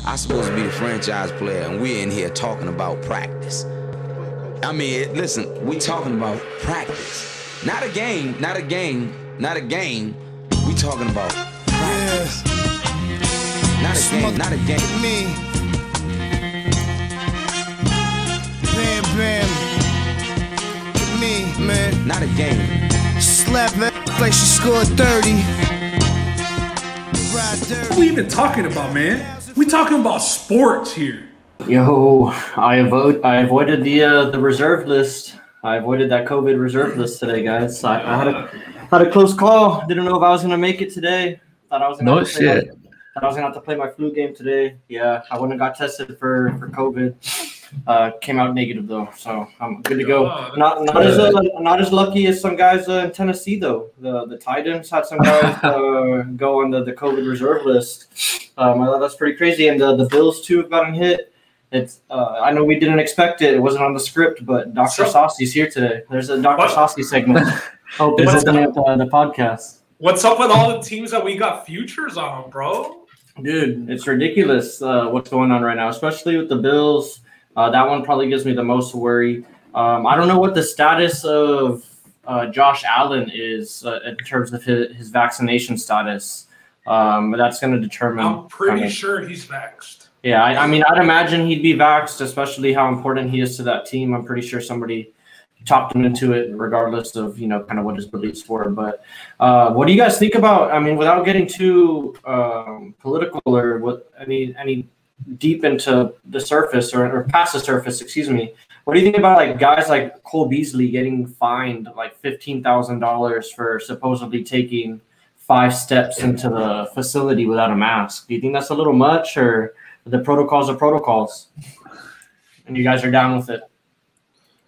I'm supposed to be the franchise player, and we're in here talking about practice. I mean, listen, we talking about practice. Not a game, not a game, not a game. We talking about practice. Not a game, not a game. Me. Bam, bam. Me, man. Not a game. Slap that like she scored 30. What are we even talking about, man? We talking about sports here. Yo, I avoided the reserve list. I avoided that COVID reserve list today, guys. I had a close call. Didn't know if I was gonna make it today. Thought I was gonna have to play my flu game today. Yeah, I went and got tested for COVID. Came out negative though, so I'm good to go. Not as lucky as some guys in Tennessee though. The Titans had some guys go on the COVID reserve list. That's pretty crazy, and the Bills too have gotten hit. It's I know we didn't expect it. It wasn't on the script, but Dr. Saucy's here today. There's a Dr. Saucy segment. Hope it's opening up the podcast. What's up with all the teams that we got futures on, bro? Dude, it's ridiculous what's going on right now, especially with the Bills. That one probably gives me the most worry. I don't know what the status of Josh Allen is in terms of his vaccination status. But that's going to determine. I'm pretty sure he's vaxxed. Yeah, I mean, I'd imagine he'd be vaxxed, especially how important he is to that team. I'm pretty sure somebody talked him into it, regardless of, kind of what his beliefs were. But what do you guys think about, I mean, without getting too political or what any deep into the surface or past the surface, excuse me, what do you think about like guys like Cole Beasley getting fined like $15,000 for supposedly taking 5 steps into the facility without a mask? Do you think that's a little much, or the protocols are protocols and you guys are down with it?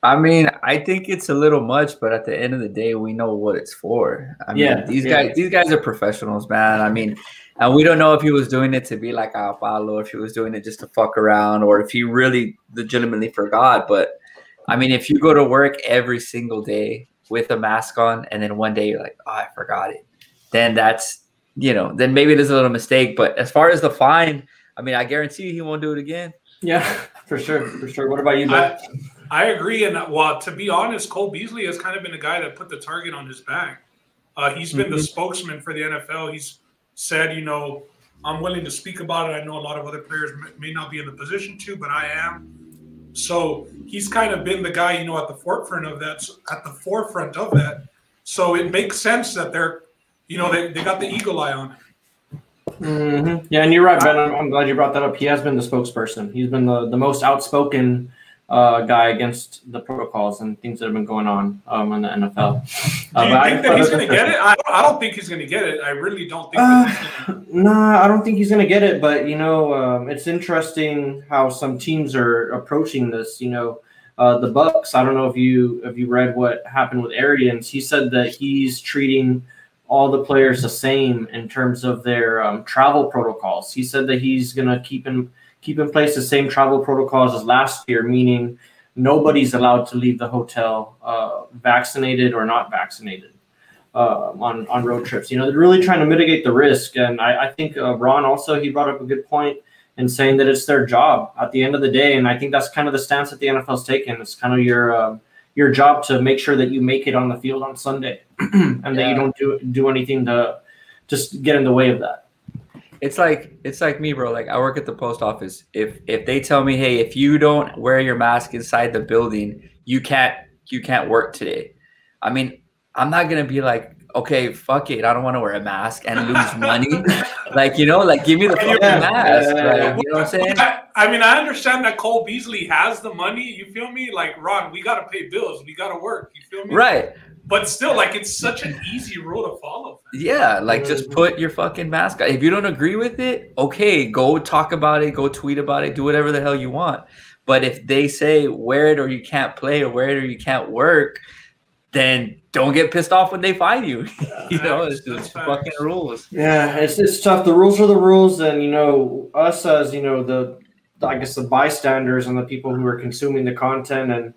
I mean, I think it's a little much, but at the end of the day, we know what it's for. I mean, these guys are professionals, man. I mean, and we don't know if he was doing it to be like a Apollo, if he was doing it just to fuck around, or if he really legitimately forgot. But I mean, if you go to work every single day with a mask on, and then one day you're like, oh, I forgot it, then that's, then maybe it is a little mistake. But as far as the fine, I mean, I guarantee you he won't do it again. Yeah, for sure. What about you, Bill? I agree. And well, to be honest, Cole Beasley has kind of been the guy that put the target on his back. He's been the spokesman for the NFL. He's said, I'm willing to speak about it. I know a lot of other players may not be in the position to, but I am. So he's kind of been the guy, at the forefront of that. So it makes sense that they're, they got the eagle eye on it. Mm-hmm. Yeah, and you're right, Ben. I'm glad you brought that up. He has been the spokesperson. He's been the most outspoken guy against the protocols and things that have been going on in the NFL. Do you think that he's going to get it? I don't think he's going to get it. I really don't think Nah, I don't think he's going to get it. But, it's interesting how some teams are approaching this. The Bucks, I don't know if you read what happened with Arians. He said that he's treating all the players the same in terms of their travel protocols. He said that he's going to keep in place the same travel protocols as last year, meaning nobody's allowed to leave the hotel vaccinated or not vaccinated on road trips. They're really trying to mitigate the risk. And I think Ron also, he brought up a good point in saying that it's their job at the end of the day. And I think that's kind of the stance that the NFL's taken. It's kind of your job to make sure that you make it on the field on Sunday and that you don't do anything to just get in the way of that. It's like me, bro. Like, I work at the post office. If they tell me, hey, if you don't wear your mask inside the building, you can't work today. I mean, I'm not gonna be like, okay, fuck it, I don't want to wear a mask and lose money. Give me the fucking mask. You know what I'm saying? I mean, I understand that Cole Beasley has the money. You feel me? Like, Ron, we got to pay bills. We got to work. You feel me? Right. But still, it's such an easy rule to follow. Yeah, just put your fucking mask on. If you don't agree with it, okay, go talk about it, go tweet about it, do whatever the hell you want. But if they say wear it or you can't play, or wear it or you can't work, then don't get pissed off when they fine you. It's just fucking rules. Yeah, it's tough. The rules are the rules, and us as the bystanders and the people who are consuming the content and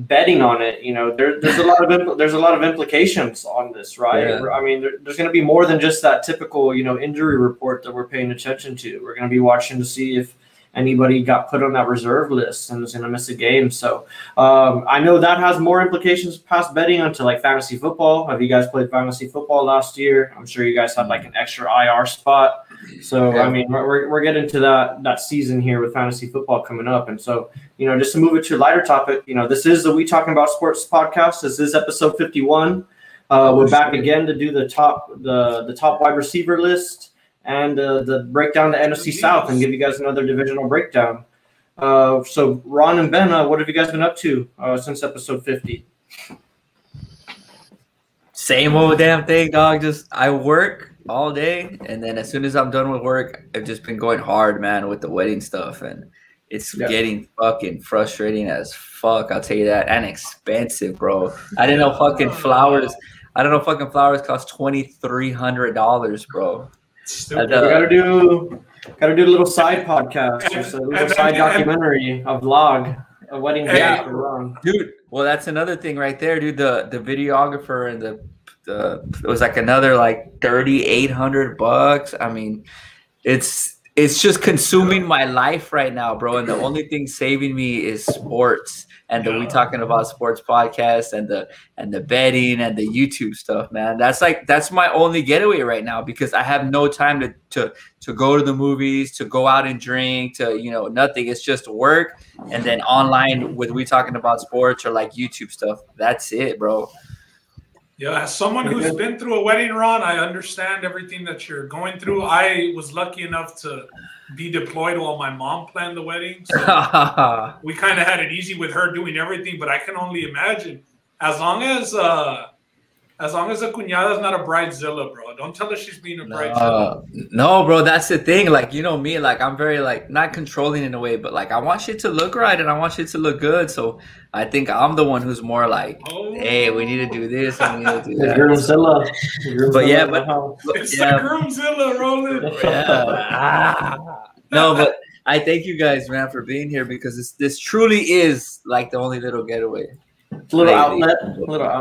betting on it, there's a lot of implications on this, right? Yeah. I mean, there's going to be more than just that typical injury report that we're paying attention to. We're going to be watching to see if anybody got put on that reserve list and was going to miss a game. So I know that has more implications past betting onto like fantasy football. Have you guys played fantasy football last year? I'm sure you guys had like an extra IR spot. So, I mean, we're getting to that season here with fantasy football coming up. And so, just to move it to a lighter topic, this is the We Talking About Sports podcast. This is episode 51. We're back again to do the top wide receiver list and the breakdown to NFC South and give you guys another divisional breakdown. So, Ron and Ben, what have you guys been up to since episode 50? Same old damn thing, dog. Just I work all day, and then as soon as I'm done with work, I've just been going hard, man, with the wedding stuff, and it's getting fucking frustrating as fuck. I'll tell you that, and expensive, bro. I didn't know fucking flowers cost $2,300, bro. We gotta do a little side podcast, just a little side documentary, a vlog, a wedding day for Ron. Dude. Well, that's another thing right there, dude. The videographer and it was like another like $3,800. I mean, it's just consuming my life right now, bro. And the only thing saving me is sports and the We Talking About Sports podcast and the betting and the YouTube stuff, man. That's my only getaway right now because I have no time to go to the movies, to go out and drink, to nothing. It's just work and then online with We Talking About Sports or like YouTube stuff. That's it, bro. Yeah, as someone who's been through a wedding, Ron, I understand everything that you're going through. I was lucky enough to be deployed while my mom planned the wedding. So we kind of had it easy with her doing everything, but I can only imagine as long as a cuñada's not a bridezilla, bro. Don't tell her she's being a bridezilla. No, bro, that's the thing. Like, me, like I'm very like not controlling in a way, but like I want shit to look right and I want shit to look good. So I think I'm the one who's more like, hey, we need to do this and we need to do that. Groomzilla. It's the Groomzilla rolling. No, but I thank you guys, man, for being here because this truly is like the only little getaway. It's a little outlet.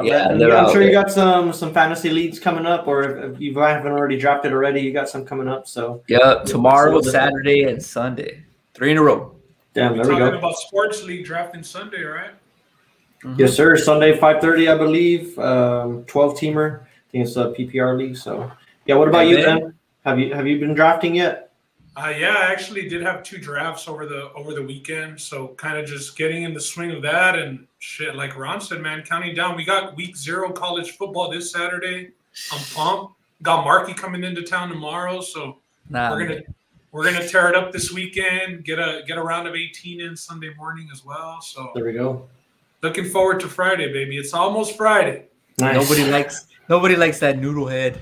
Yeah, I'm sure you got some fantasy leagues coming up, or if you haven't already drafted already, you got some coming up. So tomorrow, Saturday, and Sunday, 3 in a row. Damn, there we go. Talking about sports league drafting Sunday, right? Mm-hmm. Yes, sir. Sunday, 5:30, I believe. 12-teamer. I think it's a PPR league. So yeah. What about you, Ben? Have you been drafting yet? Yeah, I actually did have 2 drafts over the weekend, so kind of just getting in the swing of that and shit. Like Ron said, man, counting down. We got week 0 college football this Saturday. I'm pumped. Got Markey coming into town tomorrow, so we're gonna tear it up this weekend. Get a round of 18 in Sunday morning as well. So there we go. Looking forward to Friday, baby. It's almost Friday. Nice. Nobody likes that noodle head.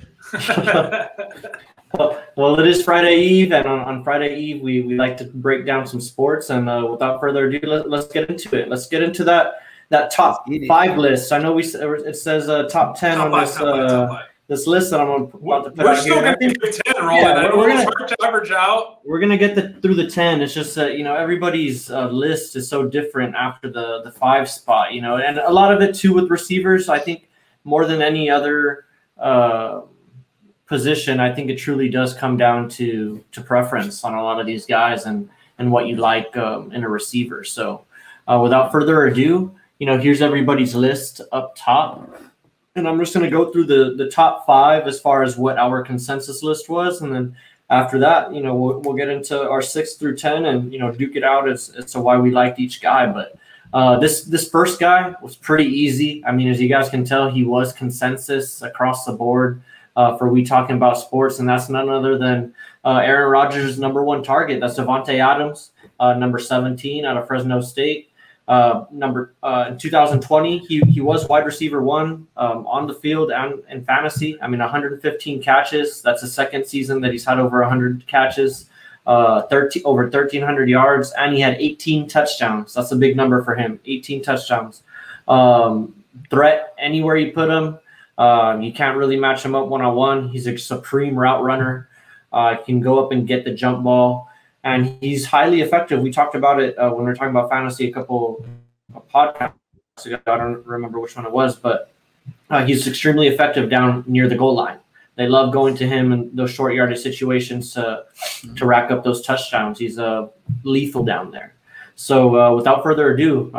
Well, it is Friday Eve, and on Friday Eve, we like to break down some sports. And without further ado, let's get into it. Let's get into that top 5 list. I know it says top 10 on this list that I'm about to put out here. We're still going to be 10 rolling. Yeah, we're going to average out. We're going to get through the 10. It's just that everybody's list is so different after the 5 spot. And a lot of it too with receivers. I think more than any other position, I think it truly does come down to preference on a lot of these guys and what you like in a receiver. So without further ado, here's everybody's list up top. And I'm just going to go through the top 5 as far as what our consensus list was. And then after that, we'll get into our 6 through 10 and, duke it out as to why we liked each guy. But this first guy was pretty easy. I mean, as you guys can tell, he was consensus across the board. For We Talking About Sports, and that's none other than Aaron Rodgers' #1 target. That's Davante Adams, number 17 out of Fresno State. In 2020, he was wide receiver 1 on the field and in fantasy. I mean, 115 catches. That's the second season that he's had over 100 catches, over 1,300 yards, and he had 18 touchdowns. That's a big number for him, 18 touchdowns. Threat anywhere you put him. You can't really match him up one-on-one. He's a supreme route runner. Can go up and get the jump ball, and he's highly effective. We talked about it when we were talking about fantasy a couple of podcasts ago. I don't remember which one it was, but he's extremely effective down near the goal line. They love going to him in those short yardage situations to rack up those touchdowns. He's lethal down there. So without further ado,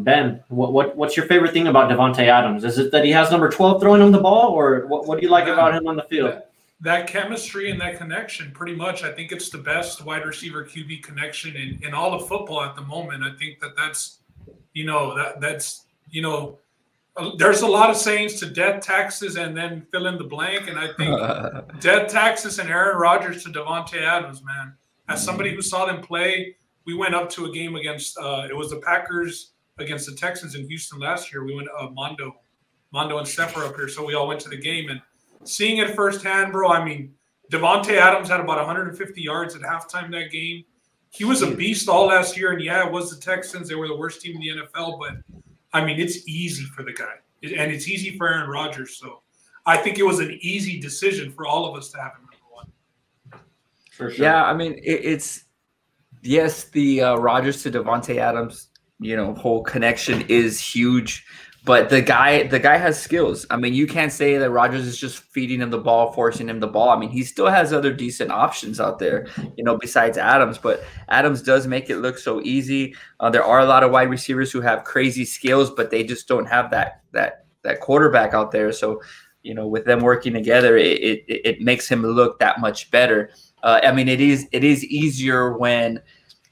Ben, what's your favorite thing about Davante Adams? Is it that he has number 12 throwing him the ball, or what do you like about him on the field? That chemistry and that connection, pretty much. I think it's the best wide receiver QB connection in all of football at the moment. I think that's there's a lot of sayings to death, taxes, and then fill in the blank. And I think death, taxes, and Aaron Rodgers to Davante Adams, man. As somebody who saw them play, we went up to a game against it was the Packers against the Texans in Houston last year. We went Mondo and Steph were up here, so we all went to the game and seeing it firsthand, bro. I mean, Davante Adams had about 150 yards at halftime that game. He was a beast all last year, and yeah, it was the Texans. They were the worst team in the NFL, but I mean, it's easy for the guy, and it's easy for Aaron Rodgers. So I think it was an easy decision for all of us to have him number one. For sure. Yeah, I mean, it's yes, the Rodgers to Davante Adams, whole connection is huge. But the guy has skills. I mean, you can't say that Rodgers is just feeding him the ball, forcing him the ball. I mean, he still has other decent options out there, besides Adams. But Adams does make it look so easy. There are a lot of wide receivers who have crazy skills, but they just don't have that quarterback out there. So, with them working together, it makes him look that much better. I mean, it is easier when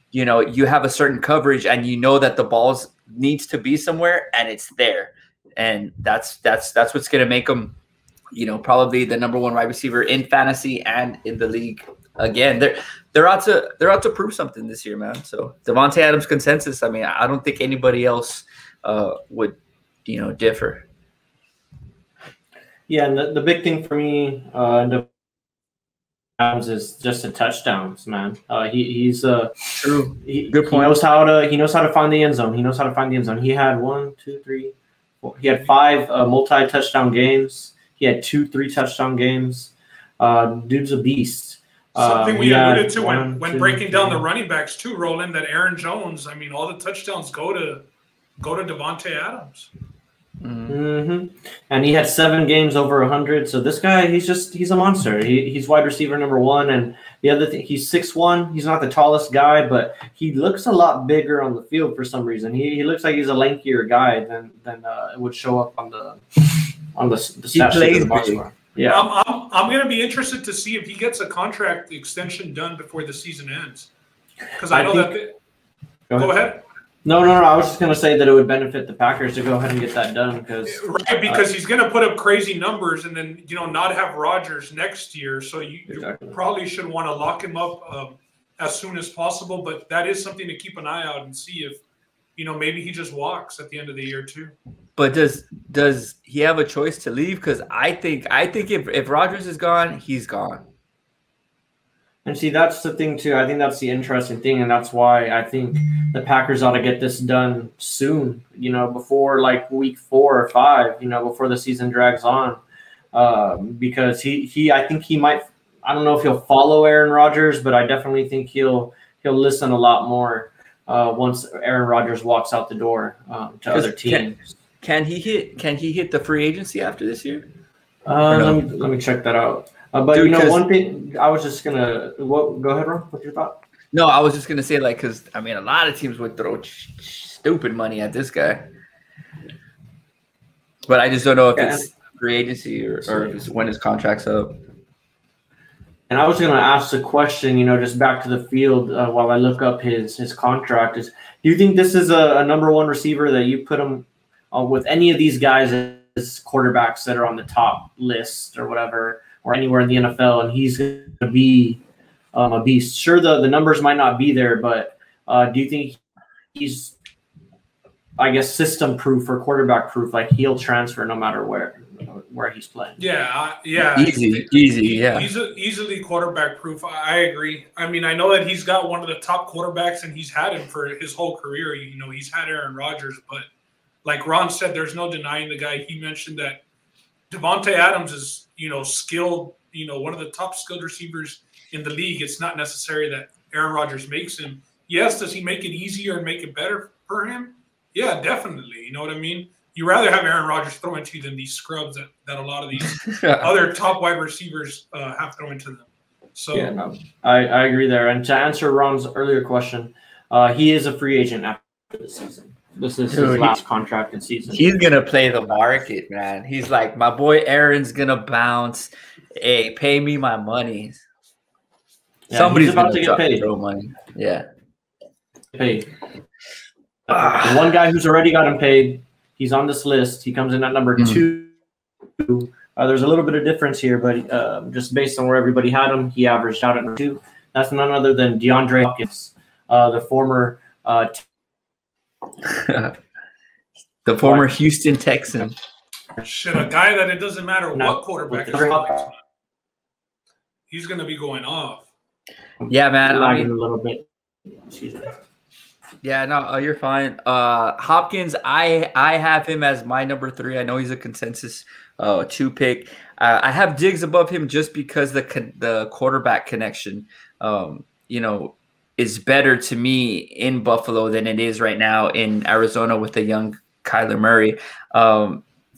you have a certain coverage and that the ball's needs to be somewhere and it's there, and that's what's going to make him probably the number one wide receiver in fantasy and in the league. Again, they're out to prove something this year, man. So Davante Adams consensus. I mean, I don't think anybody else would differ. Yeah, and the big thing for me is just the touchdowns, man. He's true. Good point. He knows how to find the end zone. He had 1, 2, 3, 4. He had 5 multi-touchdown games. He had 2 3-touchdown games. Dude's a beast. Something we alluded to when breaking down the running backs too, Roland. That Aaron Jones. I mean, all the touchdowns go to Davante Adams. Mm-hmm. And he had 7 games over 100. So this guy, he's a monster. He's wide receiver number 1. And the other thing, he's 6'1". He's not the tallest guy, but he looks a lot bigger on the field for some reason. He looks like he's a lankier guy than it would show up on the stat sheet of the box score. Yeah, I'm going to be interested to see if he gets a contract extension done before the season ends. Because I know that. Go ahead. No. I was just going to say that it would benefit the Packers to go ahead and get that done because he's going to put up crazy numbers and then not have Rodgers next year. So you probably should want to lock him up as soon as possible. But that is something to keep an eye out and see if maybe he just walks at the end of the year too. But does he have a choice to leave? Because I think if Rodgers is gone, he's gone. And see, that's the thing too. I think that's the interesting thing, and that's why I think the Packers ought to get this done soon. Before like week 4 or 5. Before the season drags on, because I think he might. I don't know if he'll follow Aaron Rodgers, but I definitely think he'll listen a lot more once Aaron Rodgers walks out the door to other teams. Can he hit the free agency after this year? Let me check that out. But dude, one thing I was just gonna go ahead, Ron. What's your thought? No, I was just gonna say because I mean a lot of teams would throw stupid money at this guy, but I just don't know if it's free agency or if it's when his contract's up. And I was gonna ask the question, just back to the field while I look up his contract. Do you think this is a number 1 receiver that you put him with any of these guys as quarterbacks that are on the top list or whatever? Or anywhere in the NFL, and he's going to be a beast. Sure, the numbers might not be there, but do you think he's, I guess, system-proof or quarterback-proof? Like he'll transfer no matter where he's playing. Yeah. Easy, yeah. He's easily quarterback-proof. I agree. I mean, I know that he's got one of the top quarterbacks, and he's had him for his whole career. He's had Aaron Rodgers, but like Ron said, there's no denying the guy. He mentioned that Davante Adams is, skilled, one of the top skilled receivers in the league. It's not necessary that Aaron Rodgers makes him. Yes, does he make it easier and make it better for him? Yeah, definitely. You know what I mean? You rather have Aaron Rodgers throw into you than these scrubs that a lot of these other top wide receivers have thrown into them. So yeah, no, I agree there. And to answer Ron's earlier question, he is a free agent after the season. This is his last contracted season. He's gonna play the market, man. He's like, my boy Aaron's gonna bounce. Hey, pay me my money. Yeah, Somebody's about gonna to get paid. Throw money. Yeah. Paid. The one guy who's already got him paid, he's on this list. He comes in at number 2. There's a little bit of difference here, but just based on where everybody had him, he averaged out at number 2. That's none other than DeAndre Hopkins, the former the former Houston Texan. Shit, a guy that it doesn't matter what quarterback is playing, he's going to be going off. Yeah, man. I mean, a little bit. Yeah, no, you're fine. Hopkins, I have him as my number 3. I know he's a consensus 2 pick. I have Diggs above him just because the quarterback connection, is better to me in Buffalo than it is right now in Arizona with the young Kyler Murray.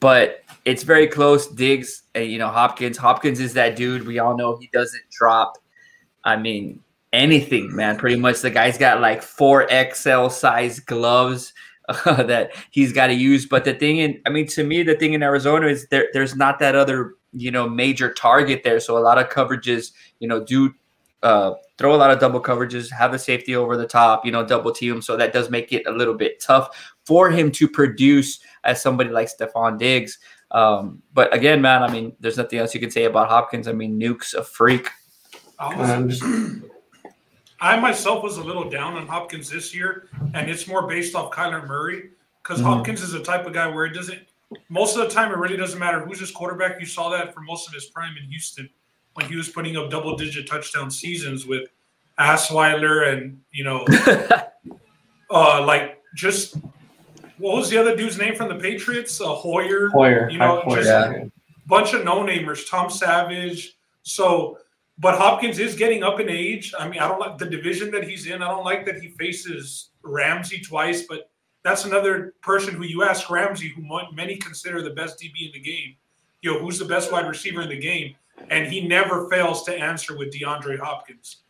But it's very close. Diggs, Hopkins. Hopkins is that dude. We all know he doesn't drop. I mean, anything, man. Pretty much the guy's got like 4XL size gloves that he's got to use. But to me, the thing in Arizona is there's not that other, major target there. So a lot of coverages, do throw a lot of double coverages, have a safety over the top, double team him. So that does make it a little bit tough for him to produce as somebody like Stephon Diggs. But again, man, I mean, there's nothing else you can say about Hopkins. I mean, Nuke's a freak. I myself was a little down on Hopkins this year, and it's more based off Kyler Murray because Hopkins is the type of guy where most of the time, it really doesn't matter who's his quarterback. You saw that for most of his prime in Houston when he was putting up double-digit touchdown seasons with Osweiler and, what was the other dude's name from the Patriots? Hoyer. Bunch of no-namers, Tom Savage. So, but Hopkins is getting up in age. I mean, I don't like the division that he's in. I don't like that he faces Ramsey twice, but that's another person who you ask Ramsey, who many consider the best DB in the game, who's the best wide receiver in the game, and he never fails to answer with DeAndre Hopkins.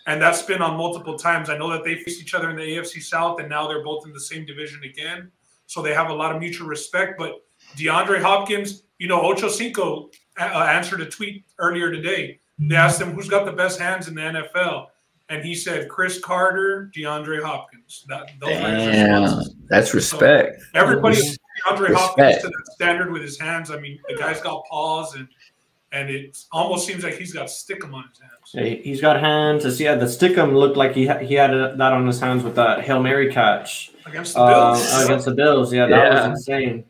And that's been on multiple times. I know that they faced each other in the AFC South, and now they're both in the same division again. So they have a lot of mutual respect. But DeAndre Hopkins, Ocho Cinco answered a tweet earlier today. They asked him who's got the best hands in the NFL. And he said, Chris Carter, DeAndre Hopkins. That's respect. So everybody, DeAndre Hopkins to that standard with his hands. I mean, the guy's got paws, and it almost seems like he's got stickum on his hands. Yeah, he's got hands. Yeah, the stickum looked like he had that on his hands with that Hail Mary catch against the Bills. Yeah, that was insane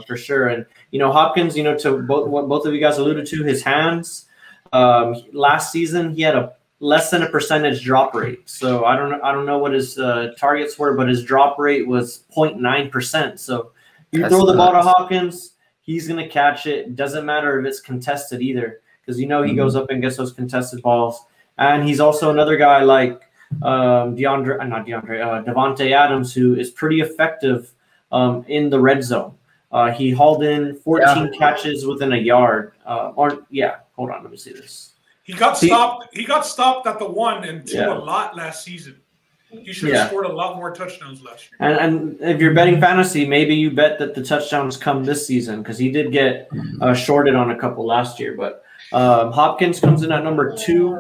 for sure. And Hopkins, to what both of you guys alluded to, his hands. Last season he had a less than a percentage drop rate. So I don't know what his targets were, but his drop rate was 0.9%. So you throw the ball to Hopkins, he's going to catch it. Doesn't matter if it's contested either, because he goes up and gets those contested balls. And he's also another guy like Devontae Adams, who is pretty effective in the red zone. He hauled in 14 catches within a yard. Hold on, let me see this. He got stopped. He got stopped at the 1 and 2 a lot last season. He should have scored a lot more touchdowns last year. And if you're betting fantasy, maybe you bet that the touchdowns come this season, because he did get shorted on a couple last year. But Hopkins comes in at number 2.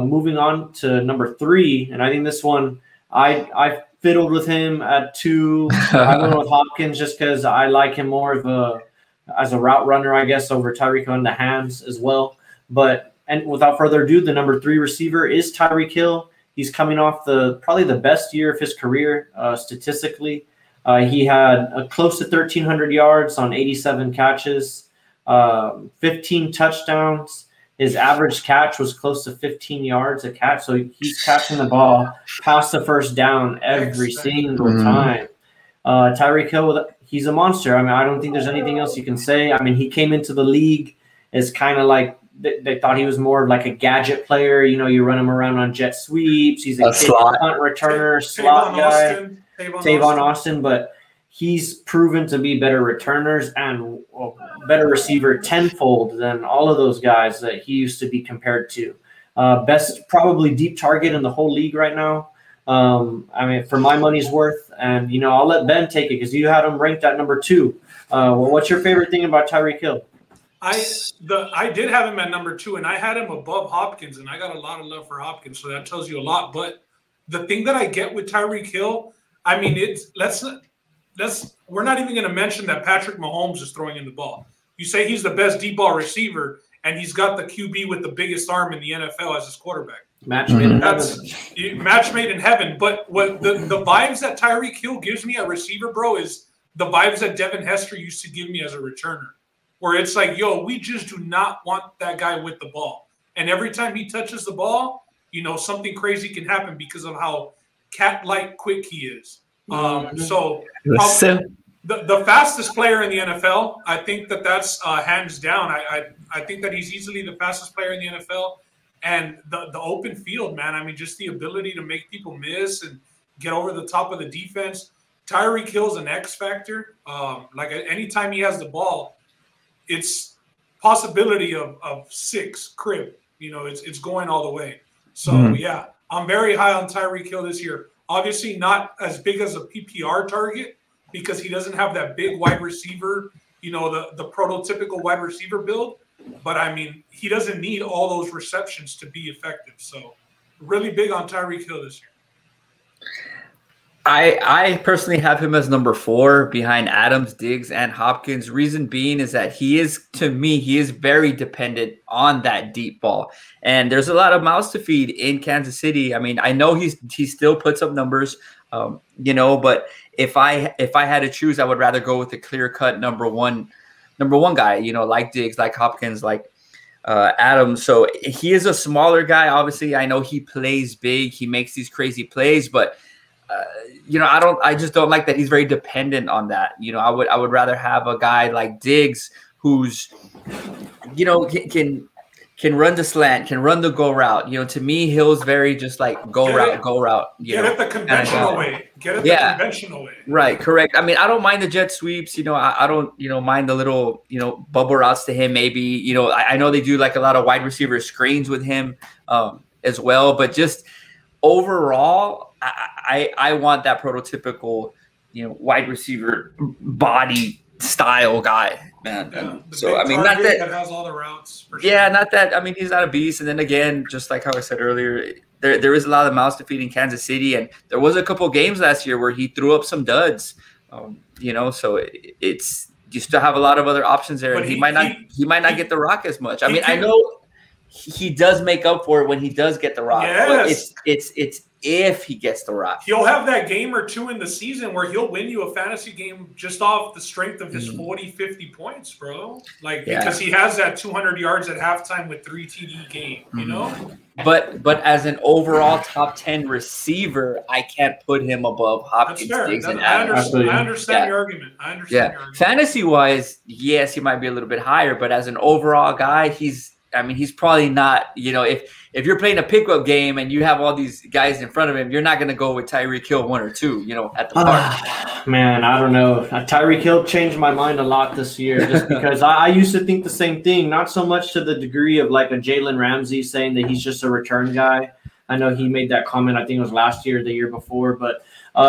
Moving on to number 3, and I think this one I fiddled with him at 2. I went with Hopkins just because I like him more as a route runner, I guess, over Tyreek on the hands as well. And without further ado, the number 3 receiver is Tyreek Hill. He's coming off probably the best year of his career statistically. He had close to 1,300 yards on 87 catches, 15 touchdowns. His average catch was close to 15 yards a catch. So he's catching the ball past the first down every single time. Tyreek Hill, he's a monster. I mean, I don't think there's anything else you can say. I mean, he came into the league as kind of like, they thought he was more of like a gadget player. You run him around on jet sweeps. He's a slot punt returner, slot guy, Tavon Austin. But he's proven to be better returners and better receiver tenfold than all of those guys that he used to be compared to. Best probably deep target in the whole league right now. I mean, for my money's worth, and I'll let Ben take it because you had him ranked at number 2. Well, what's your favorite thing about Tyreek Hill? I did have him at number 2, and I had him above Hopkins, and I got a lot of love for Hopkins, so that tells you a lot. But the thing that I get with Tyreek Hill, I mean, we're not even going to mention that Patrick Mahomes is throwing in the ball. You say he's the best deep ball receiver, and he's got the QB with the biggest arm in the NFL as his quarterback. Match made in heaven. Match made in heaven. But what the vibes that Tyreek Hill gives me at receiver, bro, is the vibes that Devin Hester used to give me as a returner, where it's like, yo, we just do not want that guy with the ball. And every time he touches the ball, something crazy can happen because of how cat-like quick he is. So the fastest player in the NFL, I think that's hands down. I think that he's easily the fastest player in the NFL. And the open field, man, I mean, just the ability to make people miss and get over the top of the defense. Tyreek Hill's an X factor. Like anytime he has the ball, it's possibility of 6 crib. It's going all the way. So, yeah, I'm very high on Tyreek Hill this year. Obviously not as big as a PPR target because he doesn't have that big wide receiver, the prototypical wide receiver build. But, I mean, he doesn't need all those receptions to be effective. So, really big on Tyreek Hill this year. I personally have him as number 4 behind Adams, Diggs, and Hopkins. Reason being is that he is very dependent on that deep ball. And there's a lot of mouths to feed in Kansas City. I mean, I know he still puts up numbers, but if I had to choose, I would rather go with the clear-cut number one guy, like Diggs, like Hopkins, like Adams. So he is a smaller guy. Obviously, I know he plays big. He makes these crazy plays, but I just don't like that he's very dependent on that. I would rather have a guy like Diggs who's, can run the slant, can run the go route. To me, Hill's very just like go route. Get it the conventional way. Get it the conventional way. Right, correct. I mean, I don't mind the jet sweeps. I don't, mind the little, bubble routes to him. Maybe, I know they do like a lot of wide receiver screens with him as well. But just overall, I want that prototypical, wide receiver body style guy, man. Yeah, so I mean, not that has all the routes. For sure. Yeah, not that. I mean, he's not a beast. And then again, just like how I said earlier, there is a lot of mouths to feed in Kansas City, and there was a couple games last year where he threw up some duds. So it's you still have a lot of other options there, but and he might not get the rock as much. I mean, I know he does make up for it when he does get the rock. Yes. But it's if he gets the rock. He'll have that game or two in the season where he'll win you a fantasy game just off the strength of his 40, 50 points, bro. Because he has that 200 yards at halftime with 3 TD game, But as an overall top 10 receiver, I can't put him above Hopkins, Diggs, and Adams. I understand your argument. Fantasy-wise, yes, he might be a little bit higher, but as an overall guy, he's probably not, if you're playing a pickup game and you have all these guys in front of him, you're not going to go with Tyreek Hill 1 or 2, at the park. Man, I don't know. Tyreek Hill changed my mind a lot this year just because I used to think the same thing, not so much to the degree of like a Jalen Ramsey saying that he's just a return guy. I know he made that comment, I think it was last year or the year before, but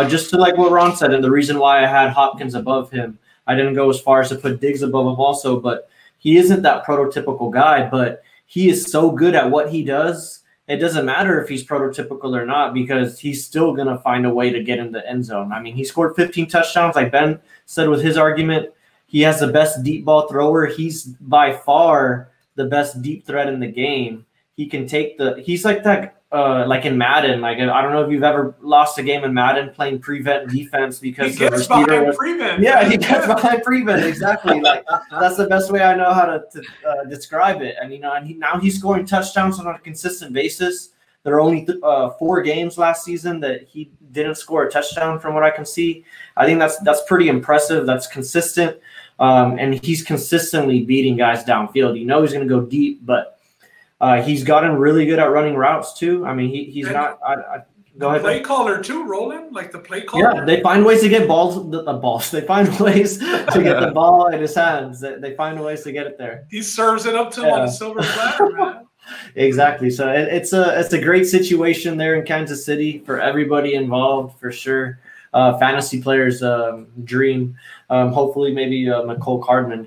just to like what Ron said, and the reason why I had Hopkins above him, I didn't go as far as to put Diggs above him also, but he isn't that prototypical guy, but he is so good at what he does. It doesn't matter if he's prototypical or not because he's still going to find a way to get in the end zone. I mean, he scored 15 touchdowns, like Ben said with his argument. He has the best deep ball thrower. He's by far the best deep threat in the game. He can take he's like that, like in Madden. Like, I don't know if you've ever lost a game in Madden playing prevent defense because he gets behind prevent. Yeah, he gets behind prevent. Exactly. Like that's the best way I know how to describe it. And now he's scoring touchdowns on a consistent basis. There are only 4 games last season that he didn't score a touchdown, from what I can see. I think that's pretty impressive. That's consistent, and he's consistently beating guys downfield. He's going to go deep, but he's gotten really good at running routes too. I mean, he's not. Go ahead. Play caller too, Roland. Like the play caller. Yeah, they find ways to get balls. They find ways to get the ball in his hands. They find ways to get it there. He serves it up to him on a silver platter, man. Exactly. So it's a great situation there in Kansas City for everybody involved, for sure. Fantasy players' dream. Hopefully, maybe McCole Hardman,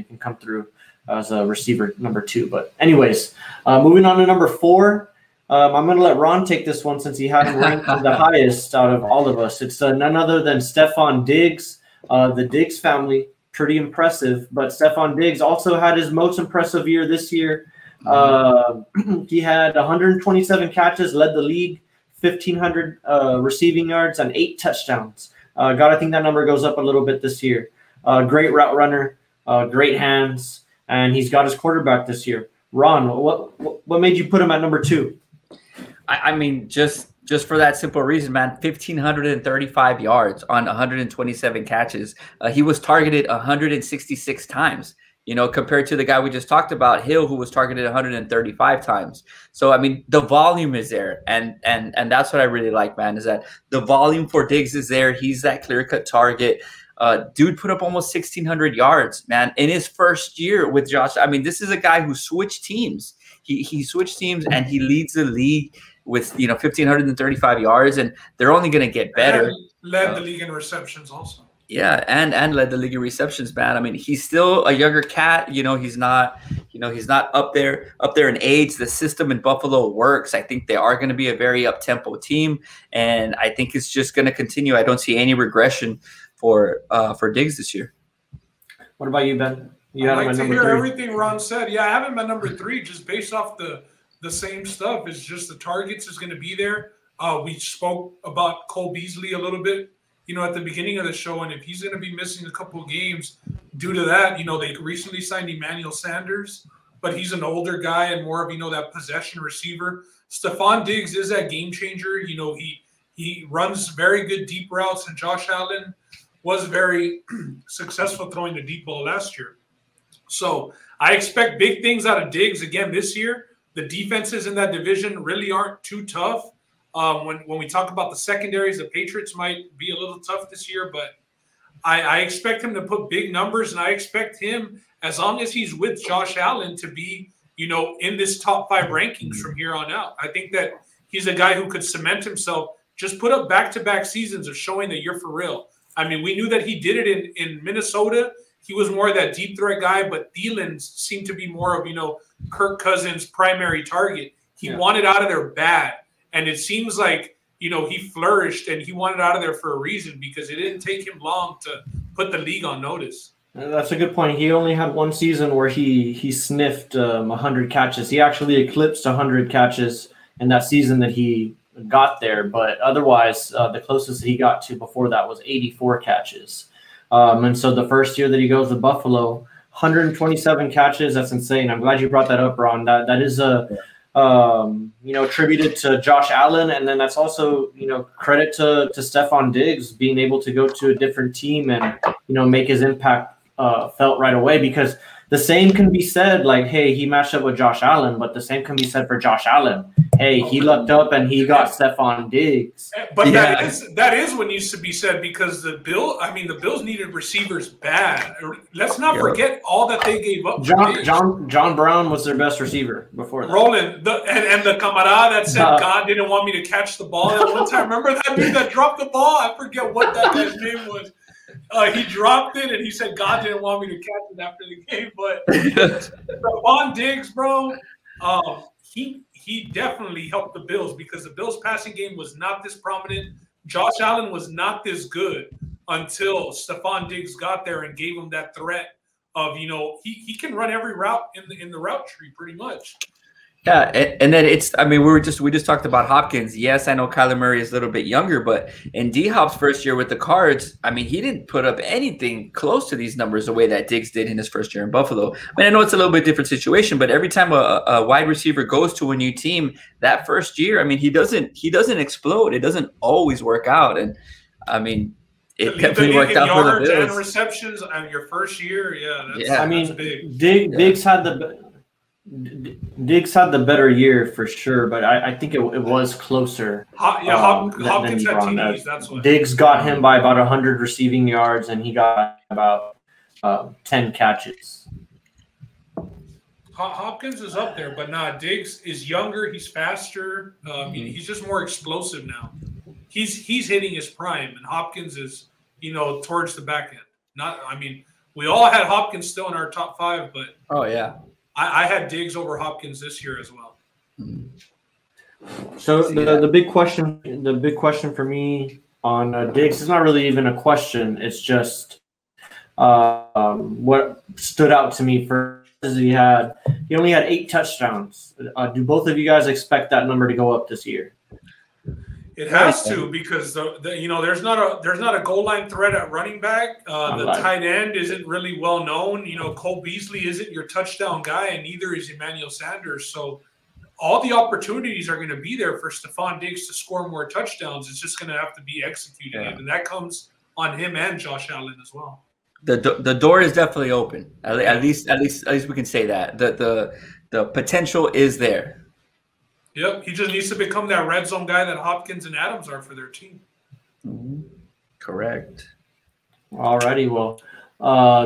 can come through as a receiver number 2. But anyways, moving on to number 4. I'm going to let Ron take this one since he had him ranked the highest out of all of us. It's none other than Stefon Diggs. The Diggs family, pretty impressive. But Stefon Diggs also had his most impressive year this year. He had 127 catches, led the league, 1,500 receiving yards, and 8 touchdowns. I think that number goes up a little bit this year. Great route runner, great hands, and he's got his quarterback this year. Ron, what made you put him at number 2? I mean, just for that simple reason, man, 1,535 yards on 127 catches. He was targeted 166 times, compared to the guy we just talked about, Hill, who was targeted 135 times. So, I mean, the volume is there. And that's what I really like, man, is that the volume for Diggs is there. He's that clear-cut target. Dude put up almost 1,600 yards, man, in his first year with Josh. I mean, this is a guy who switched teams. He switched teams, and he leads the league with 1,535 yards, and they're only going to get better. And led the league in receptions also. Yeah, and led the league in receptions, man. I mean, he's still a younger cat. He's not up there in age. The system in Buffalo works. I think they are going to be a very up-tempo team, and I think it's just going to continue. I don't see any regression for Diggs this year. What about you, Ben? I'd like to hear everything Ron said. Yeah, I have him at number 3 just based off the same stuff. It's just the targets is going to be there. We spoke about Cole Beasley a little bit, at the beginning of the show, and if he's going to be missing a couple of games due to that, they recently signed Emmanuel Sanders, but he's an older guy and more of, that possession receiver. Stefon Diggs is that game changer. He runs very good deep routes, and Josh Allen was very successful throwing the deep ball last year. So I expect big things out of Diggs again this year. The defenses in that division really aren't too tough. When we talk about the secondaries, the Patriots might be a little tough this year, but I expect him to put big numbers, and I expect him, as long as he's with Josh Allen, to be, in this top 5 rankings from here on out. I think that he's a guy who could cement himself, just put up back-to-back seasons of showing that you're for real. I mean, we knew that he did it in Minnesota. He was more of that deep threat guy, but Thielen seemed to be more of, Kirk Cousins' primary target. He wanted out of there bad. And it seems like, he flourished and he wanted out of there for a reason, because it didn't take him long to put the league on notice. That's a good point. He only had one season where he sniffed 100 catches. He actually eclipsed 100 catches in that season that he got there. But otherwise, the closest he got to before that was 84 catches. And so the first year that he goes to Buffalo, 127 catches. That's insane. I'm glad you brought that up, Ron. That is attributed to Josh Allen, and then that's also credit to Stefon Diggs being able to go to a different team and make his impact felt right away, because the same can be said, like, hey, he matched up with Josh Allen, but the same can be said for Josh Allen. Hey, he lucked up and he got Stefon Diggs. But that is what needs to be said, because the Bills needed receivers bad. Let's not forget all that they gave up. John Brown was their best receiver before that. Roland, and the camarada that said God didn't want me to catch the ball that one time. Remember that dude that dropped the ball? I forget what that guy's name was. He dropped it, and he said God didn't want me to catch it after the game. But Stefon Diggs, bro, he definitely helped the Bills, because the Bills' passing game was not this prominent. Josh Allen was not this good until Stefon Diggs got there and gave him that threat of, he can run every route in the route tree pretty much. Yeah, and then we just talked about Hopkins. Yes, I know Kyler Murray is a little bit younger, but in D-Hop's first year with the Cards, he didn't put up anything close to these numbers the way that Diggs did in his first year in Buffalo. I know it's a little bit different situation, but every time a wide receiver goes to a new team that first year, he doesn't explode. It doesn't always work out, and it definitely worked out for the Bills. And receptions on your first year, that's big. Diggs had the. Diggs had the better year for sure, but I think it was closer. Hopkins had TDs. That's what Diggs got him by about 100 receiving yards, and he got about 10 catches. Hopkins is up there, but Diggs is younger. He's faster. He's just more explosive now. He's hitting his prime, and Hopkins is towards the back end. We all had Hopkins still in our top 5, but I had Diggs over Hopkins this year as well. So the big question for me on Diggs is not really even a question. It's just what stood out to me first is he only had 8 touchdowns. Do both of you guys expect that number to go up this year? It has to, because there's not a goal line threat at running back. The tight end isn't really well known. Cole Beasley isn't your touchdown guy, and neither is Emmanuel Sanders. So all the opportunities are going to be there for Stephon Diggs to score more touchdowns. It's just going to have to be executed, and that comes on him and Josh Allen as well. The door is definitely open. At least we can say that the potential is there. Yep, he just needs to become that red zone guy that Hopkins and Adams are for their team. Correct. Alrighty, well,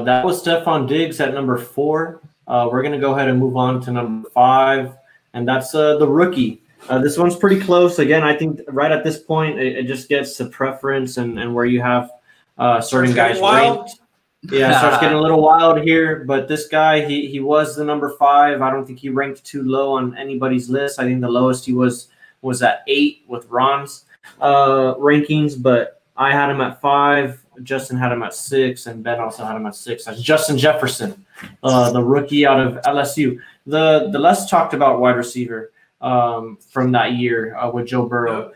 that was Stephon Diggs at number 4. We're going to go ahead and move on to number 5, and that's the rookie. This one's pretty close. Again, I think right at this point, it just gets to preference and where you have certain guys ranked. Yeah, it starts getting a little wild here, but this guy, he was the number 5. I don't think he ranked too low on anybody's list. I think the lowest he was at 8 with Ron's rankings, but I had him at 5. Justin had him at 6, and Ben also had him at 6. That's Justin Jefferson, the rookie out of LSU. The less talked about wide receiver from that year with Joe Burrow.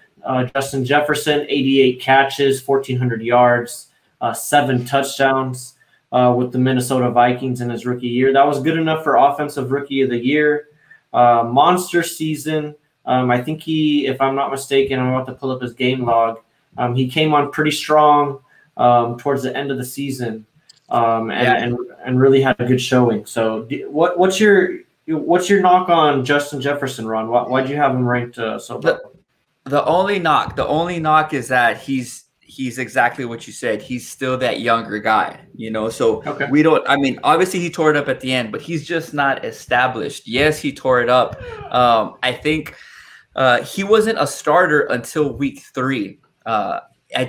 Justin Jefferson, 88 catches, 1,400 yards, 7 touchdowns. With the Minnesota Vikings in his rookie year. That was good enough for Offensive Rookie of the Year. Monster season. I think if I'm not mistaken, I'm about to pull up his game log. He came on pretty strong towards the end of the season and really had a good showing. So what's your knock on Justin Jefferson, Ron? Why'd you have him ranked so low? The only knock is that he's exactly what you said. He's still that younger guy, so we don't, obviously he tore it up at the end, but he's just not established. Yes, he tore it up. I think he wasn't a starter until week 3. I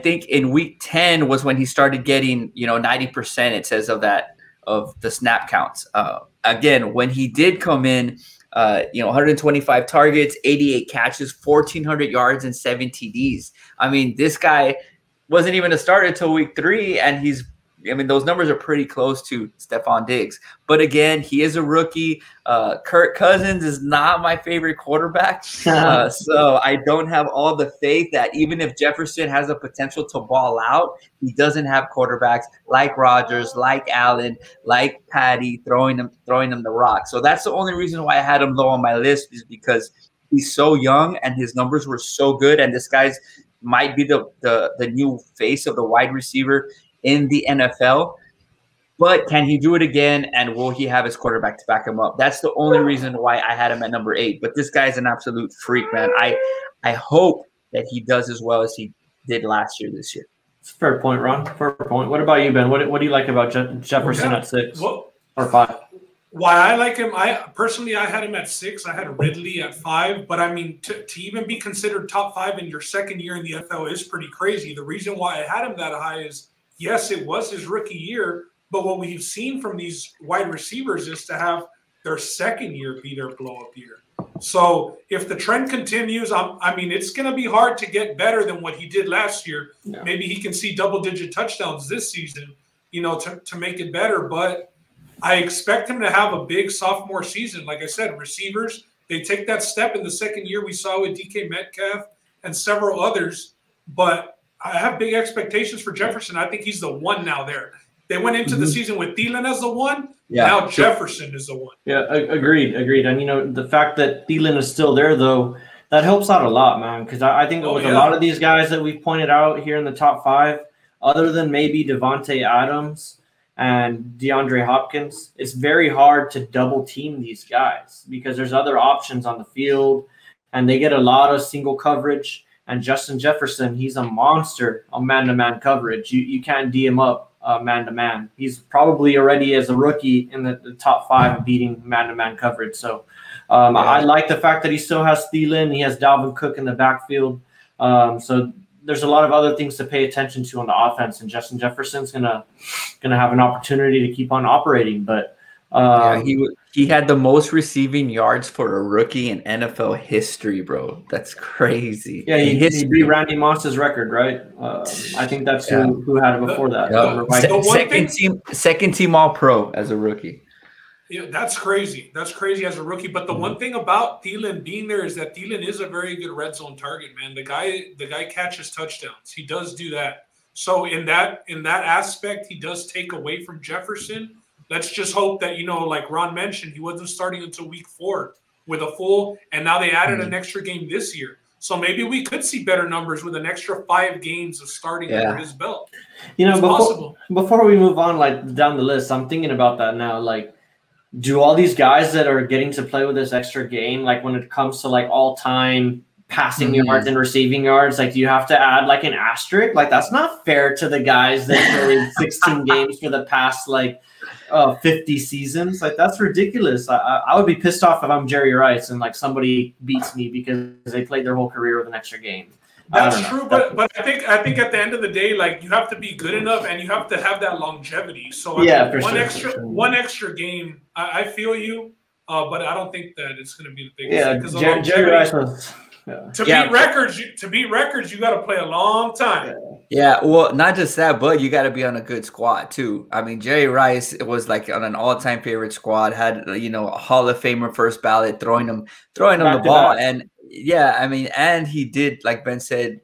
think in week 10 was when he started getting, 90%, it says, of the snap counts. Again, when he did come in, 125 targets, 88 catches, 1,400 yards, and 7 TDs. This guy wasn't even a starter until week 3, and those numbers are pretty close to Stephon Diggs. But again, he is a rookie. Kirk Cousins is not my favorite quarterback, so I don't have all the faith that even if Jefferson has the potential to ball out, he doesn't have quarterbacks like Rodgers, like Allen, like Patty throwing them the rock. So that's the only reason why I had him low on my list, is because he's so young and his numbers were so good, and this guy's might be the new face of the wide receiver in the NFL. But can he do it again, and will he have his quarterback to back him up? That's the only reason why I had him at number 8. But this guy's an absolute freak, man. I hope that he does as well as he did last year this year. It's a fair point, Ron. Fair point. What about you, Ben? What do you like about Jefferson at 6 or 5? Why I like him, I had him at 6. I had Ridley at 5. But to even be considered top 5 in your second year in the NFL is pretty crazy. The reason why I had him that high is, yes, it was his rookie year, but what we've seen from these wide receivers is to have their second year be their blow-up year. So if the trend continues, it's going to be hard to get better than what he did last year. Yeah. Maybe he can see double-digit touchdowns this season, to make it better. But I expect him to have a big sophomore season. Like I said, receivers, they take that step in the second year. We saw with DK Metcalf and several others. But I have big expectations for Jefferson. I think he's the one now there. They went into the season with Thielen as the one. Yeah. Now Jefferson is the one. Yeah, agreed. And, the fact that Thielen is still there, though, that helps out a lot, man. Because I think with a lot of these guys that we've pointed out here in the top 5, other than maybe Devontae Adams and DeAndre Hopkins, it's very hard to double team these guys because there's other options on the field, and they get a lot of single coverage. And Justin Jefferson, he's a monster on man-to-man coverage. You can't D him up man-to-man. He's probably already as a rookie in the top 5 of beating man-to-man coverage. So I like the fact that he still has Thielen. He has Dalvin Cook in the backfield. So there's a lot of other things to pay attention to on the offense, and Justin Jefferson's gonna have an opportunity to keep on operating. But he had the most receiving yards for a rookie in NFL history, bro. That's crazy. Yeah, he beat Randy Moss's record, right? I think that's who had it before that. Second team All Pro as a rookie. Yeah, that's crazy. That's crazy as a rookie. But the one thing about Thielen being there is that Thielen is a very good red zone target, man. The guy catches touchdowns. He does do that. So in that aspect, he does take away from Jefferson. Let's just hope that, like Ron mentioned, he wasn't starting until week 4 with a full, and now they added an extra game this year. So maybe we could see better numbers with an extra 5 games of starting under his belt. Before we move on, like down the list, I'm thinking about that now. Like, do all these guys that are getting to play with this extra game, like when it comes to like all-time passing yards and receiving yards, like do you have to add like an asterisk? Like that's not fair to the guys that played 16 games for the past 50 seasons. Like that's ridiculous. I would be pissed off if I'm Jerry Rice and like somebody beats me because they played their whole career with an extra game. That's true, but I think at the end of the day, like you have to be good enough and you have to have that longevity. So one extra game, I feel you, but I don't think that it's going to be the biggest. Yeah, because Jerry Rice was. To beat records, you got to play a long time. Yeah, well, not just that, but you got to be on a good squad too. I mean, Jerry Rice was like on an all-time favorite squad, had a Hall of Famer first ballot, throwing him the ball, and and he did, like Ben said,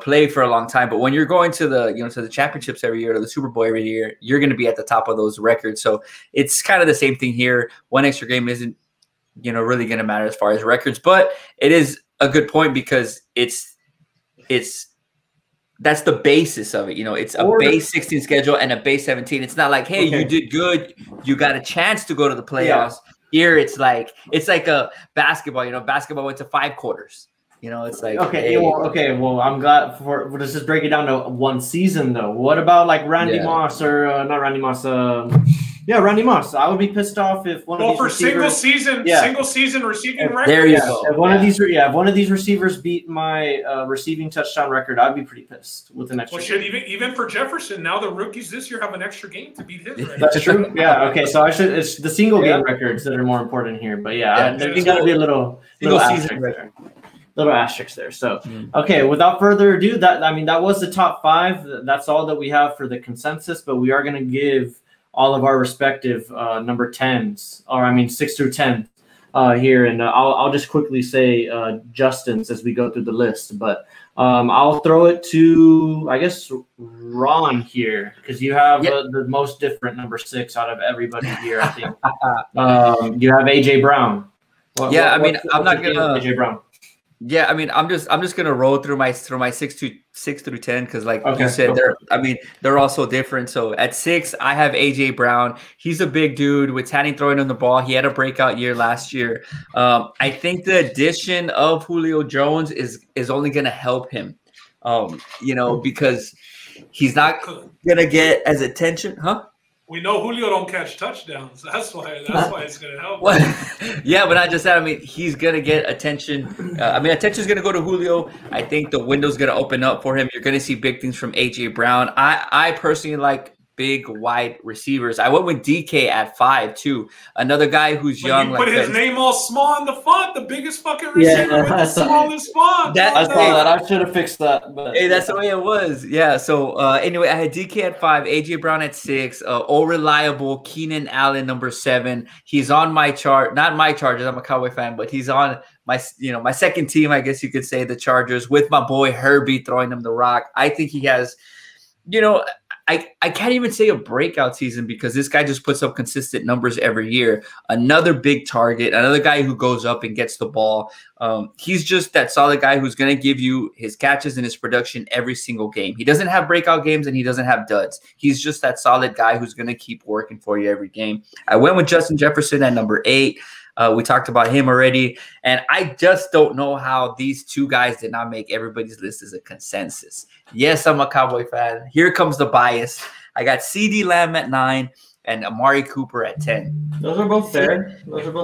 play for a long time. But when you're going to the to the championships every year, or the Super Bowl every year, you're going to be at the top of those records. So it's kind of the same thing here. One extra game isn't really going to matter as far as records, but it is a good point because that's the basis of it. It's a base 16 schedule and a base 17. It's not like, hey, you did good, you got a chance to go to the playoffs. Here it's like a basketball. Basketball went to 5 quarters. It's like well, I'm glad let's just break it down to one season though. What about like Randy Moss or not Randy Moss? Randy Moss. I would be pissed off if one of these receivers, single season receiving record. There you go. If one of these receivers beat my receiving touchdown record, I'd be pretty pissed with an extra. Well, shit, even for Jefferson, now the rookies this year have an extra game to beat his record. That's true. Yeah. Okay. So it's the single game records that are more important here. But there's got to be a little season record. Little asterisks there. So, okay, without further ado, that was the top 5. That's all that we have for the consensus, but we are going to give all of our respective number 10s, or 6 through 10 here. And I'll just quickly say Justin's as we go through the list, but I'll throw it to, I guess, Ron here, because you have the most different number 6 out of everybody here, I think. You have AJ Brown. I'm not going to AJ Brown. Yeah, I'm just gonna roll through my 6 through 10 because, like you said, they're all so different. So at 6, I have AJ Brown. He's a big dude with Tanning throwing him the ball. He had a breakout year last year. I think the addition of Julio Jones is only gonna help him. Because he's not gonna get as attention, huh? We know Julio don't catch touchdowns. That's why it's going to help. Yeah, but not just that. He's going to get attention. Attention's going to go to Julio. I think the window's going to open up for him. You're going to see big things from A.J. Brown. I personally like big, wide receivers. I went with DK at 5, too. Another guy who's young. You put his name all small in the font, the biggest fucking receiver with the smallest font. I saw that. I should have fixed that. But hey, that's the way it was. Yeah, so anyway, I had DK at 5, AJ Brown at 6, all reliable, Keenan Allen, number 7. He's on my chart. Not my Chargers. I'm a Cowboy fan, but he's on my second team, I guess you could say, the Chargers, with my boy Herbie throwing him the rock. I think he has, I can't even say a breakout season because this guy just puts up consistent numbers every year. Another big target, another guy who goes up and gets the ball. He's just that solid guy who's going to give you his catches and his production every single game. He doesn't have breakout games and he doesn't have duds. He's just that solid guy who's going to keep working for you every game. I went with Justin Jefferson at number 8. We talked about him already. And I just don't know how these two guys did not make everybody's list as a consensus. Yes, I'm a Cowboy fan. Here comes the bias. I got CeeDee Lamb at 9 and Amari Cooper at 10. Those are both fair.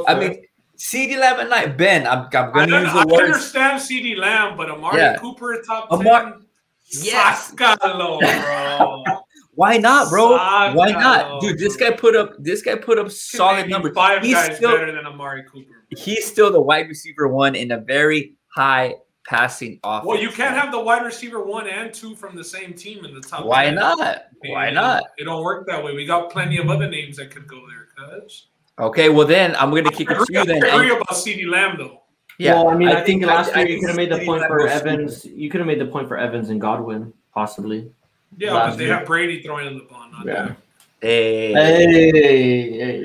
I mean, CeeDee Lamb at 9. Ben, I'm going to use the words. I understand CeeDee Lamb, but Amari Cooper at top 10? Yes. Sácalo, bro. Why not, bro? Why not, dude? This guy put up solid numbers. 5 guys still better than Amari Cooper. He's still the wide receiver 1 in a very high passing offense. Well, you can't have the wide receiver 1 and 2 from the same team in the top. Why 10. not? Why not? It don't work that way. We got plenty of other names that could go there, cuz. Okay, well then I'm gonna kick it to you then. I agree about CeeDee Lamb though. Yeah, well, I mean, I think last year you could have made the point for Evans. You could have made the point for Evans and Godwin, possibly. Yeah, but they have Brady throwing in the ball. Hey,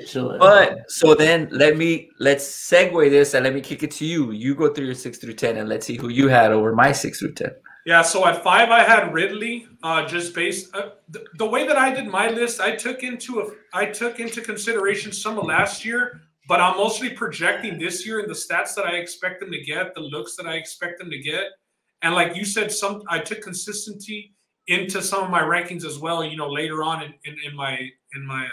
chill. But so then let's segue this and let me kick it to you. You go through your 6 through 10 and let's see who you had over my 6 through 10. Yeah, so at 5 I had Ridley. Just based the way that I did my list, I took into consideration some of last year, but I'm mostly projecting this year and the stats that I expect them to get, the looks that I expect them to get, and like you said, I took consistency into some of my rankings as well, you know, later on in my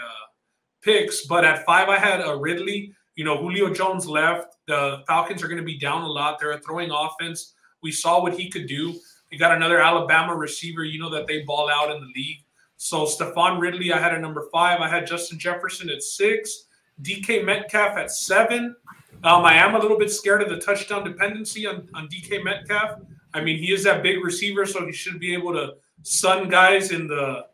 picks. But at 5, I had Ridley. You know, Julio Jones left. The Falcons are going to be down a lot. They're a throwing offense. We saw what he could do. You got another Alabama receiver, you know, that they ball out in the league. So Stephon Ridley, I had at number 5. I had Justin Jefferson at 6. DK Metcalf at 7. I am a little bit scared of the touchdown dependency on DK Metcalf. I mean, he is that big receiver, so he should be able to sun guys in the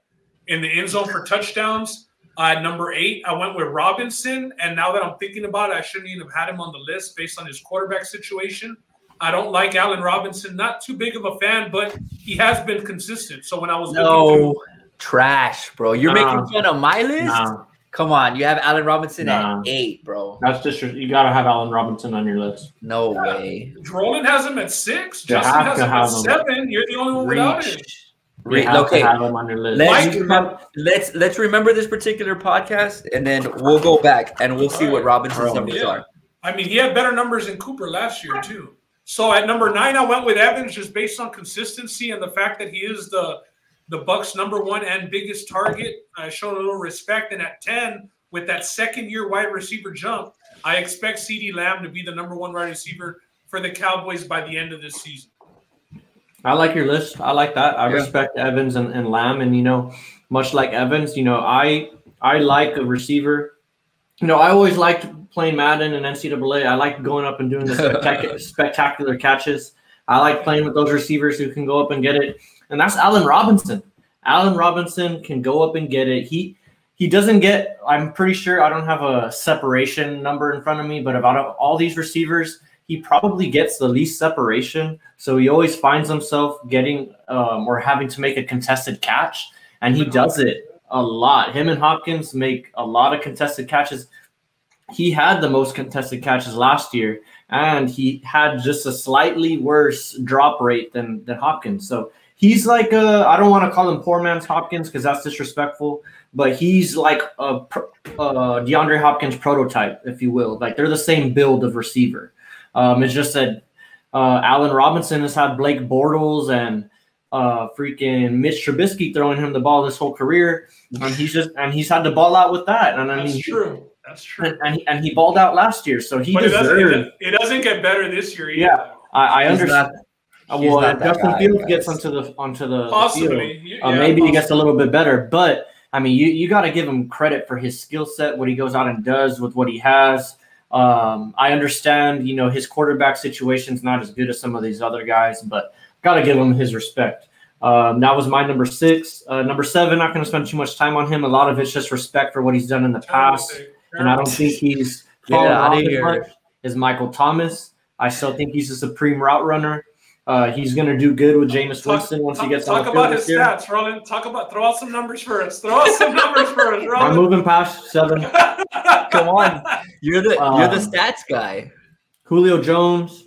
end zone for touchdowns. At number 8, I went with Robinson, and now that I'm thinking about it, I shouldn't even have had him on the list based on his quarterback situation. I don't like Allen Robinson. Not too big of a fan, but he has been consistent. So when I was trash, bro. You're making fun of my list? Come on, you have Allen Robinson at 8, bro. That's just you gotta have Allen Robinson on your list. No way. Roland has him at 6. Justin has him at 7. You're the only one without him. Okay, have him on your list. Let's remember this particular podcast, and then we'll go back and we'll see what Robinson's numbers are. I mean, he had better numbers than Cooper last year too. So at number 9, I went with Evans just based on consistency and the fact that he is the Bucs' number 1 and biggest target. I showed a little respect. And at 10, with that second-year wide receiver jump, I expect CeeDee Lamb to be the number 1 wide receiver for the Cowboys by the end of this season. I like your list. I like that. I respect Evans and Lamb. And, you know, much like Evans, you know, I like a receiver. You know, I always liked playing Madden and NCAA. I like going up and doing the spectacular catches. I like playing with those receivers who can go up and get it. And that's Allen Robinson. Allen Robinson can go up and get it. He doesn't get – I'm pretty sure I don't have a separation number in front of me, but about all these receivers, he probably gets the least separation. So he always finds himself getting or having to make a contested catch, and he does it a lot. Him and Hopkins make a lot of contested catches. He had the most contested catches last year, and he had just a slightly worse drop rate than Hopkins. So he's like I don't want to call him poor man's Hopkins because that's disrespectful, but he's like a DeAndre Hopkins prototype, if you will. Like they're the same build of receiver. It's just that Allen Robinson has had Blake Bortles and freaking Mitch Trubisky throwing him the ball this whole career, and he's had to ball out with that. And I mean, that's true. And he balled out last year, so he deserved. It doesn't get better this year either. Yeah, I understand. Well, if Justin Fields gets onto the possibly field, maybe he gets a little bit better. But I mean, you got to give him credit for his skill set, what he goes out and does with what he has. I understand, you know, his quarterback situation's not as good as some of these other guys, but got to give him his respect. That was my number 6. Number 7, not going to spend too much time on him. A lot of it's just respect for what he's done in the past, and I don't think he's fallen off as much as Michael Thomas. I still think he's a supreme route runner. He's going to do good with Jameis Winston once he gets on the field. Talk about his stats, Roland. Throw out some numbers for us. Roland. I'm moving past 7. Come on, you're the stats guy. Julio Jones,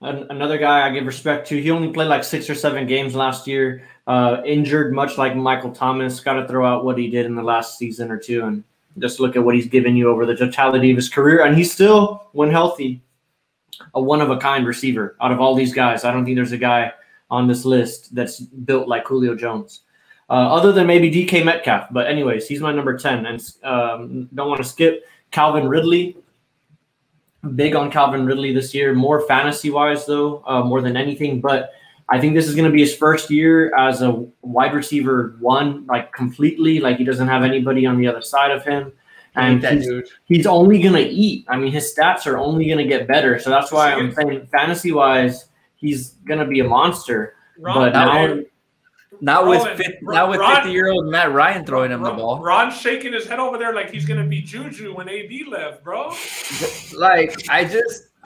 another guy I give respect to. He only played like 6 or 7 games last year. Injured, much like Michael Thomas. Got to throw out what he did in the last season or two and just look at what he's given you over the totality of his career. And he's still, when healthy, a one-of-a-kind receiver out of all these guys. I don't think there's a guy on this list that's built like Julio Jones, other than maybe DK Metcalf. But anyways, he's my number 10. And don't want to skip Calvin Ridley. Big on Calvin Ridley this year, more fantasy-wise, though, more than anything. But I think this is going to be his first year as a wide receiver 1, like completely, like he doesn't have anybody on the other side of him. And he's only going to eat. I mean, his stats are only going to get better. So that's why I'm saying fantasy-wise, he's going to be a monster. But not with 50-year-old Matt Ryan throwing him the ball. Ron's shaking his head over there like he's going to be Juju when AB left, bro. Like, I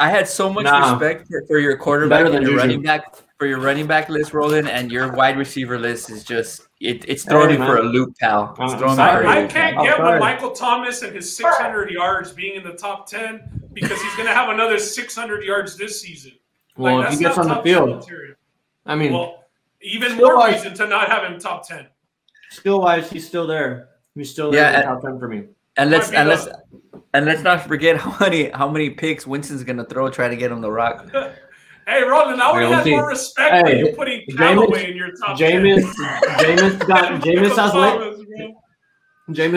had so much respect for your quarterback and your running back. For your running back list, Roland, and your wide receiver list is just it's throwing me for a loop, pal. I can't get with Michael Thomas and his 600 yards being in the top 10 because he's going to have another 600 yards this season. Well, if he gets on the field, I mean, even more reason to not have him top 10. Skill-wise, he's still there. He's still there in the top 10 for me. And let's not forget how many picks Winston's going to throw trying to get him the rock. Hey, Roland, I would have more respect for you putting Callaway in your top 10. Jameis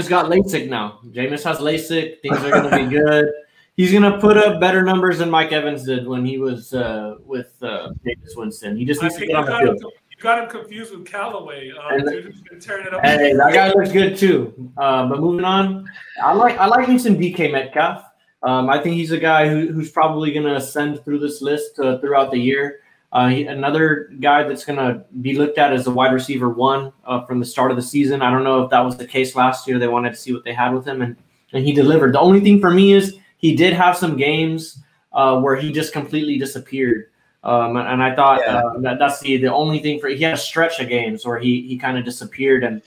got LASIK now. Jameis has LASIK. Things are going to be good. He's going to put up better numbers than Mike Evans did when he was with Jameis Winston. He just needs to get on the field. You got him confused with Callaway. Dude who's been tearing it up. Hey, that guy looks good too. But moving on, I like me some DK Metcalf. I think he's a guy who's probably going to ascend through this list throughout the year. Another guy that's going to be looked at as a wide receiver 1 from the start of the season. I don't know if that was the case last year. They wanted to see what they had with him, and he delivered. The only thing for me is he did have some games where he just completely disappeared. And I thought that's the only thing he had a stretch of games where he kind of disappeared, and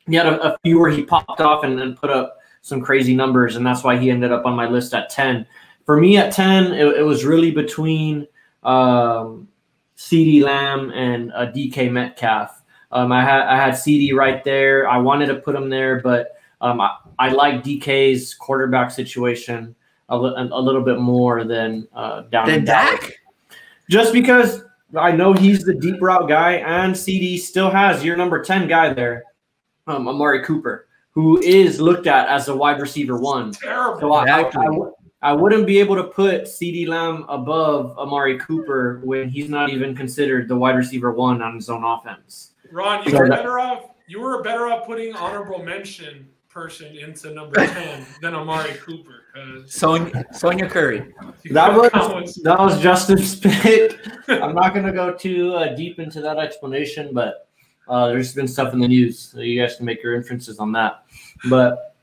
he had a few where he popped off and put up some crazy numbers, and that's why he ended up on my list at 10. For me at 10, it was really between CeeDee Lamb and DK Metcalf. I had CeeDee right there. I wanted to put him there, but I like DK's quarterback situation a little bit more than down in Dak. Just because I know he's the deep route guy, and CeeDee still has your number 10 guy there, Amari Cooper, who is looked at as a wide receiver 1. Terrible. So I wouldn't be able to put CeeDee Lamb above Amari Cooper when he's not even considered the wide receiver 1 on his own offense. Ron, you were better off putting honorable mention person into number 10 than Amari Cooper. Sonia Curry. That was Justin's pick. I'm not going to go too deep into that explanation, but there's been stuff in the news, so you guys can make your inferences on that. But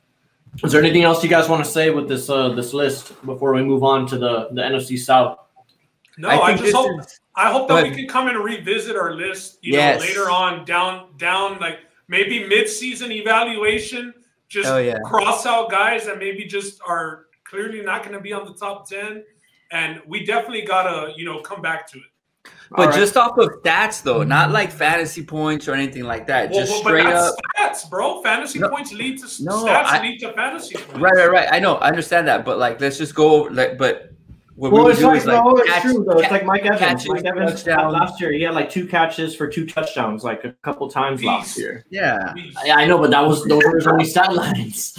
is there anything else you guys want to say with this list before we move on to the NFC South? No, I hope that we can come and revisit our list, you know, later on down like maybe mid-season evaluation. Just cross out guys that maybe just are clearly not going to be on the top 10, and we definitely gotta come back to it. But just off of stats, though, not like fantasy points or anything like that. Just straight up stats, bro. Fantasy points lead to stats. Lead to fantasy points. Right. I know, I understand that, but like, let's just go. But what we do is like, it's true though. It's like Mike Evans. Mike Evans last year, he had like 2 catches for 2 touchdowns, like a couple times last year. Yeah, I know, but those were his only stat lines.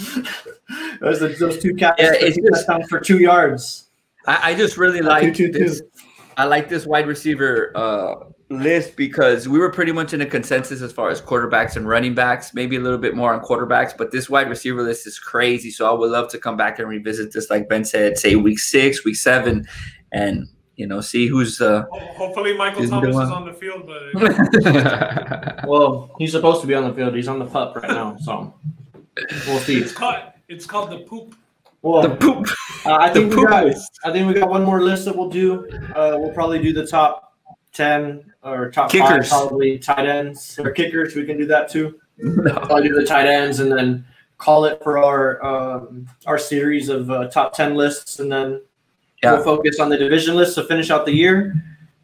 those 2 catches, 2 touchdowns for 2 yards. I just really like this. I like this wide receiver list because we were pretty much in a consensus as far as quarterbacks and running backs, maybe a little bit more on quarterbacks, but this wide receiver list is crazy. So I would love to come back and revisit this, like Ben said, say week 6, week 7, and see who's hopefully Michael Thomas is on the field, but well, he's supposed to be on the field. He's on the pup right now, so we'll see. It's called the poop. Well, the poop. I think we got one more list that we'll do. We'll probably do the top 10 or top kickers. 5, probably tight ends or kickers. We can do that too. No. I'll do the tight ends and then call it for our series of top 10 lists, and then we'll focus on the division list to finish out the year.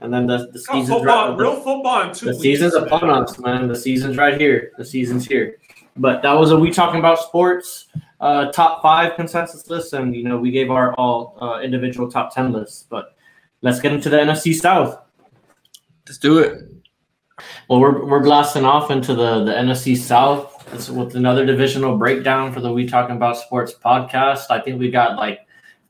And then the season's real football in 2 the weeks. Season's upon us, man. The season's right here. The season's here. But that was a We Talking About Sports top 5 consensus list, and we gave our all individual top 10 lists. But let's get into the NFC South. Let's do it. Well, we're blasting off into the NFC South with another divisional breakdown for the We Talking About Sports podcast. I think we got like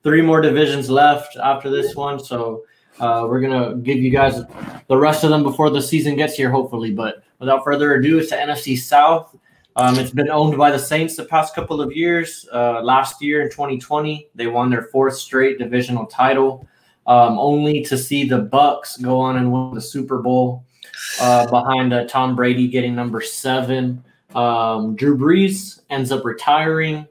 3 more divisions left after this one, so we're going to give you guys the rest of them before the season gets here, hopefully. But without further ado, it's the NFC South. It's been owned by the Saints the past couple of years. Last year in 2020, they won their 4th straight divisional title, only to see the Bucs go on and win the Super Bowl behind Tom Brady getting number 7. Drew Brees ends up retiring.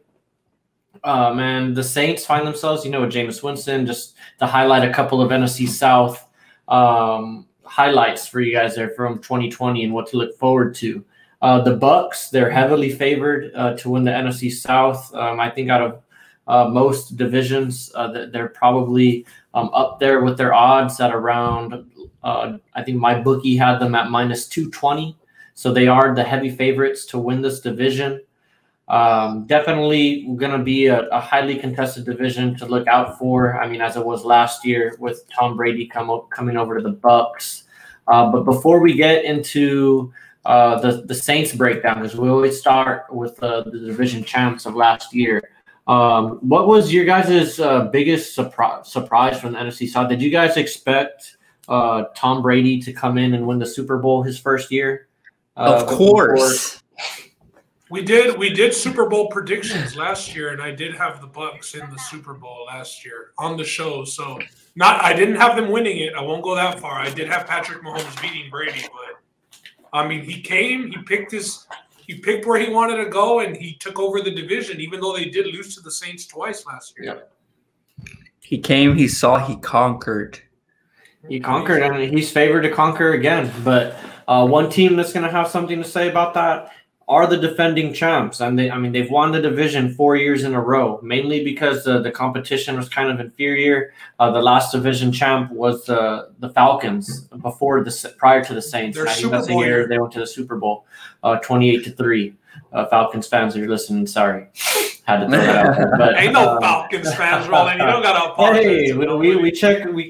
Man, the Saints find themselves, with Jameis Winston. Just to highlight a couple of NFC South highlights for you guys there from 2020 and what to look forward to. The Bucs, they're heavily favored to win the NFC South. I think out of most divisions, they're probably up there with their odds at around, I think my bookie had them at -220. So they are the heavy favorites to win this division. Definitely going to be a highly contested division to look out for. I mean, as it was last year with Tom Brady coming over to the Bucs. But before we get into the Saints breakdown, because we always start with the division champs of last year. What was your guys' biggest surprise from the NFC South? Did you guys expect Tom Brady to come in and win the Super Bowl his first year? Of course. We did Super Bowl predictions last year, and I did have the Bucs in the Super Bowl last year on the show. So I didn't have them winning it. I won't go that far. I did have Patrick Mahomes beating Brady, but I mean, he picked where he wanted to go, and he took over the division, even though they did lose to the Saints twice last year. Yep. He came, he saw, he conquered. He conquered, and he's favored to conquer again. But one team that's going to have something to say about that are the defending champs. And they've won the division 4 years in a row, mainly because the competition was kind of inferior. The last division champ was the Falcons prior to the Saints. I think that's the year they went to the Super Bowl, 28-3. Falcons fans, if you're listening, sorry. Had to throw that out there. But, ain't no Falcons fans rolling. You don't got to apologize. Hey, we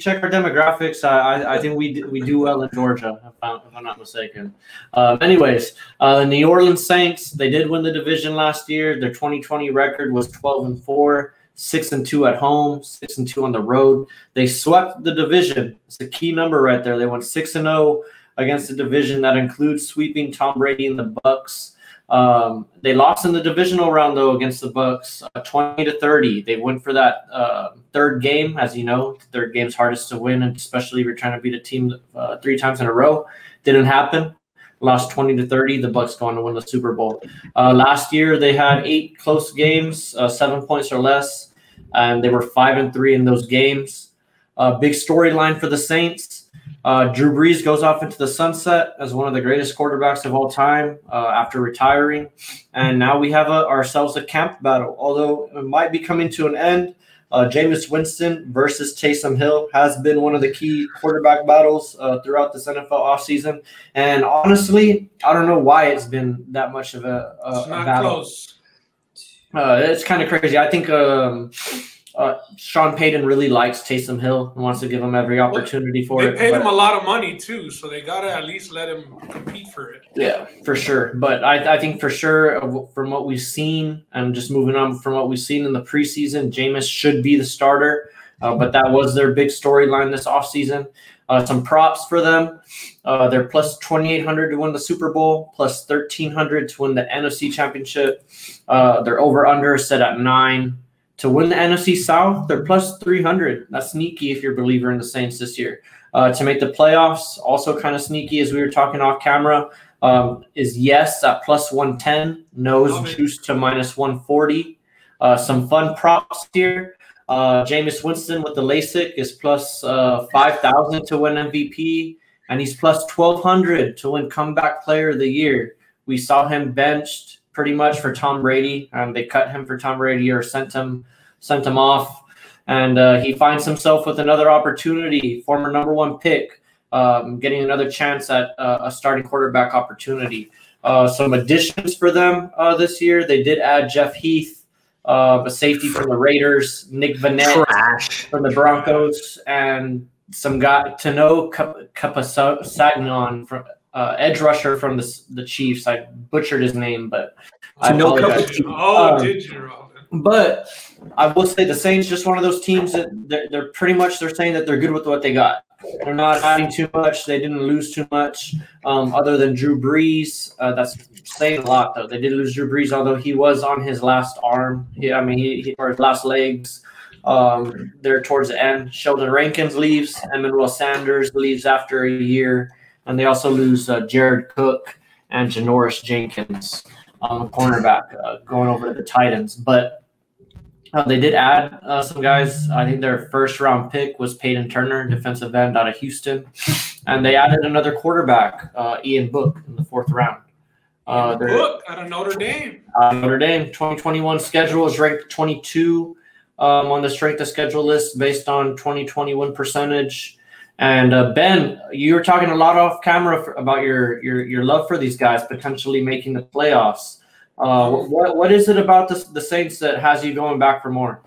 check our demographics. I think we do well in Georgia, if I'm not mistaken. Anyways, the New Orleans Saints, they did win the division last year. Their 2020 record was 12-4, 6-2 at home, 6-2 on the road. They swept the division. It's a key number right there. They went 6-0 against a division that includes sweeping Tom Brady and the Bucs. They lost in the divisional round though against the Bucs, 20-30. They went for that third game, as you know. The third game's hardest to win, and especially if you're trying to beat a team 3 times in a row. Didn't happen. Lost 20-30. The Bucs going to win the Super Bowl. Last year they had 8 close games, 7 points or less, and they were 5-3 in those games. Big storyline for the Saints. Drew Brees goes off into the sunset as one of the greatest quarterbacks of all time after retiring. And now we have ourselves a camp battle. Although it might be coming to an end, Jameis Winston versus Taysom Hill has been one of the key quarterback battles throughout this NFL offseason. And honestly, I don't know why it's been that much of a battle. Close. It's kind of crazy. I think Sean Payton really likes Taysom Hill and wants to give him every opportunity for it. They paid him a lot of money too, so they got to at least let him compete for it. Yeah, for sure. But I think for sure from what we've seen, and just moving on from what we've seen in the preseason, Jameis should be the starter. But that was their big storyline this offseason. Some props for them. They're plus 2,800 to win the Super Bowl, plus 1,300 to win the NFC Championship. Their over-under set at 9. To win the NFC South, they're plus 300. That's sneaky if you're a believer in the Saints this year. To make the playoffs, also kind of sneaky, as we were talking off camera, is yes at plus 110. No is juiced to minus 140. Some fun props here. Jameis Winston with the LASIK is plus 5,000 to win MVP. and he's plus 1,200 to win Comeback Player of the Year. We saw him benched pretty much for Tom Brady. They cut him for Tom Brady or sent him off, and he finds himself with another opportunity. Former #1 pick, getting another chance at a starting quarterback opportunity. Some additions for them this year. They did add Jeff Heath, a safety from the Raiders, Nick Vanette from the Broncos, and some guy, Tano Kapasagnon, from edge rusher from the Chiefs. I butchered his name, but I apologize. Did you, Robin? But I will say the Saints, just one of those teams that they're pretty much, they're saying that they're good with what they got. They're not adding too much. They didn't lose too much, other than Drew Brees. That's saying a lot, though. They did lose Drew Brees, although he was on his last arm. He or his last legs. There towards the end. Sheldon Rankins leaves. Emmanuel Sanders leaves after a year, and they also lose Jared Cook and Janoris Jenkins, cornerback, going over to the Titans. But they did add some guys. I think their first-round pick was Peyton Turner, defensive end out of Houston. And they added another quarterback, Ian Book, in the 4th round. Book out of Notre Dame. Notre Dame 2021 schedule is ranked 22 on the strength of schedule list based on 2021 percentage. And Ben, you were talking a lot off camera about your love for these guys potentially making the playoffs. What is it about the Saints that has you going back for more?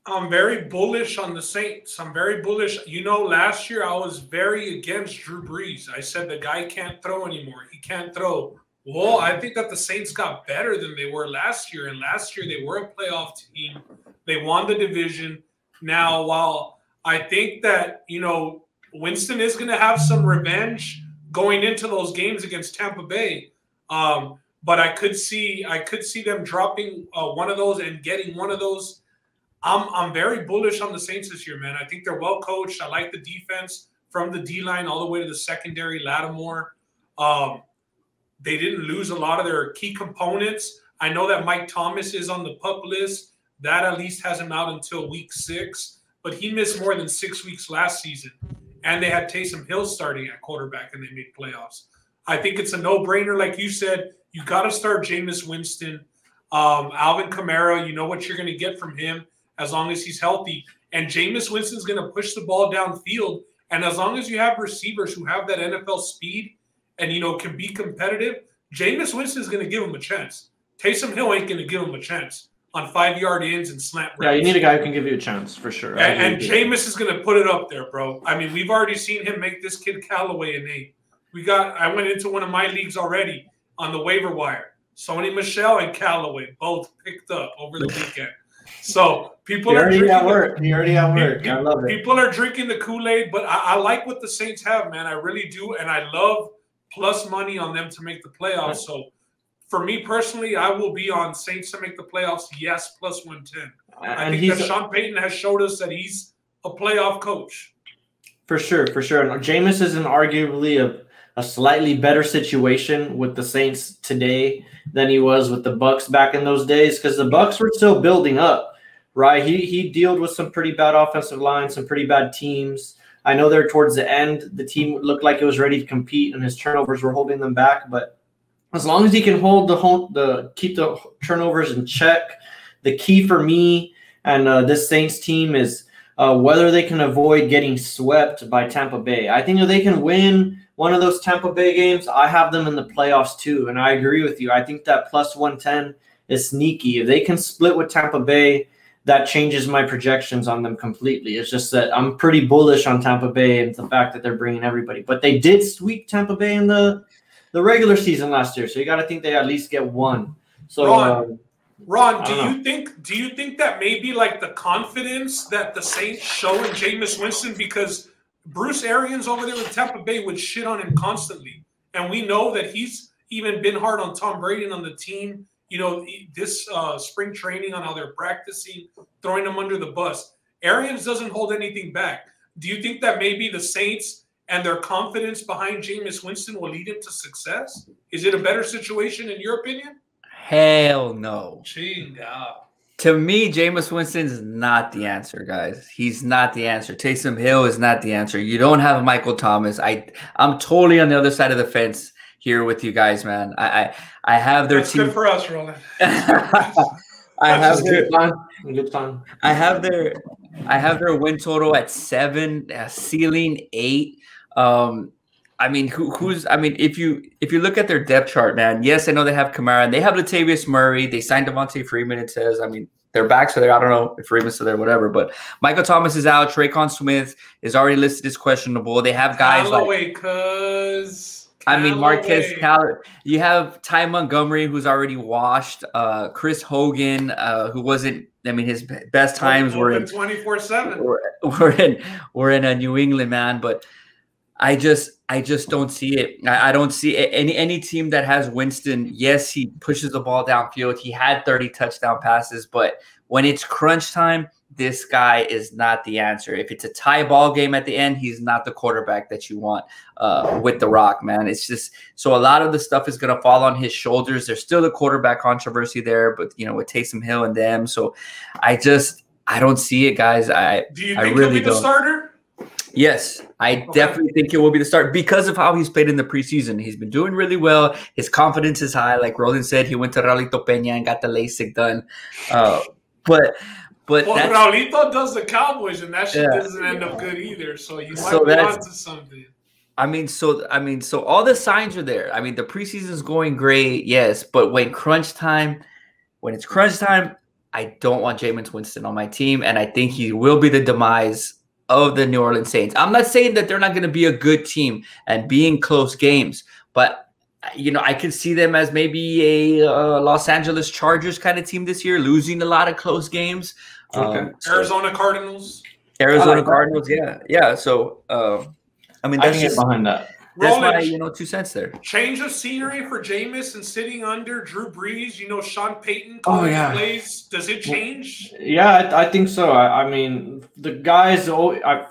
I'm very bullish on the Saints. I'm very bullish. You know, last year I was very against Drew Brees. I said the guy can't throw anymore. He can't throw. Well, I think that the Saints got better than they were last year. And last year they were a playoff team. They won the division. Now, while I think that, you know, Winston is going to have some revenge going into those games against Tampa Bay. But I could see them dropping one of those and getting one of those. I'm very bullish on the Saints this year, man. I think they're well coached. I like the defense from the D-line all the way to the secondary, Lattimore. They didn't lose a lot of their key components. I know that Mike Thomas is on the PUP list. That at least has him out until week 6. But he missed more than 6 weeks last season. And they had Taysom Hill starting at quarterback, and they made playoffs. I think it's a no-brainer. Like you said, you got to start Jameis Winston. Alvin Kamara, you know what you're going to get from him as long as he's healthy. And Jameis Winston's going to push the ball downfield. And as long as you have receivers who have that NFL speed and, you know, can be competitive, Jameis Winston's going to give him a chance. Taysom Hill ain't going to give him a chance on 5-yard ins and slant routes. Yeah, you need a guy who can give you a chance for sure. And Jameis is going to put it up there, bro. I mean, we've already seen him make this kid Callaway an 8. I went into one of my leagues already on the waiver wire. Sony Michel and Callaway both picked up over the weekend. So people are drinking. He already at work. I love it. People are drinking the Kool-Aid, but I like what the Saints have, man. I really do, and I love plus money on them to make the playoffs. So for me personally, I will be on Saints to make the playoffs. Yes, plus 110. I think that Sean Payton has showed us that he's a playoff coach. For sure, for sure. And Jameis is in arguably a slightly better situation with the Saints today than he was with the Bucks back in those days, because the Bucks were still building up, right? He dealt with some pretty bad offensive lines, some pretty bad teams. I know there towards the end, the team looked like it was ready to compete, and his turnovers were holding them back. But as long as he can keep the turnovers in check, the key for me and this Saints team is whether they can avoid getting swept by Tampa Bay. I think if they can win one of those Tampa Bay games, I have them in the playoffs too. And I agree with you. I think that plus 110 is sneaky. If they can split with Tampa Bay, that changes my projections on them completely. It's just that I'm pretty bullish on Tampa Bay and the fact that they're bringing everybody. But they did sweep Tampa Bay in the regular season last year, so you got to think they at least get one. So, Ron, do you think that maybe like the confidence that the Saints show in Jameis Winston, because Bruce Arians over there with Tampa Bay would shit on him constantly, and we know that he's even been hard on Tom Brady and on the team. You know, this spring training on how they're practicing, throwing them under the bus. Arians doesn't hold anything back. Do you think that maybe the Saints and their confidence behind Jameis Winston will lead him to success? Is it a better situation in your opinion? Hell no. Chinga. To me, Jameis Winston is not the answer, guys. He's not the answer. Taysom Hill is not the answer. You don't have Michael Thomas. I'm totally on the other side of the fence here with you guys, man. I have their That's team. good for us, Roland. I have their Good fun. I have their win total at 7, ceiling 8. I mean, if you look at their depth chart, man, yes, I know they have Kamara and they have Latavius Murray. They signed Devontae Freeman. It says, I mean, their backs are there. I don't know if Freeman's still there, whatever. But Michael Thomas is out. Traquan Smith is already listed as questionable. They have guys Marquez Callaway. You have Ty Montgomery, who's already washed. Chris Hogan, who wasn't. I mean, his best times were in 24/7. We're in a New England, man, but I just don't see it. I don't see any team that has Winston. Yes, he pushes the ball downfield. He had 30 touchdown passes, but when it's crunch time, this guy is not the answer. If it's a tie ball game at the end, he's not the quarterback that you want with the Rock, man. It's just so a lot of the stuff is going to fall on his shoulders. There's still the quarterback controversy there, but with Taysom Hill and them. So I don't see it, guys. Do you think he'll be the starter? Yes, I definitely think it will be the start because of how he's played in the preseason. He's been doing really well. His confidence is high. Like Roland said, he went to Raulito Peña and got the LASIK done. But Raulito does the Cowboys, and that shit doesn't end up good either. So you might be onto something. I mean, so all the signs are there. I mean, the preseason is going great, yes, but when it's crunch time, I don't want Jameis Winston on my team, and I think he will be the demise of the New Orleans Saints. I'm not saying that they're not going to be a good team and be in close games, but I could see them as maybe a Los Angeles Chargers kind of team this year, losing a lot of close games. Arizona Cardinals. Cardinals, yeah. So, I mean, that's just behind that. That's my 2 cents there. Change of scenery for Jameis and sitting under Drew Brees. Sean Payton plays. Does it change? Yeah, I think so. I mean, the guys. I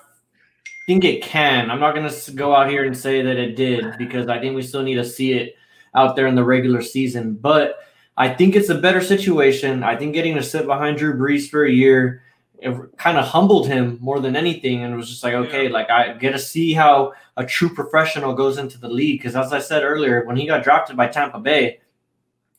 think it can. I'm not going to go out here and say that it did because I think we still need to see it out there in the regular season. But I think it's a better situation. I think getting to sit behind Drew Brees for a year, it kind of humbled him more than anything. And it was just like, okay, like I get to see how a true professional goes into the league. Because as I said earlier, when he got drafted by Tampa Bay,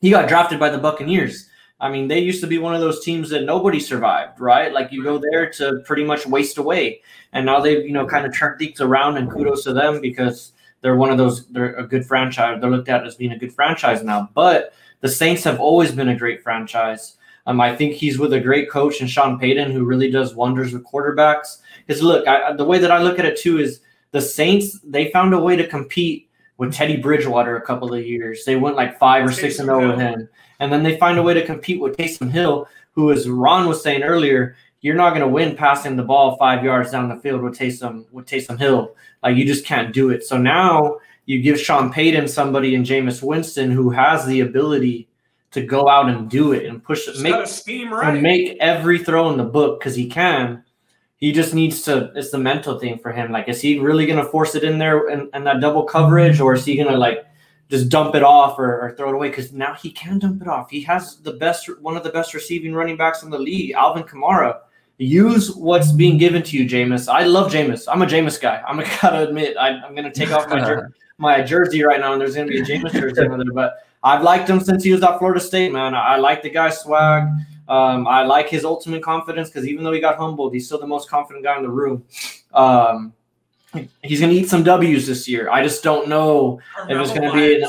he got drafted by the Buccaneers. I mean, they used to be one of those teams that nobody survived, right? Like you go there to pretty much waste away. And now they've, kind of turned things around, and kudos to them because they're they're a good franchise. They're looked at as being a good franchise now. But the Saints have always been a great franchise. I think he's with a great coach in Sean Payton, who really does wonders with quarterbacks. Because look, the way that I look at it too is the Saints, they found a way to compete with Teddy Bridgewater a couple of years. They went like 5 or 6-0 with him. And then they find a way to compete with Taysom Hill, who, as Ron was saying earlier, you're not going to win passing the ball 5 yards down the field with Taysom Hill. Like, you just can't do it. So now you give Sean Payton somebody in Jameis Winston who has the ability to go out and do it and push it, make every throw in the book because he can. He just needs to – it's the mental thing for him. Like, is he really going to force it in there and that double coverage, or is he going to, like, just dump it off or throw it away? Because now he can dump it off. He has one of the best receiving running backs in the league, Alvin Kamara. Use what's being given to you, Jameis. I love Jameis. I'm a Jameis guy. I'm going to admit I'm going to take off my jersey right now, and there's going to be a Jameis jersey over there. But I've liked him since he was at Florida State, man. I like the guy's swag. I like his ultimate confidence because even though he got humbled, he's still the most confident guy in the room. He's going to eat some W's this year. I just don't know if it's going to be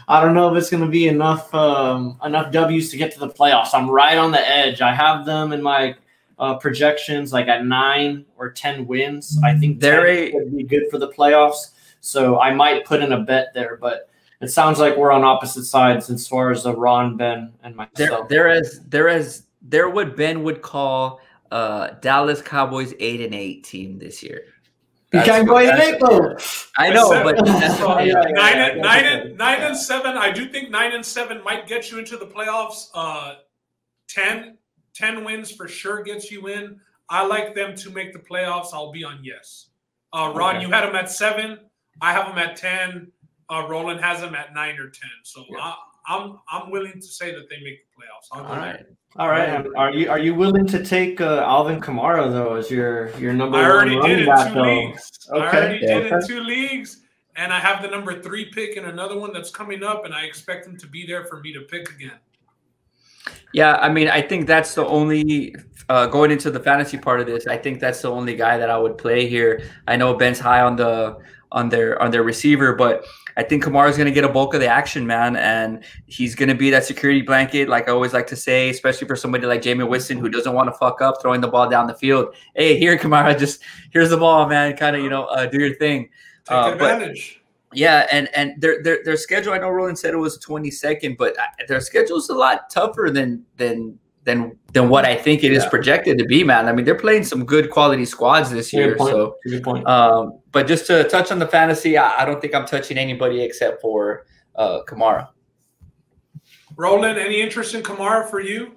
I don't know if it's going to be enough W's to get to the playoffs. I'm right on the edge. I have them in my projections like at 9 or 10 wins. I think that would be good for the playoffs. So I might put in a bet there, but it sounds like we're on opposite sides as far as Ron, Ben, and myself. They're what Ben would call Dallas Cowboys 8-8 team this year. You can't go 8-8 though. I know, but 9-7. I do think 9-7 might get you into the playoffs. 10 wins for sure gets you in. I like them to make the playoffs. I'll be on yes. Ron, you had them at 7. I have them at 10. Roland has them at 9 or 10. So I'm willing to say that they make the playoffs. All right. Are you willing to take Alvin Kamara though as your number one running back? I already did in 2 leagues. Okay. I already did in 2 leagues, and I have the number 3 pick in another one that's coming up, and I expect him to be there for me to pick again. Yeah, I mean, I think that's the only going into the fantasy part of this. I think that's the only guy that I would play here. I know Ben's high on their receiver, but I think Kamara's going to get a bulk of the action, man, and he's going to be that security blanket, like I always like to say, especially for somebody like Jameis Winston who doesn't want to fuck up throwing the ball down the field. Hey, here, Kamara, here's the ball, man. Kind of, do your thing. Take advantage. Yeah, and their schedule, I know Roland said it was 22nd, but their schedule is a lot tougher than what I think it is projected to be, man. I mean, they're playing some good quality squads this year. So, good point. But just to touch on the fantasy, I don't think I'm touching anybody except for Kamara. Roland, any interest in Kamara for you?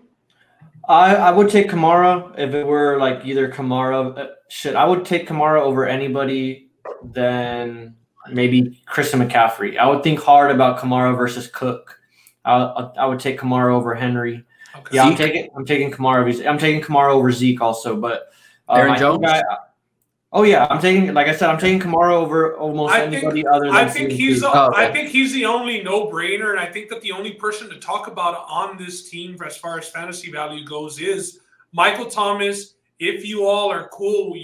I would take Kamara if it were like either Kamara. I would take Kamara over anybody than maybe Christian McCaffrey. I would think hard about Kamara versus Cook. I would take Kamara over Henry. Okay. Yeah, I'm taking Kamara. I'm taking Kamara over Zeke also, but Aaron Jones. I'm taking Kamara over almost anybody other than. I think he's the only no-brainer, and I think that the only person to talk about on this team as far as fantasy value goes is Michael Thomas. If you all are cool,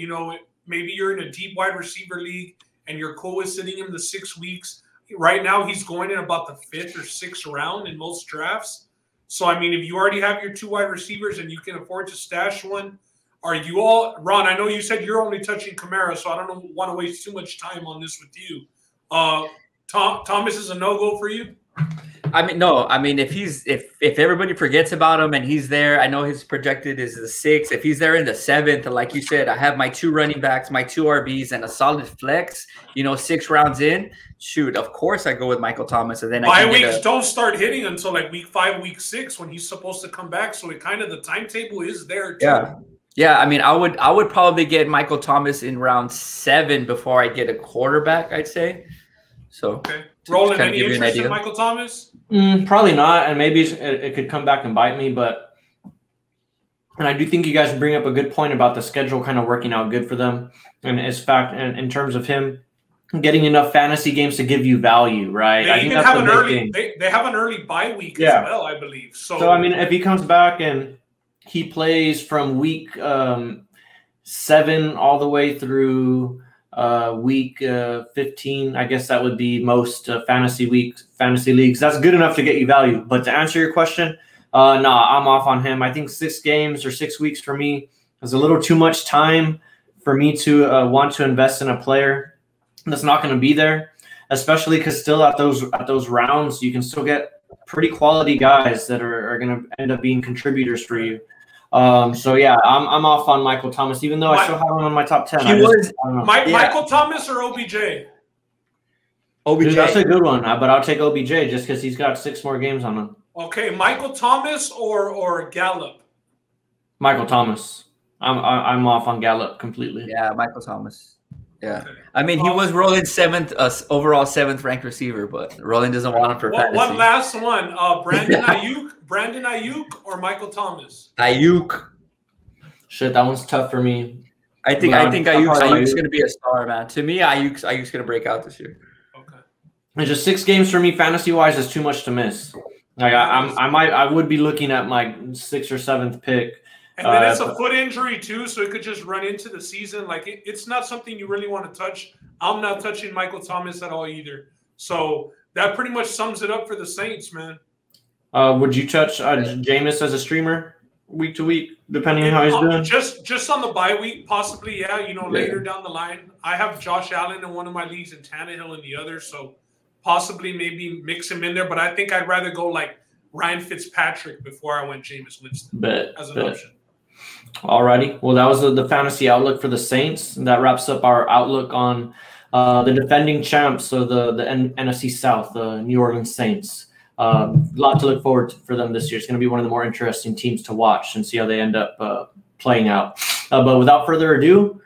maybe you're in a deep wide receiver league and you're cool with sitting him the 6 weeks. Right now, he's going in about the 5th or 6th round in most drafts. So, I mean, if you already have your 2 wide receivers and you can afford to stash one, are you all – Ron, I know you said you're only touching Kamara, so I don't want to waste too much time on this with you. Thomas is a no-go for you? I mean, no. I mean, if everybody forgets about him and he's there, I know his projected is the 6th. If he's there in the 7th, and like you said, I have my 2 running backs, my 2 RBs, and a solid flex. 6 rounds in, shoot. Of course, I go with Michael Thomas, and then bye weeks don't start hitting until like week 5, week 6 when he's supposed to come back. So the timetable is there too. Yeah. I mean, I would probably get Michael Thomas in round 7 before I get a quarterback, I'd say. So. Okay. Roland, any interest in Michael Thomas? Probably not, and maybe it could come back and bite me. And I do think you guys bring up a good point about the schedule kind of working out good for them, and in terms of him getting enough fantasy games to give you value, right? They even have an early. They have an early bye week as well, I believe. So I mean, if he comes back and he plays from week 7 all the way through week 15, I guess that would be most fantasy leagues. That's good enough to get you value. But to answer your question, I'm off on him. I think 6 games or 6 weeks for me is a little too much time for me to want to invest in a player that's not going to be there, especially because still at those rounds you can still get pretty quality guys that are going to end up being contributors for you. So yeah, I'm off on Michael Thomas, even though I still have him on my top 10. Michael Thomas or OBJ? OBJ. Dude, that's a good one, but I'll take OBJ just because he's got 6 more games on him. Okay, Michael Thomas or Gallup? Michael Thomas. I'm off on Gallup completely. Yeah, Michael Thomas. Yeah, okay. I mean, he was Roland's 7th overall 7th ranked receiver, but Roland doesn't want him for fantasy. One last one, Brandon Ayuk or Michael Thomas? Ayuk. Shit, that one's tough for me. I think Ayuk's going to be a star, man. To me, Ayuk's going to break out this year. Okay. It's just 6 games for me, fantasy wise, is too much to miss. Like I would be looking at my 6th or 7th pick. And then it's a foot injury too, so it could just run into the season. Like it's not something you really want to touch. I'm not touching Michael Thomas at all either. So that pretty much sums it up for the Saints, man. Would you touch Jameis as a streamer week to week, depending on how he's doing? Just on the bye week, possibly, yeah. Later down the line, I have Josh Allen in one of my leagues and Tannehill in the other, so possibly maybe mix him in there. But I think I'd rather go like Ryan Fitzpatrick before I went Jameis Winston as an option. Alrighty. Well, that was the fantasy outlook for the Saints. And that wraps up our outlook on the defending champs, so the NFC South, the New Orleans Saints. A lot to look forward to for them this year. It's going to be one of the more interesting teams to watch and see how they end up playing out. But without further ado,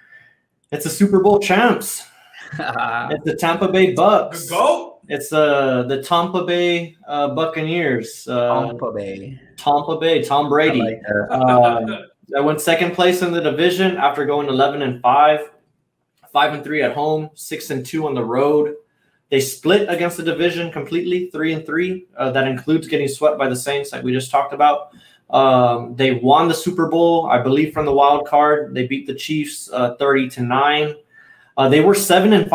it's the Super Bowl champs. It's the Tampa Bay Bucks. The GOAT. It's the Tampa Bay Buccaneers. Tampa Bay. Tom Brady. I like that. I went second place in the division after going 11-5, 5-3 at home, 6-2 on the road. They split against the division completely, 3-3. That includes getting swept by the Saints, like we just talked about. They won the Super Bowl, I believe, from the wild card. They beat the Chiefs 30-9. They were 7-5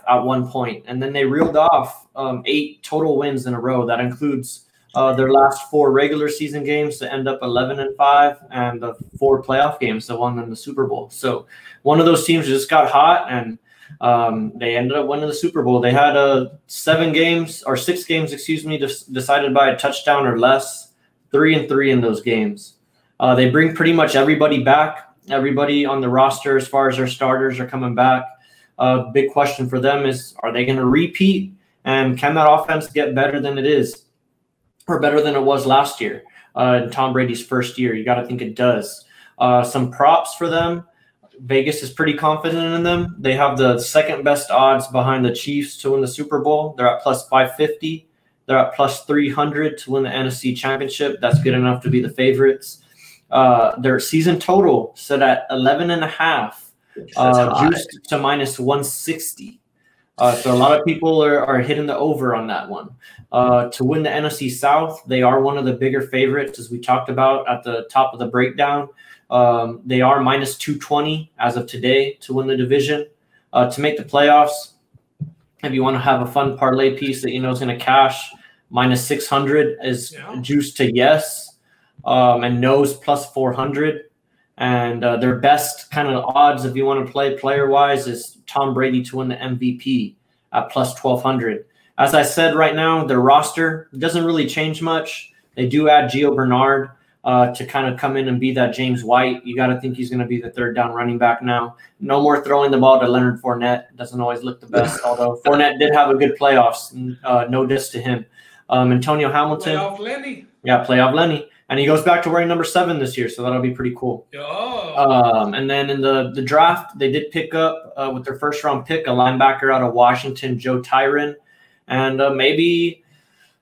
at one point, and then they reeled off 8 total wins in a row. That includes their last 4 regular season games to end up 11-5, and the 4 playoff games that won them the Super Bowl. So one of those teams just got hot, and they ended up winning the Super Bowl. They had 6 games, decided by a touchdown or less, 3-3 in those games. They bring pretty much everybody back. Everybody on the roster, as far as their starters, are coming back. Big question for them is, are they going to repeat? And can that offense get better than it is, or better than it was last year in Tom Brady's first year? You got to think it does. Some props for them. Vegas is pretty confident in them. They have the second best odds behind the Chiefs to win the Super Bowl. They're at plus 550. They're at plus 300 to win the NFC Championship. That's good enough to be the favorites. Their season total set at 11.5. Juiced to minus 160. So a lot of people are hitting the over on that one. To win the NFC South, they are one of the bigger favorites, as we talked about at the top of the breakdown. They are minus 220 as of today to win the division. To make the playoffs, if you want to have a fun parlay piece that you know is going to cash, minus 600 is juiced to yes, and no's plus 400. And their best kind of odds, if you want to play player-wise, is Tom Brady to win the MVP at plus 1,200. As I said, right now, their roster doesn't really change much. They do add Gio Bernard to kind of come in and be that James White. You got to think he's going to be the third down running back now. No more throwing the ball to Leonard Fournette. Doesn't always look the best, although Fournette did have a good playoffs. No diss to him. Antonio Hamilton. Playoff Lenny. Yeah, playoff Lenny. And he goes back to wearing number 7 this year, so that'll be pretty cool. And then in the draft, they did pick up with their first-round pick a linebacker out of Washington, Joe Tyron, and maybe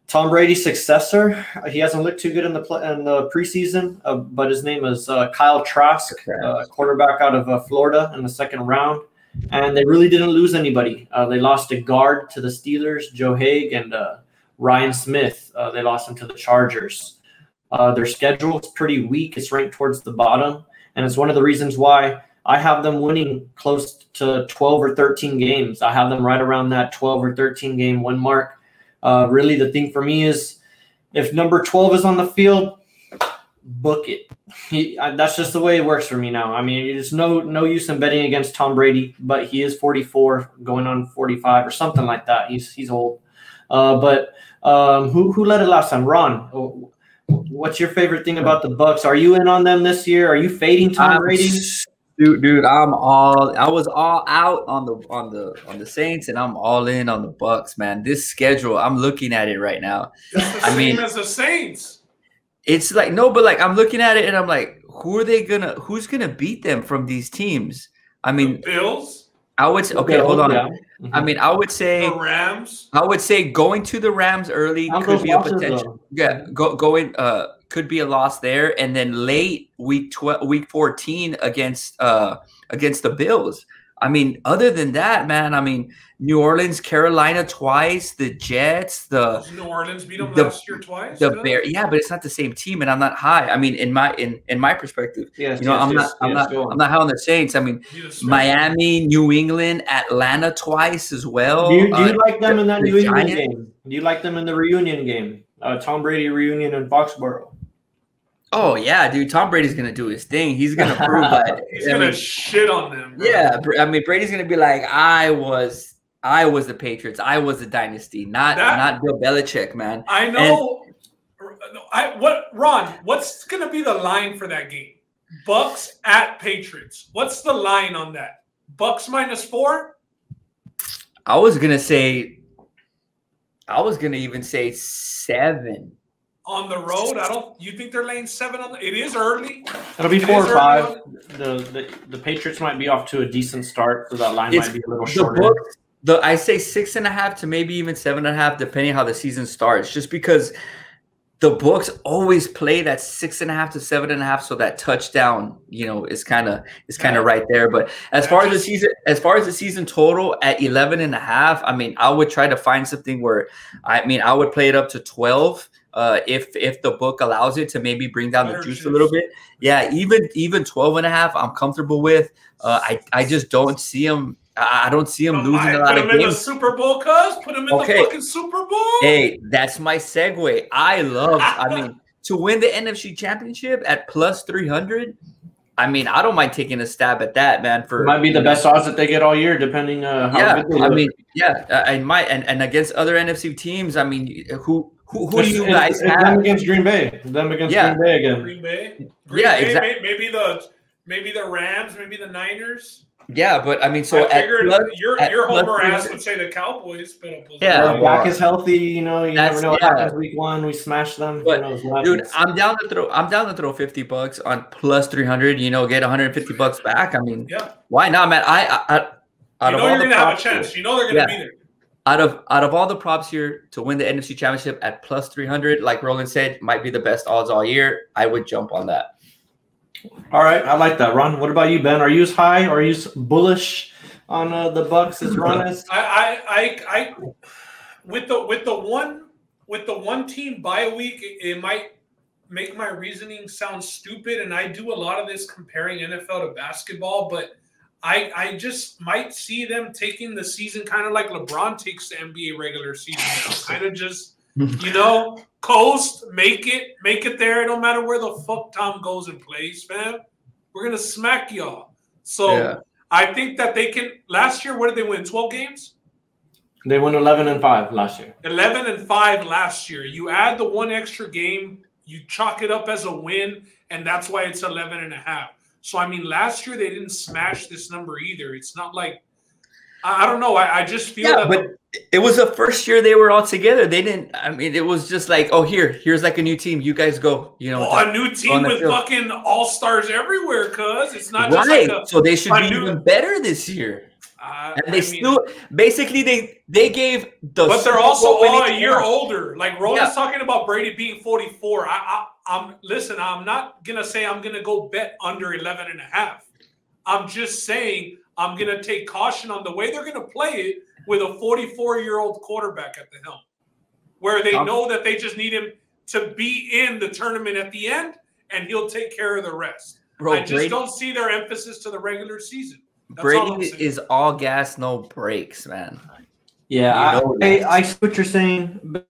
Tom Brady's successor. He hasn't looked too good in the preseason, but his name is Kyle Trask, quarterback out of Florida in the second round. And they really didn't lose anybody. They lost a guard to the Steelers, Joe Haig, and Ryan Smith. They lost him to the Chargers. Their schedule is pretty weak. It's ranked towards the bottom, and it's one of the reasons why I have them winning close to 12 or 13 games. I have them right around that 12 or 13 game win mark. Really, the thing for me is if number 12 is on the field, book it. That's just the way it works for me now. I mean, there's no use in betting against Tom Brady, but he is 44, going on 45 or something like that. He's old. But who led it last time? Ron. What's your favorite thing about the Bucks? Are you in on them this year? Are you fading Tom Brady? Dude, I was all out on the Saints, and I'm all in on the Bucks, man. This schedule, I'm looking at it right now. It's the same as the Saints. It's like but I'm looking at it and I'm like, who's gonna beat them from these teams? I mean, the Bills. I would say, okay, hold on. Yeah. Mm-hmm. I mean, I would say the Rams. I would say going to the Rams early could be a potential. Yeah, going could be a loss there, and then late week 14 against the Bills. I mean, other than that, man, I mean, New Orleans, Carolina twice, the Jets, New Orleans beat them last year twice. The Bears, yeah, but it's not the same team, and I'm not high. I mean, in my perspective, I'm not high on the Saints. I mean, Miami, New England, Atlanta twice as well. Do you like them in that New England game? Do you like them in the reunion game? Tom Brady reunion in Foxborough. Oh yeah, dude! Tom Brady's gonna do his thing. He's gonna prove that he's gonna shit on them. Bro. Yeah, I mean, Brady's gonna be like, I was the Patriots. I was the dynasty, not Bill Belichick, man. I know. Ron? What's gonna be the line for that game? Bucks at Patriots. What's the line on that? Bucks -4. I was gonna even say 7. On the road, you think they're laying 7 on it is early. It'll be 4 or 5. The Patriots might be off to a decent start, so that line might be a little shorter. I say 6.5 to maybe even 7.5, depending how the season starts. Just because the books always play that 6.5 to 7.5, so that touchdown, is kind of right there. But as far as the season total at 11.5, I mean, I would try to find something where, I would play it up to 12. If the book allows it to maybe bring down the juice a little bit. Yeah, even 12.5, I'm comfortable with. I just don't see him. I don't see him losing a lot of games. Put him in the Super Bowl, cuz. Put him in the fucking Super Bowl. Hey, that's my segue. To win the NFC Championship at plus 300, I don't mind taking a stab at that, man. It might be the best odds that they get all year, depending how good they look. I might. And against other NFC teams, who do you guys have? Them against Green Bay. Them against Green Bay again. Green Bay? Exactly. Maybe the Rams, maybe the Niners. Yeah, but so I figured your homer ass would say the Cowboys, but Dak is healthy. You never know what happens week 1. We smash them. But, dude, I'm down to throw $50 on plus 300. Get $150 back. Why not, man? You're gonna have a chance. They're gonna be there. Out of all the props here to win the NFC Championship at plus 300, like Roland said, might be the best odds all year. I would jump on that. All right, I like that, Ron. What about you, Ben? Are you as high or are you bullish on the Bucks as Ron is? I with the one team bye week, it might make my reasoning sound stupid, and I do a lot of this comparing NFL to basketball, but I just might see them taking the season kind of like LeBron takes the NBA regular season now, kind of just coast, make it there. It don't matter where the fuck Tom goes and plays, fam. We're gonna smack y'all. So I think that they can. Last year, what did they win? 12 games. They won 11-5 last year. 11-5 last year. You add the one extra game, you chalk it up as a win, and that's why it's 11.5. So last year they didn't smash this number either. It's not like I don't know. I just feel that. But it was the first year they were all together. They didn't. It was just like, oh, here's like a new team. You guys go. A new team with fucking all stars everywhere. Cuz it's not right. Just like so they should be even better this year. And they still basically they gave the. But they're also all a year older. Like Roland's talking about Brady being 44. I'm not gonna say I'm gonna go bet under 11.5. I'm just saying I'm gonna take caution on the way they're gonna play it with a 44-year-old quarterback at the helm, where they know that they just need him to be in the tournament at the end, and he'll take care of the rest. I just don't see their emphasis to the regular season. That's Brady is all gas, no brakes, man. Yeah, I see what you're saying,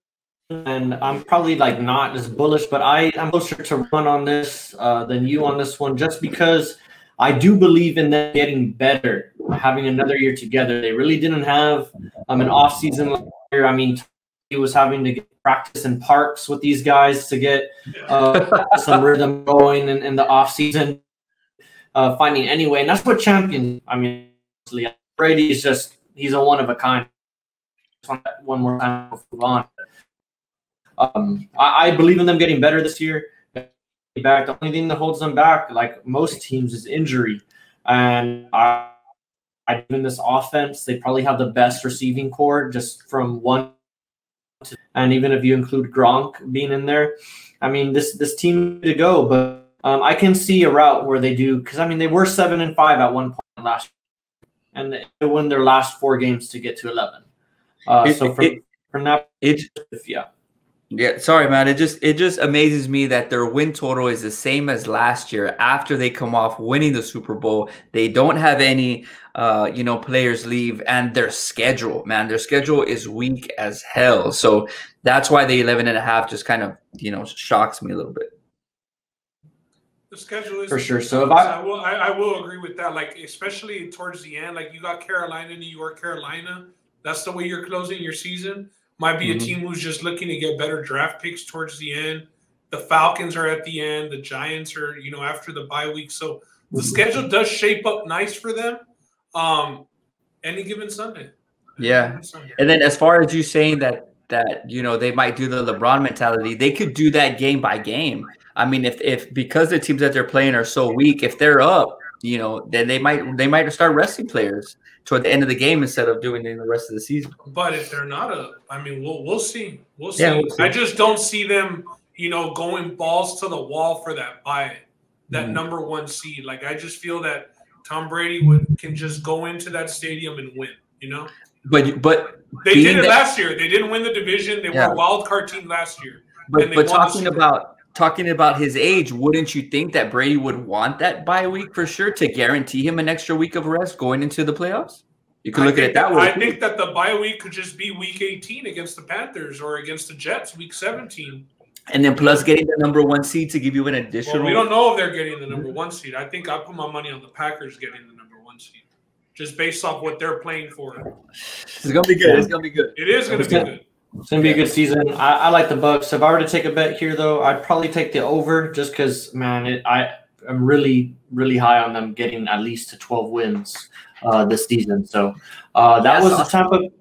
and I'm probably not as bullish, but I'm closer to run on this than you on this one, just because I do believe in them getting better, having another year together. They really didn't have an off season last year. He was having to get practice in parks with these guys to get some rhythm going in the off season. Finding anyway, and that's what champions. Brady is he's a one of a kind. One more time, we'll move on. I believe in them getting better this year. Back, the only thing that holds them back, like most teams, is injury. And I in this offense, they probably have the best receiving core, just from one to, and even if you include Gronk being in there, this team to go, but. I can see a route where they do, because they were 7-5 at one point last year, and they won their last 4 games to get to 11. From that, sorry, man. It just amazes me that their win total is the same as last year. After they come off winning the Super Bowl, they don't have any, players leave, and their schedule is weak as hell. So that's why the 11.5 just kind of shocks me a little bit. The schedule is for sure. So if I will agree with that. Especially towards the end, you got Carolina, New York, Carolina. That's the way you're closing your season. Might be a team who's just looking to get better draft picks towards the end. The Falcons are at the end. The Giants are, after the bye week. So the schedule does shape up nice for them. Any given Sunday. Yeah. And then as far as you saying that they might do the LeBron mentality, they could do that game by game. If because the teams that they're playing are so weak, if they're up, then they might start resting players. toward the end of the game instead of doing it in the rest of the season. But if they're not we'll see. We'll see. Yeah, we'll see. I just don't see them, going balls to the wall for that number one seed. Like, I just feel that Tom Brady can just go into that stadium and win, But they did it last year. They didn't win the division. They were a wild card team last year. But talking about his age, wouldn't you think that Brady would want that bye week for sure to guarantee him an extra week of rest going into the playoffs? You can look at it that way. I think that the bye week could just be week 18 against the Panthers or against the Jets, week 17. And then plus getting the number one seed to give you an additional. Well, we don't know if they're getting the number one seed. I think I put my money on the Packers getting the number one seed, just based off what they're playing for. It's gonna be good. It's gonna be good. It is gonna be good. It's gonna be a good season. I like the Bucks. If I were to take a bet here, though, I'd probably take the over, just because, man, I'm really, really high on them getting at least to 12 wins this season. So that was awesome.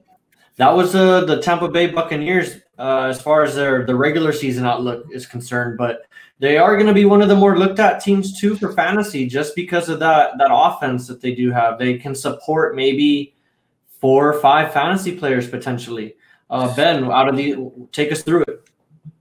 The Tampa Bay Buccaneers as far as the regular season outlook is concerned, but they are going to be one of the more looked at teams too for fantasy, just because of that offense that they do have. They can support maybe 4 or 5 fantasy players potentially. Ben, take us through it.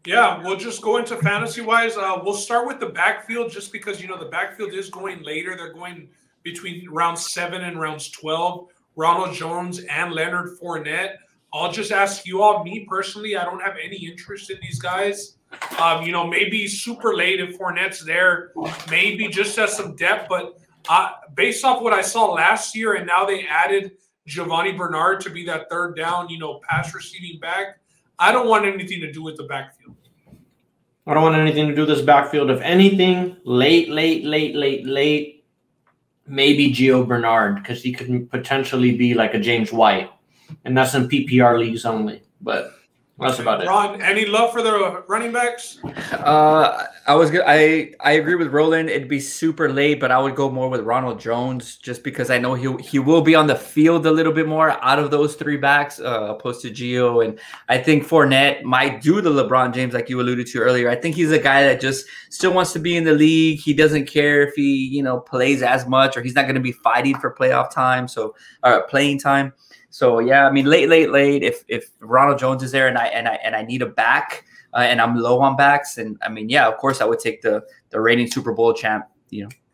Yeah, we'll just go into fantasy-wise. We'll start with the backfield just because, the backfield is going later. They're going between rounds 7 and rounds 12. Ronald Jones and Leonard Fournette. I'll just ask you all, me personally, I don't have any interest in these guys. Maybe super late if Fournette's there, maybe just as some depth. But based off what I saw last year, and now they added Giovanni Bernard to be that third down, pass receiving back, I don't want anything to do with the backfield. I don't want anything to do with this backfield. If anything, late, maybe Gio Bernard, because he could potentially be like a James White. And that's in PPR leagues only. But that's about it. Ron, any love for the running backs? I agree with Roland. It'd be super late, but I would go more with Ronald Jones just because I know he will be on the field a little bit more out of those 3 backs opposed to Gio. And I think Fournette might do the LeBron James like you alluded to earlier. I think he's a guy that just still wants to be in the league. He doesn't care if he plays as much, or he's not going to be fighting for playoff time, playing time. So yeah, late. If Ronald Jones is there and I need a back and I'm low on backs, and of course I would take the reigning Super Bowl champ,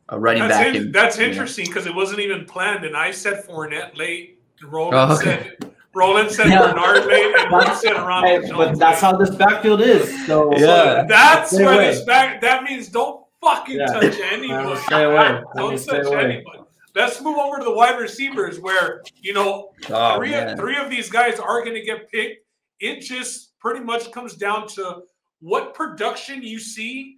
a running back. That's interesting because it wasn't even planned, and I said Fournette late. Roland said Bernard late, and I said Ronald Jones. But that's how this backfield is. So that's where this back. That means don't fucking touch anybody. Stay away. Don't touch anybody. Let's move over to the wide receivers where, three of these guys are going to get picked. It just pretty much comes down to what production you see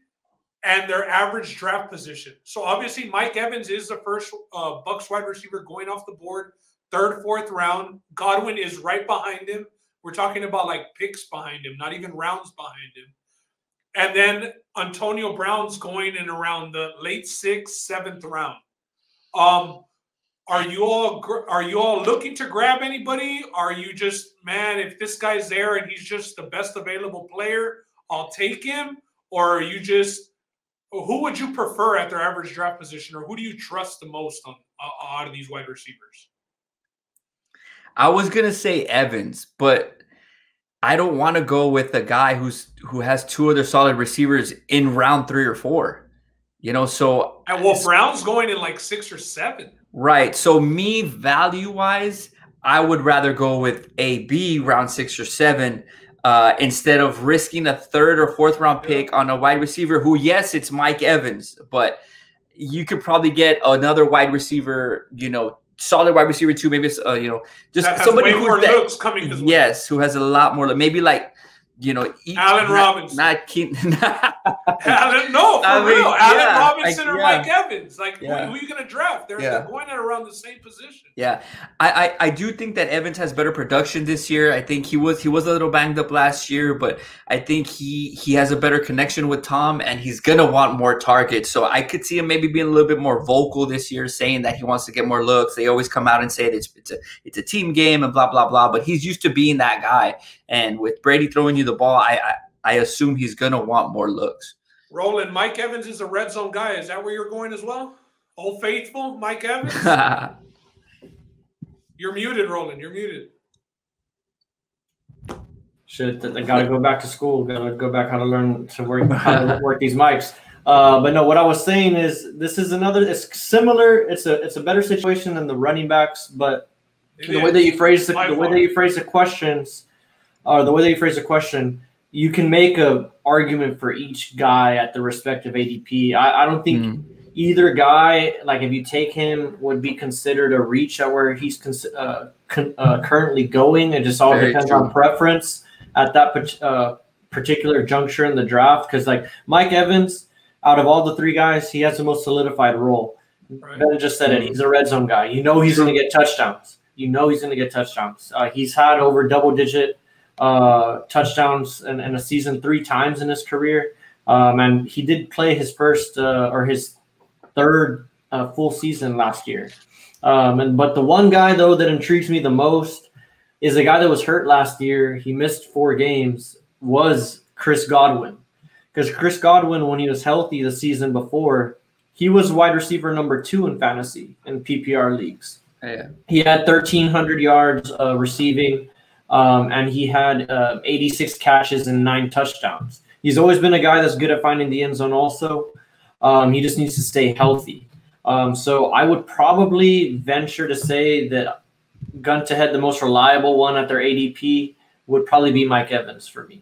and their average draft position. So obviously Mike Evans is the first Bucs wide receiver going off the board, 3rd, 4th round. Godwin is right behind him. We're talking about like picks behind him, not even rounds behind him. And then Antonio Brown's going in around the late 6th, 7th round. Are you all looking to grab anybody? Are you just, man, if this guy's there and he's just the best available player, I'll take him? Or are you just, who would you prefer at their average draft position, or who do you trust the most on out of these wide receivers? I was gonna say Evans, but I don't want to go with a guy who has 2 other solid receivers in round 3 or 4. So Brown's going in like 6 or 7. Right. So me value-wise, I would rather go with AB round 6 or 7 instead of risking a 3rd or 4th round pick on a wide receiver who, yes, it's Mike Evans, but you could probably get another wide receiver, solid wide receiver too. Maybe it's, just somebody looks coming his way. Yes, who has a lot more, maybe like, Allen Robinson. Not Keaton. Allen Robinson or Mike Evans. Like, who are you going to draft? They're going at around the same position. Yeah, I do think that Evans has better production this year. I think he was a little banged up last year, but I think he has a better connection with Tom, and he's going to want more targets. So I could see him maybe being a little bit more vocal this year, saying that he wants to get more looks. They always come out and say it's a team game and blah, blah, blah. But he's used to being that guy. And with Brady throwing you the ball, I assume he's going to want more looks. Roland, Mike Evans is a red zone guy. Is that where you're going as well? Old Faithful, Mike Evans? You're muted, Roland. You're muted. Shit, I gotta go back to school. Gotta go back how to learn to work these mics. But no, what I was saying is this is another. It's similar. It's a better situation than the running backs, but the way that you phrase the questions, or the way that you phrase the question, you can make a argument for each guy at the respective ADP. I don't think either guy, like if you take him, would be considered a reach at where he's currently going. It just all depends on preference at that particular juncture in the draft. Because like Mike Evans, out of all the three guys, he has the most solidified role. Right. Ben just said it. He's a red zone guy. You know he's going to get touchdowns. He's had over double-digit touchdowns in a season 3 times in his career. And he did play his first or his third full season last year. But the one guy, though, that intrigues me the most is a guy that was hurt last year. He missed 4 games, was Chris Godwin. Because Chris Godwin, when he was healthy the season before, he was wide receiver number 2 in fantasy in PPR leagues. Yeah. He had 1,300 yards receiving, and he had 86 catches and 9 touchdowns. He's always been a guy that's good at finding the end zone also. He just needs to stay healthy. So I would probably venture to say that gun to head, the most reliable one at their ADP would probably be Mike Evans for me.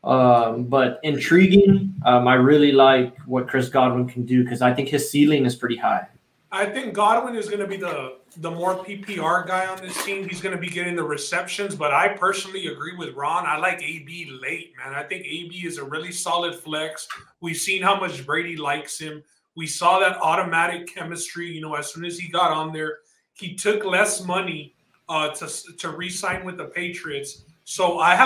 But intriguing. I really like what Chris Godwin can do because I think his ceiling is pretty high. I think Godwin is going to be the more PPR guy on this team. He's going to be getting the receptions, but I personally agree with Ron. I like AB late, man. I think AB is a really solid flex. We've seen how much Brady likes him. We saw that automatic chemistry. As soon as he got on there, he took less money to re-sign with the Patriots. So I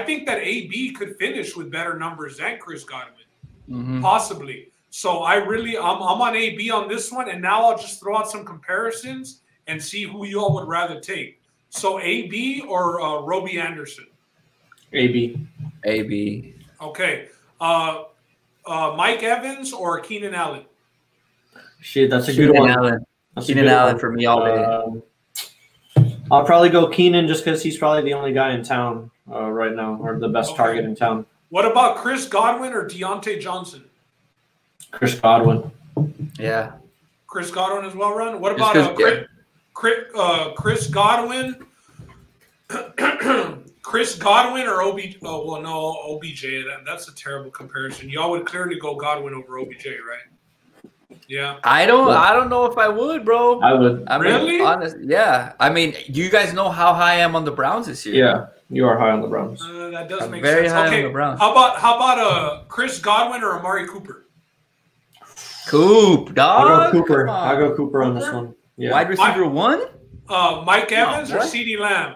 think that AB could finish with better numbers than Chris Godwin, possibly. So I'm on AB on this one, and now I'll just throw out some comparisons and see who you all would rather take. So AB or Robbie Anderson? AB. Okay. Mike Evans or Keenan Allen? Shit, that's a good one. Keenan Allen for me all day. I'll probably go Keenan just because he's probably the only guy in town right now, or the best target in town. What about Chris Godwin or Deontay Johnson? Chris Godwin. Yeah. Chris Godwin as well, Ron? What about Chris Godwin? Chris Godwin or OBJ? Oh, well, no, OBJ. That's a terrible comparison. Y'all would clearly go Godwin over OBJ, right? Yeah. I don't know if I would, bro. I would. Really? Honest, yeah. I mean, you guys know how high I am on the Browns this year. Yeah, you are high on the Browns. That does make very sense. High okay, on the Browns. How about Chris Godwin or Amari Cooper? Coop, dog. I'll go Cooper on this one. Yeah. Wide receiver 1? Mike Evans or CeeDee Lamb?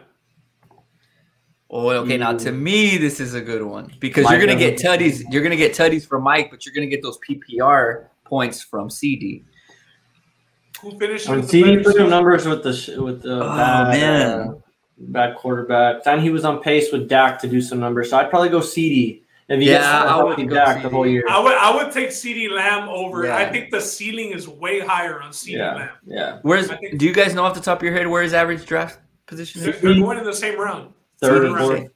Oh, okay. Now to me, this is a good one because you're gonna get tutties. You're gonna get tutties from Mike, but you're gonna get those PPR points from CD. Who finished? CD put some numbers with the bad quarterback. Then he was on pace with Dak to do some numbers. So I'd probably go CD. If he gets Dak the whole year. I would take CeeDee Lamb over. Yeah. I think the ceiling is way higher on CeeDee Lamb. Yeah. Do you guys know off the top of your head where his average draft position is? They're going in the same round. Third, fourth. Yeah.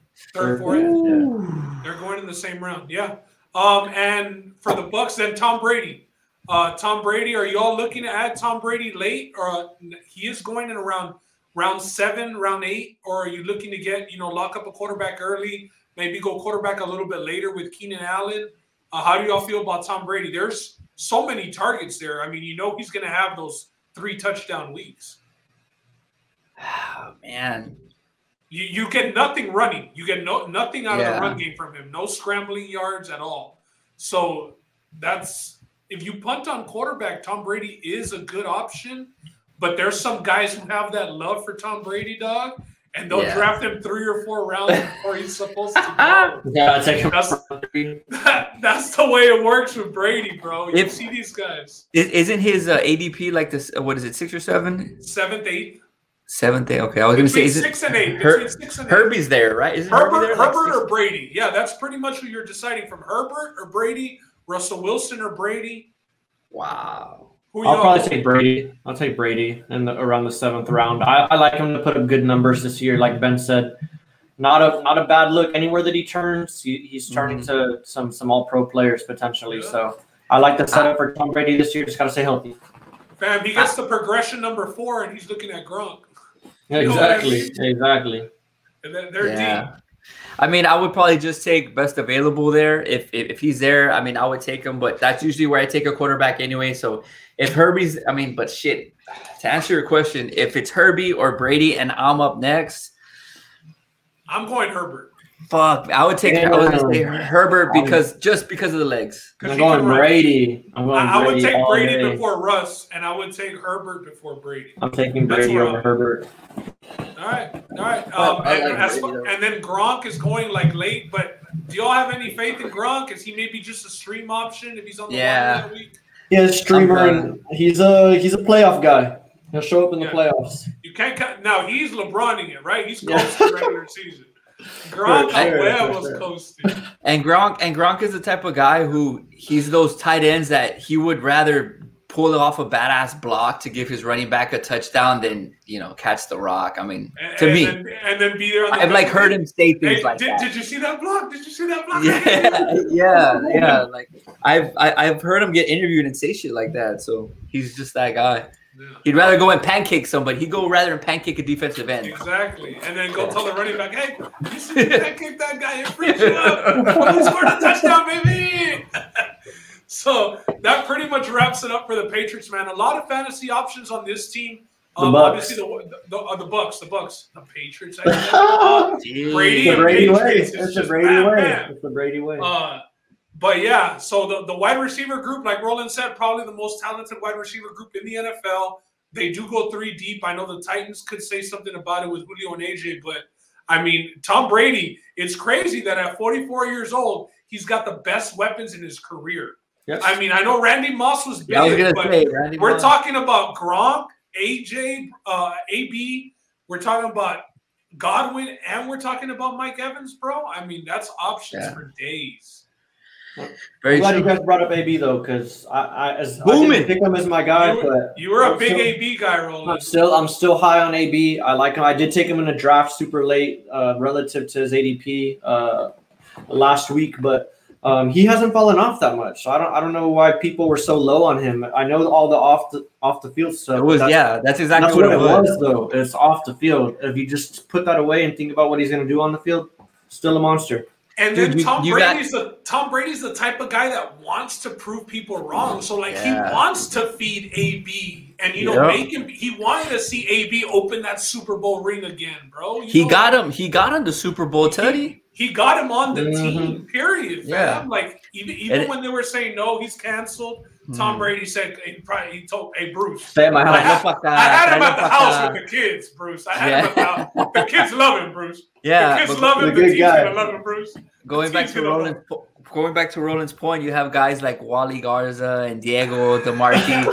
They're going in the same round. Yeah. And for the Bucks, then Tom Brady. Tom Brady, are y'all looking to add Tom Brady late, or he is going in around round 7, round 8, or are you looking to get lock up a quarterback early? Maybe go quarterback a little bit later with Keenan Allen. How do y'all feel about Tom Brady? There's so many targets there. I mean, he's going to have those 3 touchdown weeks. Oh, man. You get nothing running. You get nothing out of the run game from him. No scrambling yards at all. So if you punt on quarterback, Tom Brady is a good option. But there's some guys who have that love for Tom Brady, dog. And they'll draft him 3 or 4 rounds before he's supposed to go. That's the way it works with Brady, bro. You see these guys. Isn't his ADP like this? What is it, 6 or 7? 7th, 8th. 7th, 8th. Okay, I was going to say, is it 6 and 8? Between 6 and 8. Herbie's there, right? Is Herbert or Brady? Yeah, that's pretty much who you're deciding from. Herbert or Brady, Russell Wilson or Brady. Wow. I'll probably take Brady. I'll take Brady around the 7th round. I like him to put up good numbers this year, like Ben said. Not a bad look anywhere that he turns. He's turning to some all-pro players potentially. So I like the setup for Tom Brady this year. Just got to stay healthy. Fam, he gets the progression number 4, and he's looking at Gronk. Exactly. And then they're deep. I mean, I would probably just take best available there. If he's there, I mean, I would take him. But that's usually where I take a quarterback anyway. So if Herbie's, I mean, but shit, to answer your question, if it's Herbie or Brady and I'm up next, I'm going Herbert. Fuck, I would take Herbert because of the legs. I'm going Brady. I would take Brady before Russ, and I would take Herbert before Brady. I'm taking Brady over Herbert. All right. And then Gronk is going like late, but do y'all have any faith in Gronk? Is he maybe just a stream option if he's on the line that week? Yeah, streamer, and he's a playoff guy. He'll show up in the playoffs. You can't cut. Now he's LeBroning it, right? He's close to regular season. Gronk was coasting. And Gronk is the type of guy who he's those tight ends that he would rather pull off a badass block to give his running back a touchdown than catch the rock. I mean, to me, and then be there. On the I've heard him say things like that. Did you see that block? Did you see that block? Yeah. Like I've heard him get interviewed and say shit like that. So he's just that guy. Yeah. He'd rather go and pancake somebody. He'd go rather than pancake a defensive end. Exactly. And then go tell the running back, hey, you see me pancake that guy and freeze you up. He scored a touchdown, baby. So that pretty much wraps it up for the Patriots, man. A lot of fantasy options on this team. Obviously, the Bucks. The Patriots. Brady and Patriots. It's the Brady way. It's the Brady way. But yeah, so the wide receiver group, like Roland said, probably the most talented wide receiver group in the NFL. They do go 3 deep. I know the Titans could say something about it with Julio and AJ, but I mean, Tom Brady, it's crazy that at 44 years old, he's got the best weapons in his career. Yep. I mean, I know Randy Moss was big, we're talking about Gronk, AJ, AB. We're talking about Godwin, and we're talking about Mike Evans, bro. I mean, that's options for days. I'm glad you guys brought up AB though, because I didn't pick him as my guy. You were a big AB guy, Roland. I'm still high on AB. I like him. I did take him in a draft super late, relative to his ADP last week, but he hasn't fallen off that much. So I don't know why people were so low on him. I know all the off the field stuff. That's exactly what it was though. It's off the field. If you just put that away and think about what he's going to do on the field, still a monster. And then Tom Brady's the type of guy that wants to prove people wrong. So he wants to feed AB and make him. He wanted to see AB open that Super Bowl ring again, bro. He got him the Super Bowl, Teddy. He got him on the team. Period. Yeah. Like even when they were saying no, he's canceled. Tom Brady said he told, "Hey Bruce, stay at my house." I had him at the house with the kids, Bruce. I had him at the house. The kids love him, Bruce. Yeah, the kids love him. The team's gonna love him, Bruce. Going back to Roland's point, you have guys like Wally Garza and Diego DeMarchi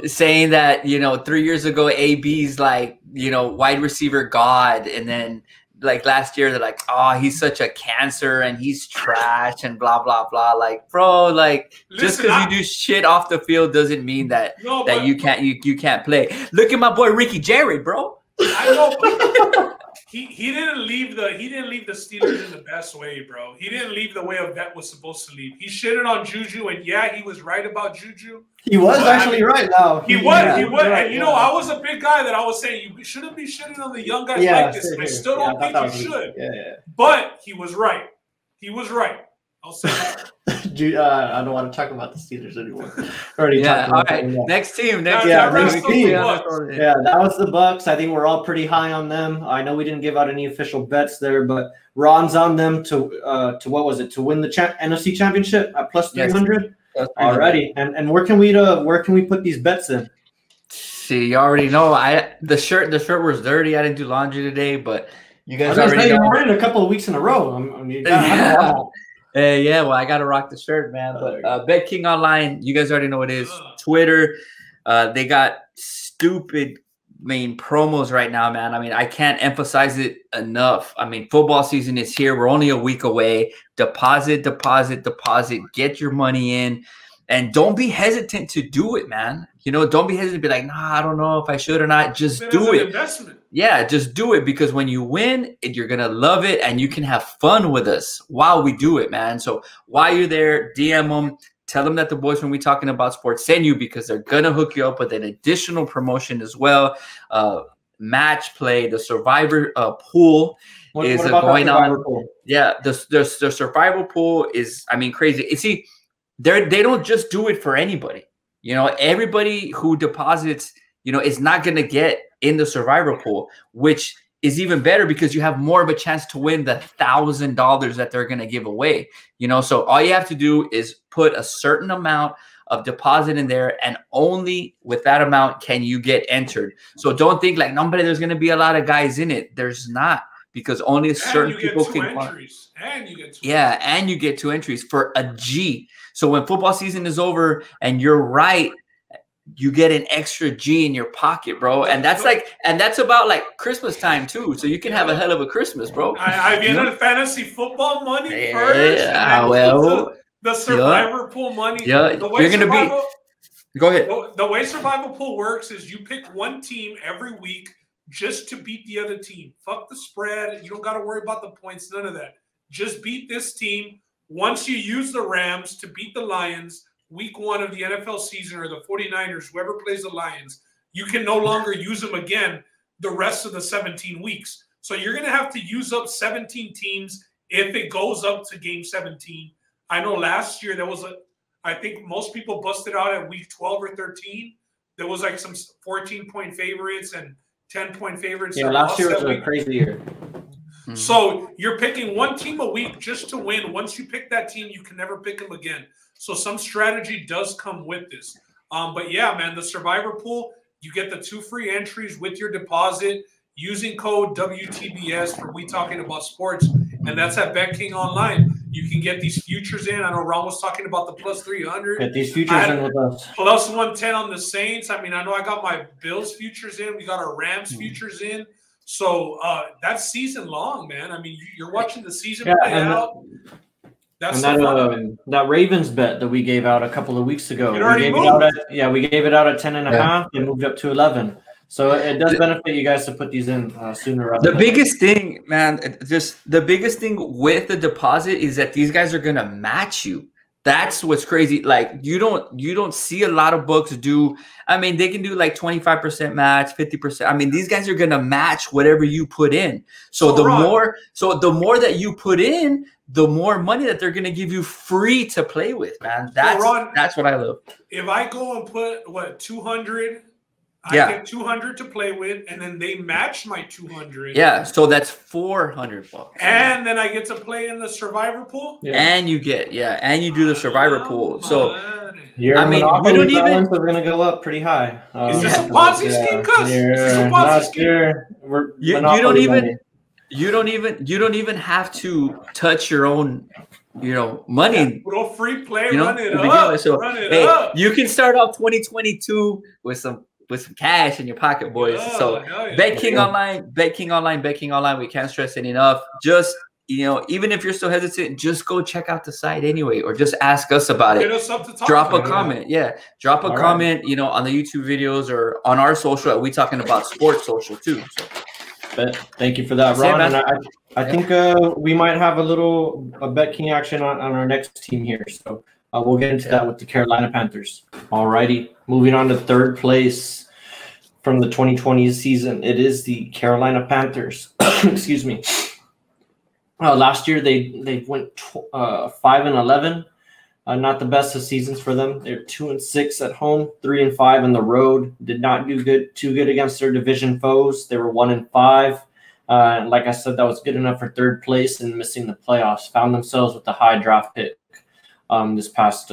saying that 3 years ago AB's like wide receiver god, and then like last year they're like, oh, he's such a cancer and he's trash and blah blah blah. Like, bro, like just because you do shit off the field doesn't mean that you can't play. Look at my boy Ricky Jerry, bro. I know. He didn't leave the Steelers in the best way, bro. He didn't leave the way a vet was supposed to leave. He shitted on Juju, and he was right about Juju. He was right now. He was. And I was a big guy that I was saying you shouldn't be shitting on the young guys like this. I still don't think you should. Yeah. But he was right. I'll say that. I don't want to talk about the Steelers anymore. All right. Next team. Next team. Yeah, that was the Bucks. I think we're all pretty high on them. I know we didn't give out any official bets there, but Ron's on them to what was it? To win the NFC Championship at plus 300. Yes. Alrighty. And where can we put these bets in? See, you already know. The shirt was dirty. I didn't do laundry today, but you guys already know. You're wearing it a couple of weeks in a row. Well, I gotta rock the shirt, man. But Bet King Online, you guys already know what it is. Twitter, they got stupid promos right now, man. I mean, I can't emphasize it enough. I mean, football season is here. We're only a week away. Deposit. Get your money in. And don't be hesitant to do it, man. You know, don't be hesitant to be like, nah, I don't know if I should or not. Just do it. Investment. Yeah, just do it, because when you win, you're going to love it and you can have fun with us while we do it, man. So while you're there, DM them. Tell them that the boys when we talking about sports send you, because they're going to hook you up with an additional promotion as well. Match play, the survivor pool is going on. Pool? Yeah, the survival pool is, I mean, crazy. You see, they don't just do it for anybody. You know, everybody who deposits, you know, is not going to get in the survivor pool, which is even better because you have more of a chance to win the $1,000 that they're going to give away. You know, so all you have to do is put a certain amount of deposit in there, and only with that amount can you get entered. So don't think like, no, but there's going to be a lot of guys in it. There's not, because only certain people can. And you get two yeah, and you get 2 entries for a G. So when football season is over and you're right, you get an extra G in your pocket, bro. And that's like, and that's about like Christmas time too. So you can have a hell of a Christmas, bro. I've been in fantasy football money first. Yeah, well, the survivor pool money. Yeah, you're gonna be. Go ahead. The way survival pool works is you pick one team every week just to beat the other team. Fuck the spread. You don't got to worry about the points. None of that. Just beat this team. Once you use the Rams to beat the Lions, week 1 of the NFL season, or the 49ers, whoever plays the Lions, you can no longer use them again the rest of the 17 weeks. So you're going to have to use up 17 teams if it goes up to game 17. I know last year there was I think most people busted out at week 12 or 13. There was like some 14-point favorites and 10-point favorites. Yeah, last year was a crazy year. So you're picking one team a week just to win. Once you pick that team, you can never pick them again. So some strategy does come with this. But yeah, man, the survivor pool, you get the 2 free entries with your deposit using code WTBS for We Talking About Sports. And that's at BetKing Online. You can get these futures in. I know Ron was talking about the plus 300. Get these futures in with us. Plus 110 on the Saints. I mean, I know I got my Bills futures in. We got our Rams futures in. So that's season long, man. I mean, you're watching the season play out. That's that Ravens bet that we gave out a couple of weeks ago. We gave it out at 10.5. It moved up to 11. So it does benefit you guys to put these in sooner rather than biggest thing, man, just the biggest thing with the deposit is that these guys are going to match you. That's what's crazy. Like you don't see a lot of books do. I mean, they can do like 25% match, 50%. I mean, these guys are going to match whatever you put in. So the more that you put in, the more money that they're going to give you free to play with, man. That's what I love. If I go and put 200, I get 200 to play with, and then they match my 200. Yeah, so that's $400. And then I get to play in the survivor pool. Yeah. And you get and you do the survivor pool. So you don't even are going to go up pretty high. Is this a Ponzi scheme, cuz? Is this a Ponzi scheme? You don't even have to touch your own, money. Little free play, run it up. So run it up. You can start off 2022 with some cash in your pocket, boys. So BetKing Online. We can't stress it enough. Just even if you're still hesitant, just go check out the site anyway, or just ask us about it. Drop a comment. Drop a comment. On the YouTube videos or on our social. We talking about sports social too. So. Thank you for that, Ron. And I think we might have a BetKing action on our next team here. So we'll get into that with the Carolina Panthers. All righty. Moving on to third place from the 2020 season. It is the Carolina Panthers. Excuse me. Last year they went 5-11. Not the best of seasons for them. They're 2-6 at home, 3-5 on the road. Did not do too good against their division foes. They were 1-5. And like I said, that was good enough for third place and missing the playoffs. Found themselves with a high draft pick this past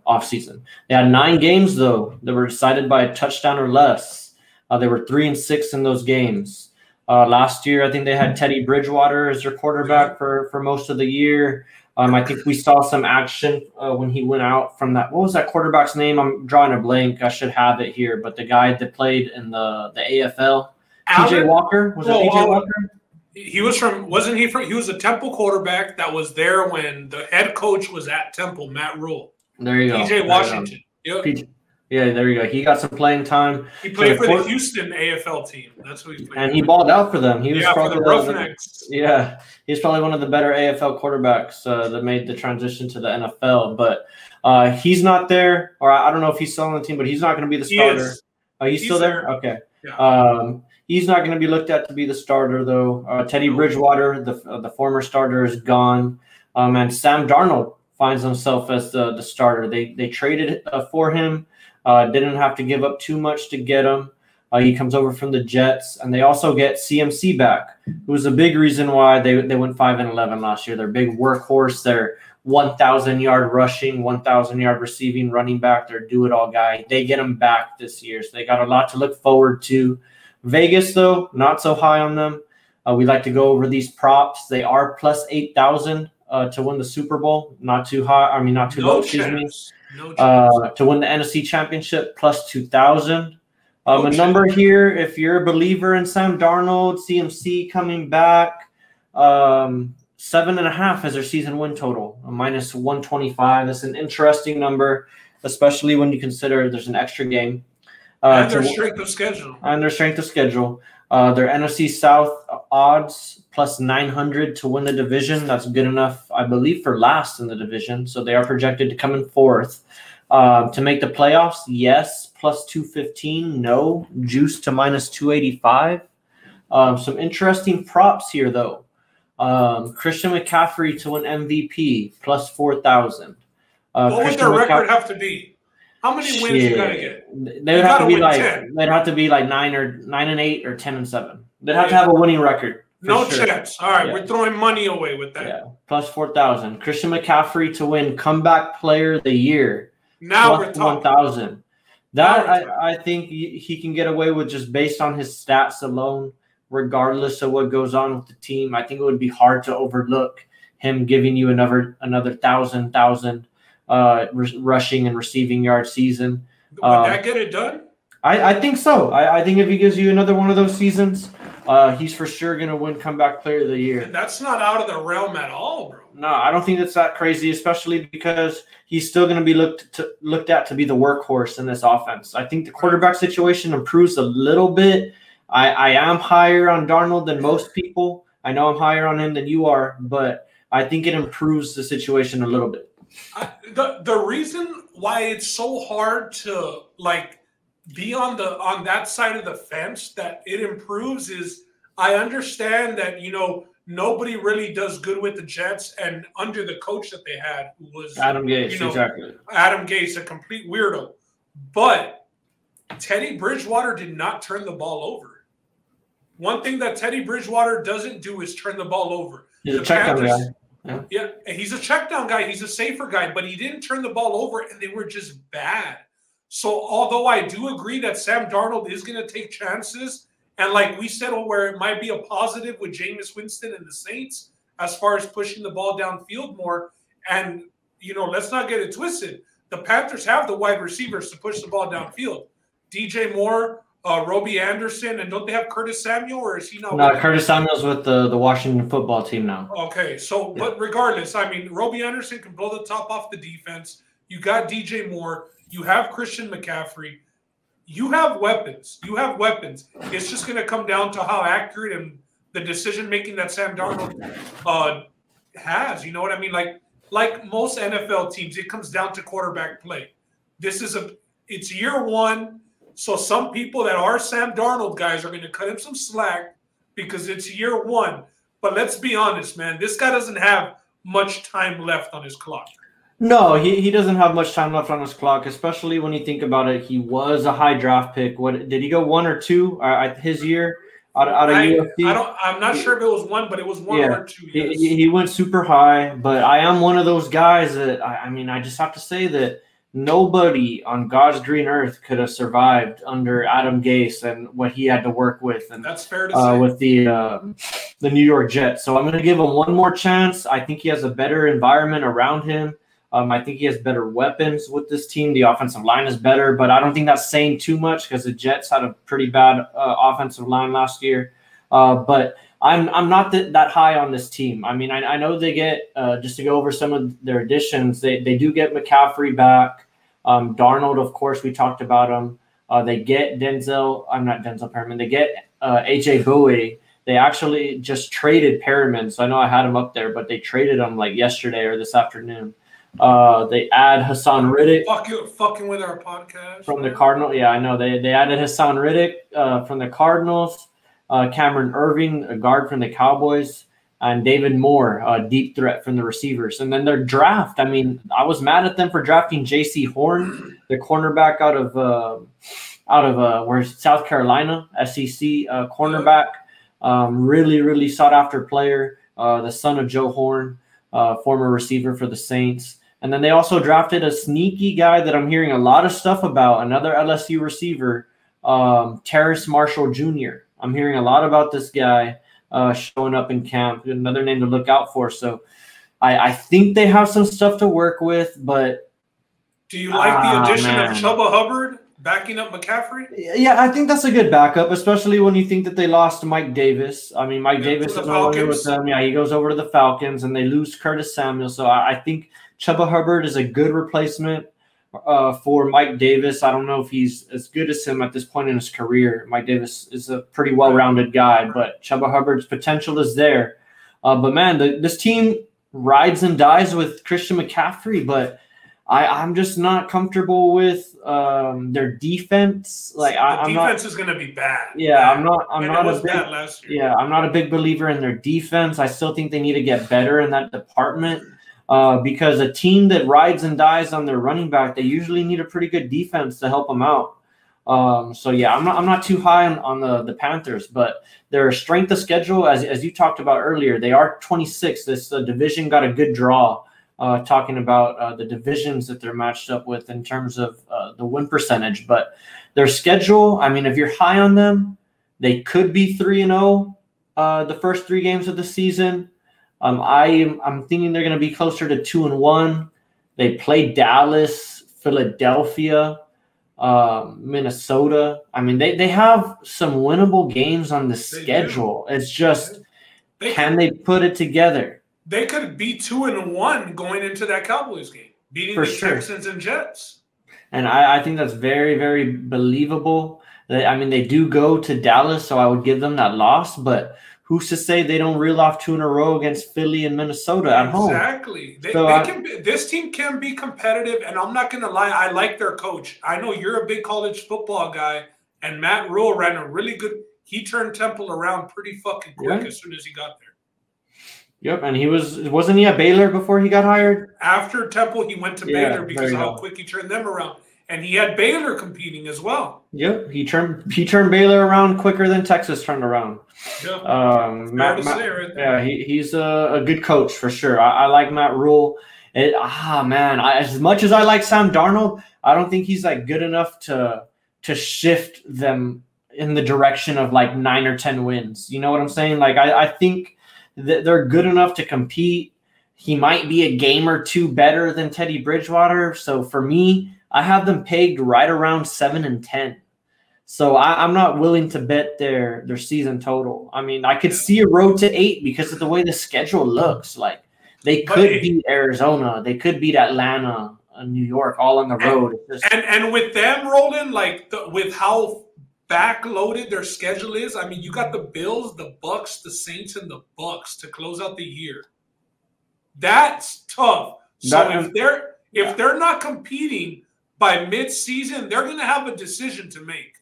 offseason. They had 9 games, though, that were decided by a touchdown or less. They were 3-6 in those games. Last year, I think they had Teddy Bridgewater as their quarterback for most of the year. I think we saw some action when he went out from that. What was that quarterback's name? I'm drawing a blank. I should have it here. But the guy that played in the AFL, PJ Walker. Was it PJ Walker? He was he was a Temple quarterback that was there when the head coach was at Temple, Matt Rule. There you go. PJ Washington. Yep. Yeah, there you go. He got some playing time. He played for the Houston AFL team. That's what he played. And he balled out for them. He was probably for the Roughnecks. He's probably one of the better AFL quarterbacks that made the transition to the NFL. But he's not there, or I don't know if he's still on the team, but he's not going to be the starter. He's still there? Okay. Yeah. He's not going to be looked at to be the starter, though. Teddy Bridgewater, the former starter, is gone. And Sam Darnold finds himself as the starter. They traded for him. Didn't have to give up too much to get him. He comes over from the Jets, and they also get CMC back, who was a big reason why they went 5-11 last year. Their big workhorse, their 1,000-yard rushing, 1,000-yard receiving running back, their do-it-all guy. They get him back this year, so they got a lot to look forward to. Vegas, though, not so high on them. We like to go over these props. They are plus 8,000 to win the Super Bowl. Not too high. I mean, not too low. Excuse me. To win the NFC Championship, plus 2,000. A number here, if you're a believer in Sam Darnold, CMC coming back, 7.5 is their season win total, minus 125. That's an interesting number, especially when you consider there's an extra game. And their strength of schedule. Their NFC South odds plus 900 to win the division. That's good enough, I believe, for last in the division. So they are projected to come in fourth. To make the playoffs, yes, plus 215. No, juice to minus 285. Some interesting props here, though. Christian McCaffrey to win MVP, plus 4,000. What would their record have to be? How many wins you gotta get? They'd have to be like 9-8 or 10-7. They'd have to have a winning record. No chance. All right, we're throwing money away with that. Yeah, plus 4,000. Christian McCaffrey to win Comeback Player of the Year. Now we're talking 1,000. That I think he can get away with just based on his stats alone, regardless of what goes on with the team. I think it would be hard to overlook him giving you another 1,000 rushing and receiving yard season. Would that get it done? I think so. I think if he gives you another one of those seasons, he's for sure going to win Comeback Player of the Year. And that's not out of the realm at all, bro. No, I don't think that's that crazy, especially because he's still going to be looked at to be the workhorse in this offense. I think the quarterback situation improves a little bit. I am higher on Darnold than most people. I know I'm higher on him than you are, but I think it improves the situation a little bit. The reason why it's so hard to be on that side of the fence that it improves is I understand that nobody really does good with the Jets, and under the coach that they had, who was Adam Gase, exactly. Adam Gase, a complete weirdo. But Teddy Bridgewater did not turn the ball over. One thing that Teddy Bridgewater doesn't do is turn the ball over. He's a check down guy. Yeah, he's a check down guy. He's a safer guy, but he didn't turn the ball over, and they were just bad. So although I do agree that Sam Darnold is going to take chances, and like we said, where it might be a positive with Jameis Winston and the Saints as far as pushing the ball downfield more, and let's not get it twisted. The Panthers have the wide receivers to push the ball downfield. DJ Moore, Robbie Anderson, and don't they have Curtis Samuel, or is he not? No, Curtis Samuel's with the Washington football team now. Okay, so but regardless, I mean, Robbie Anderson can blow the top off the defense. You got DJ Moore. You have Christian McCaffrey. You have weapons. It's just going to come down to how accurate and the decision making that Sam Darnold has. You know what I mean? Like most NFL teams, it comes down to quarterback play. It's year one. So some people that are Sam Darnold guys are going to cut him some slack because it's year one. But let's be honest, man. This guy doesn't have much time left on his clock. No, he doesn't have much time left on his clock, especially when you think about it. He was a high draft pick. What did he go 1 or 2 his year out of UFC? I'm not sure if it was 1, but it was 1 or 2. Yes. He went super high, but I am one of those guys that I just have to say that nobody on God's green earth could have survived under Adam Gase and what he had to work with, and that's fair to say, with the New York Jets. So I'm going to give him one more chance. I think he has a better environment around him. I think he has better weapons with this team. The offensive line is better, but I don't think that's saying too much because the Jets had a pretty bad offensive line last year. But I'm not that high on this team. I mean, I know they get just to go over some of their additions. They do get McCaffrey back. Darnold, of course, we talked about him. They get Denzel. I'm not Denzel Perriman. They get AJ Bowie. They actually just traded Perriman. So I know I had him up there, but they traded him like yesterday or this afternoon. They add Hassan Riddick. Fucking with our podcast. From the Cardinals. Yeah, I know. They added Hassan Riddick from the Cardinals. Cameron Irving, a guard from the Cowboys. And David Moore, a deep threat from the receivers. And then their draft. I mean, I was mad at them for drafting J.C. Horn, the cornerback out of where's South Carolina, SEC cornerback. Really, really sought after player. The son of Joe Horn, former receiver for the Saints. And then they also drafted a sneaky guy that I'm hearing a lot of stuff about, another LSU receiver, Terrace Marshall Jr. I'm hearing a lot about this guy. Showing up in camp, another name to look out for. So I think they have some stuff to work with, but do you like the addition of Chuba Hubbard backing up McCaffrey? Yeah, I think that's a good backup, especially when you think that they lost Mike Davis. I mean, Mike Davis is no longer with them. Yeah, he goes over to the Falcons, and they lose Curtis Samuel. So I think Chuba Hubbard is a good replacement for Mike Davis. I don't know if he's as good as him at this point in his career. Mike Davis is a pretty well-rounded guy, but Chuba Hubbard's potential is there. But, man, this team rides and dies with Christian McCaffrey, but I'm just not comfortable with their defense. Like defense is going to be bad. Yeah, I'm not a big believer in their defense. I still think they need to get better in that department. Because a team that rides and dies on their running back, they usually need a pretty good defense to help them out. So yeah, I'm not too high on the Panthers, but their strength of schedule, as you talked about earlier, they are 26th. This division got a good draw. Talking about the divisions that they're matched up with in terms of the win percentage, but their schedule. I mean, if you're high on them, they could be 3-0 the first 3 games of the season. I'm thinking they're going to be closer to 2-1. They play Dallas, Philadelphia, Minnesota. I mean, they have some winnable games on the schedule. It's just, can they put it together? They could be 2-1 going into that Cowboys game, beating the Texans and Jets. And I think that's very, very believable. I mean, they do go to Dallas, so I would give them that loss, but who's to say they don't reel off 2 in a row against Philly and Minnesota at home? Exactly. This team can be competitive, and I'm not going to lie. I like their coach. I know you're a big college football guy, and Matt Rule ran a really good – he turned Temple around pretty fucking quick as soon as he got there. Yep, and wasn't he at Baylor before he got hired? After Temple, he went to Baylor because of how quick he turned them around. And he had Baylor competing as well. Yep, he turned Baylor around quicker than Texas turned around. Yeah, he's a good coach for sure. I like Matt Rule. As much as I like Sam Darnold, I don't think he's like good enough to shift them in the direction of like 9 or 10 wins. You know what I'm saying? Like I think that they're good enough to compete. He might be a game or two better than Teddy Bridgewater. So for me, I have them pegged right around 7-10. So I'm not willing to bet their season total. I mean, I could see a road to 8 because of the way the schedule looks. Like they could beat Arizona, they could beat Atlanta, New York, all on the road. And with them rolling, like with how backloaded their schedule is, I mean, you got the Bills, the Bucks, the Saints, and the Bucks to close out the year. That's tough. So if they're not competing by mid-season, they're going to have a decision to make.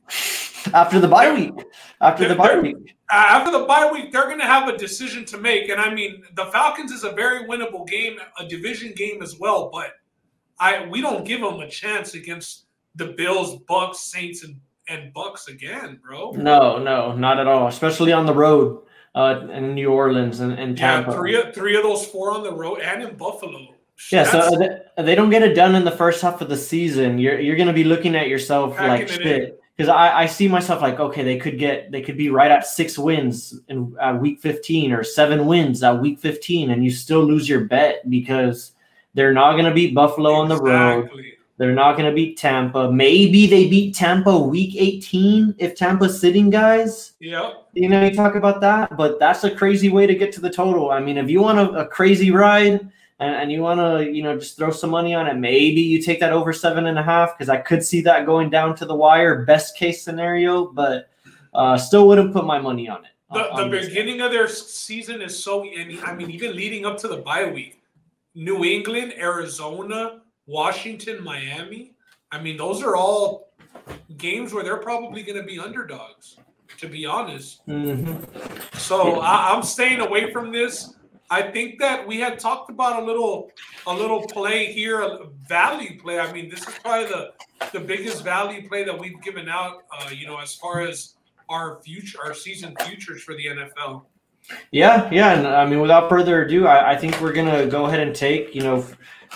After the bye week. After the bye week, they're going to have a decision to make. And, I mean, the Falcons is a very winnable game, a division game as well. But we don't give them a chance against the Bills, Bucks, Saints, and Bucks again, bro. No, not at all, especially on the road in New Orleans and Tampa. Yeah, three of those 4 on the road and in Buffalo. Yeah, so they don't get it done in the first half of the season. You're going to be looking at yourself like shit. Because I see myself like, okay, they could be right at 6 wins in week 15 or 7 wins at week 15, and you still lose your bet because they're not going to beat Buffalo on the road. They're not going to beat Tampa. Maybe they beat Tampa week 18 if Tampa's sitting guys. Yep. You know, you talk about that, but that's a crazy way to get to the total. I mean, if you want a crazy ride and you want to, you know, just throw some money on it, maybe you take that over 7.5 because I could see that going down to the wire, best case scenario, but still wouldn't put my money on it. The beginning of their season is so, I mean, even leading up to the bye week, New England, Arizona, Washington, Miami. I mean, those are all games where they're probably going to be underdogs, to be honest. Mm-hmm. So I'm staying away from this. I think that we had talked about a little play here, a value play. I mean, this is probably the biggest value play that we've given out, you know, as far as our season futures for the NFL. Yeah. And I mean, without further ado, I think we're going to go ahead and take, you know,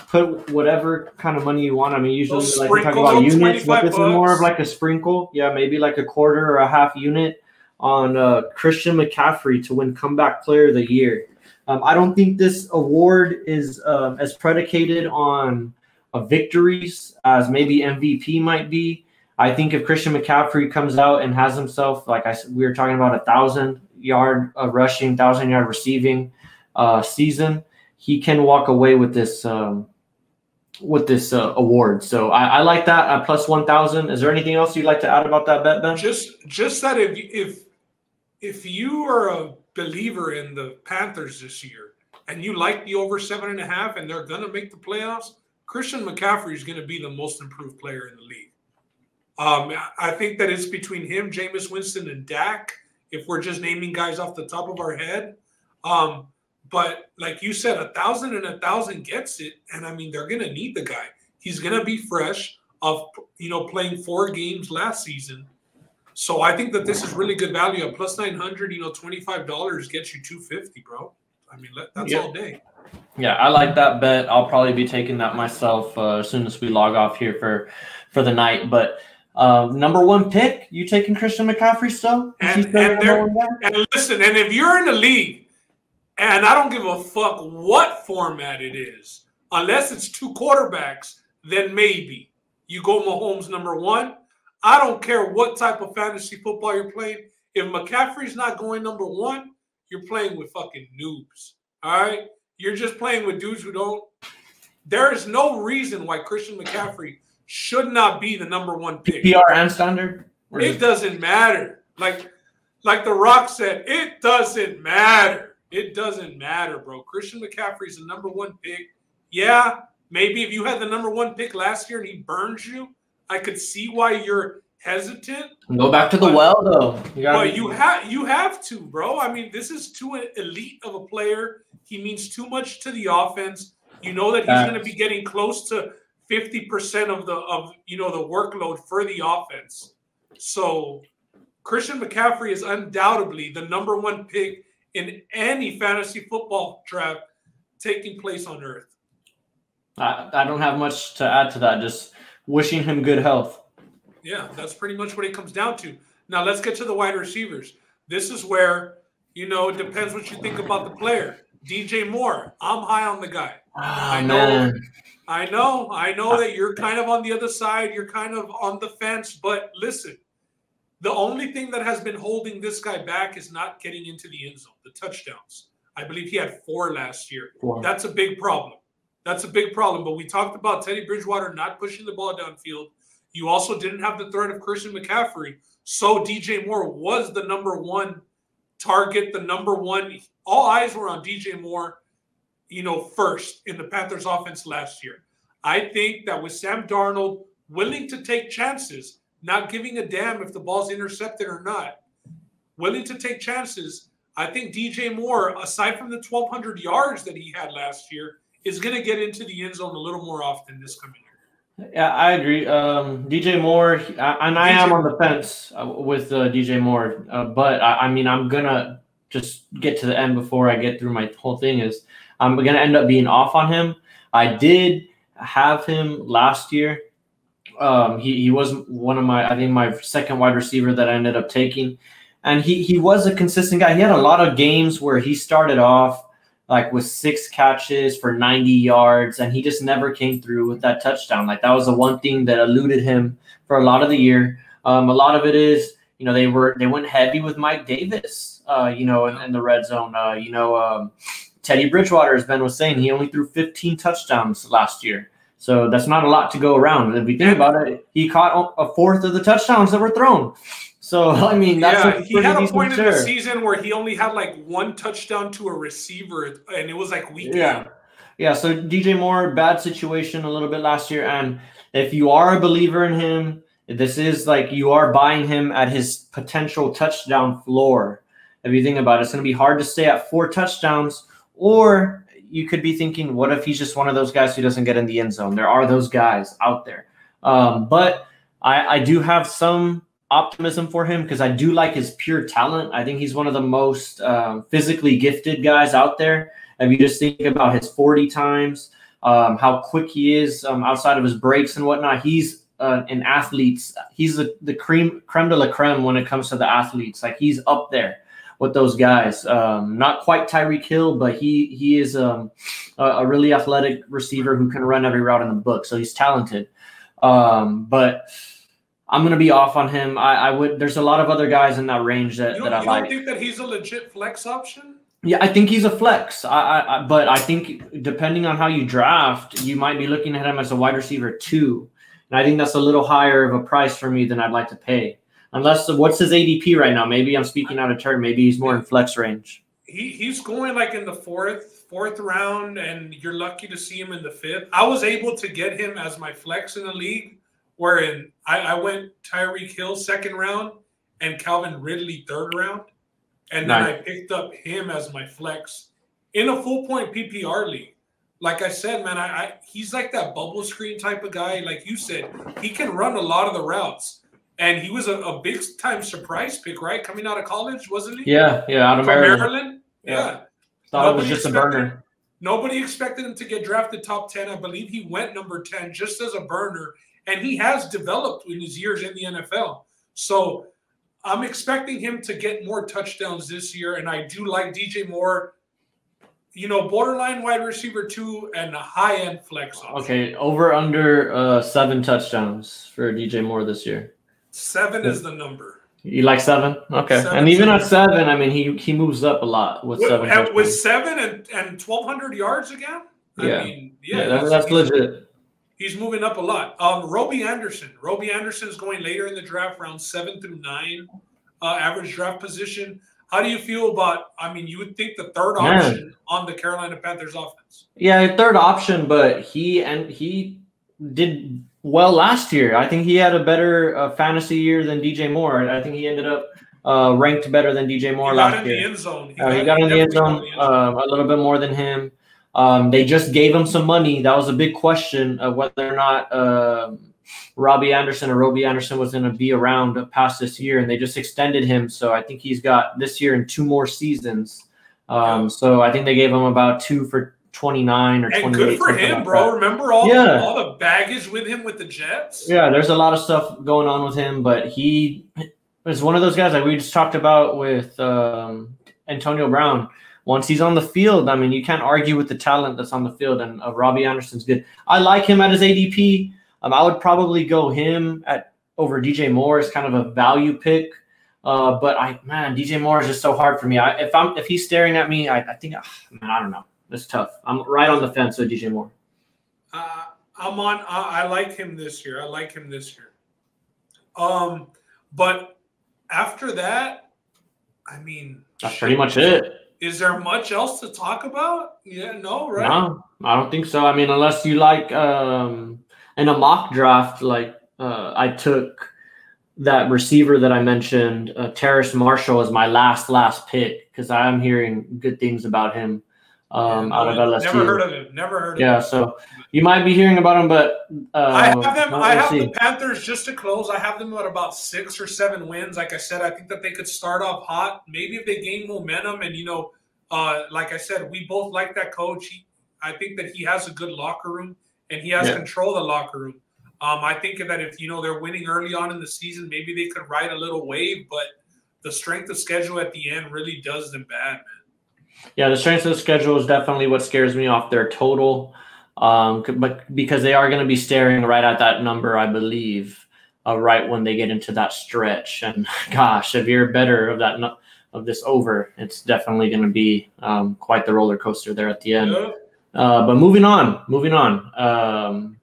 put whatever kind of money you want. I mean, usually like we talk about units, but this is more of like a sprinkle. Yeah, maybe like a quarter or a half unit on Christian McCaffrey to win Comeback Player of the Year. I don't think this award is as predicated on victories as maybe MVP might be. I think if Christian McCaffrey comes out and has himself, like we were talking about, 1,000-yard rushing, 1,000-yard receiving season, he can walk away with this award. So I like that at plus 1,000. Is there anything else you'd like to add about that bet, Ben? Just that if you are a believer in the Panthers this year and you like the over 7.5 and they're going to make the playoffs, Christian McCaffrey is going to be the most improved player in the league. I think that it's between him, Jameis Winston, and Dak, if we're just naming guys off the top of our head. But like you said, 1,000 and 1,000 gets it. And I mean, they're going to need the guy. He's going to be fresh of, you know, playing 4 games last season. So I think that this is really good value. At plus 900, you know, $25 gets you $250, bro. I mean, that's all day. Yeah, I like that bet. I'll probably be taking that myself as soon as we log off here for the night. But number 1 pick, you taking Christian McCaffrey still? And listen, and if you're in the league, and I don't give a fuck what format it is, unless it's 2 quarterbacks, then maybe you go Mahomes number 1. I don't care what type of fantasy football you're playing. If McCaffrey's not going number 1, you're playing with fucking noobs. All right? You're just playing with dudes who don't. There is no reason why Christian McCaffrey should not be the number 1 pick. PPR and standard? It doesn't matter. Like The Rock said, it doesn't matter. It doesn't matter, bro. Christian McCaffrey's the number 1 pick. Yeah, maybe if you had the number 1 pick last year and he burns you, I could see why you're hesitant. Go back to the well, though. You have to, bro. I mean, this is too elite of a player. He means too much to the offense. You know that he's going to be getting close to 50% of the workload for the offense. So Christian McCaffrey is undoubtedly the number 1 pick in any fantasy football draft taking place on earth. I don't have much to add to that. Just wishing him good health. Yeah, that's pretty much what it comes down to. Now let's get to the wide receivers. This is where, you know, it depends what you think about the player. DJ Moore, I'm high on the guy. I know that you're kind of on the other side. You're kind of on the fence. But listen, the only thing that has been holding this guy back is not getting into the end zone, the touchdowns. I believe he had 4 last year. Wow. That's a big problem. But we talked about Teddy Bridgewater not pushing the ball downfield. You also didn't have the threat of Christian McCaffrey. So DJ Moore was the number 1 target, the number 1. All eyes were on DJ Moore, you know, first in the Panthers offense last year. I think that with Sam Darnold willing to take chances, not giving a damn if the ball's intercepted or not, willing to take chances, I think DJ Moore, aside from the 1,200 yards that he had last year, is going to get into the end zone a little more often this coming year. Yeah, I agree. DJ Moore, and I am on the fence with DJ Moore, but I mean, I'm going to just get to the end before I get through my whole thing is I'm going to end up being off on him. I did have him last year. He was one of my second wide receiver that I ended up taking. And he was a consistent guy. He had a lot of games where he started off like with 6 catches for 90 yards, and he just never came through with that touchdown. Like that was the one thing that eluded him for a lot of the year. A lot of it is, you know, they went heavy with Mike Davis, you know, in the red zone. Teddy Bridgewater, as Ben was saying, he only threw 15 touchdowns last year. So that's not a lot to go around. If you think about it, he caught a fourth of the touchdowns that were thrown. So, I mean, that's he had a point in the season where he only had like 1 touchdown to a receiver, and it was like week 8. Yeah, so DJ Moore, bad situation a little bit last year. And if you are a believer in him, this is like you are buying him at his potential touchdown floor. If you think about it, it's going to be hard to stay at 4 touchdowns, or you could be thinking, what if he's just one of those guys who doesn't get in the end zone? There are those guys out there. But I do have some optimism for him because I do like his pure talent. I think he's one of the most physically gifted guys out there. If you just think about his 40 times, how quick he is outside of his breaks and whatnot, he's an athlete. He's the creme de la creme when it comes to the athletes. Like he's up there with those guys. Not quite Tyreek Hill, but he is a really athletic receiver who can run every route in the book. So he's talented. But I'm going to be off on him. There's a lot of other guys in that range that I like. You don't think that he's a legit flex option? Yeah, I think he's a flex. But I think depending on how you draft, you might be looking at him as a wide receiver 2. And I think that's a little higher of a price for me than I'd like to pay. Unless, what's his ADP right now? Maybe I'm speaking out of turn. Maybe he's more in flex range. He's going like in the fourth round, and you're lucky to see him in the 5th. I was able to get him as my flex in the league, wherein I went Tyreek Hill 2nd round and Calvin Ridley 3rd round. And then I picked up him as my flex in a full point PPR league. Like I said, man, he's like that bubble screen type of guy. Like you said, he can run a lot of the routes. And he was a big time surprise pick, right? Coming out of college, wasn't he? Yeah, out of Maryland. Yeah. Thought it was just a burner. Nobody expected him to get drafted top 10. I believe he went number 10 just as a burner. And he has developed in his years in the NFL. So I'm expecting him to get more touchdowns this year. And I do like DJ Moore, borderline wide receiver 2 and a high-end flex option. Okay, over under 7 touchdowns for DJ Moore this year. 7 is the number. You like 7? Okay. 7, and even at 7, I mean, he moves up a lot with 7. With 7 and 1,200 yards again? Yeah. That's legit. He's moving up a lot. Robbie Anderson. Robbie Anderson is going later in the draft, round 7 through 9, average draft position. How do you feel about, you would think the 3rd option on the Carolina Panthers offense? Yeah, 3rd option, but he did well last year. I think he had a better fantasy year than DJ Moore. I think he ended up ranked better than DJ Moore last year. He got in the end zone. He got in the end zone a little bit more than him. They just gave him some money. That was a big question of whether or not Robbie Anderson was going to be around past this year, and they just extended him. So I think he's got this year and 2 more seasons. So I think they gave him about 2 for 29 or 28. And good for him, bro. Remember all the baggage with him with the Jets? Yeah, there's a lot of stuff going on with him, but he is one of those guys like we just talked about with Antonio Brown. Once he's on the field, you can't argue with the talent that's on the field, and Robbie Anderson's good. I like him at his ADP. I would probably go him over DJ Moore as kind of a value pick. But DJ Moore is just so hard for me. If he's staring at me, I think I don't know. It's tough. I'm right on the fence with DJ Moore. I like him this year. But after that, that's pretty much it. Is there much else to talk about? Yeah, no, right? No, I don't think so. Unless you like in a mock draft, I took that receiver that I mentioned, Terrace Marshall, as my last pick because I am hearing good things about him. Out of LSU. Never heard of him. Yeah, so you might be hearing about him, but I have the Panthers, just to close. I have them at about 6 or 7 wins. Like I said, I think that they could start off hot. Maybe if they gain momentum, and like I said, we both like that coach. I think that he has a good locker room, and he has control of the locker room. I think that if they're winning early on in the season, maybe they could ride a little wave, but the strength of schedule at the end really does them bad, man. Yeah, the strength of the schedule is definitely what scares me off their total, but because they are going to be staring right at that number, I believe, right when they get into that stretch. And gosh, if you're better of this over, it's definitely going to be quite the roller coaster there at the end. Yeah. But moving on.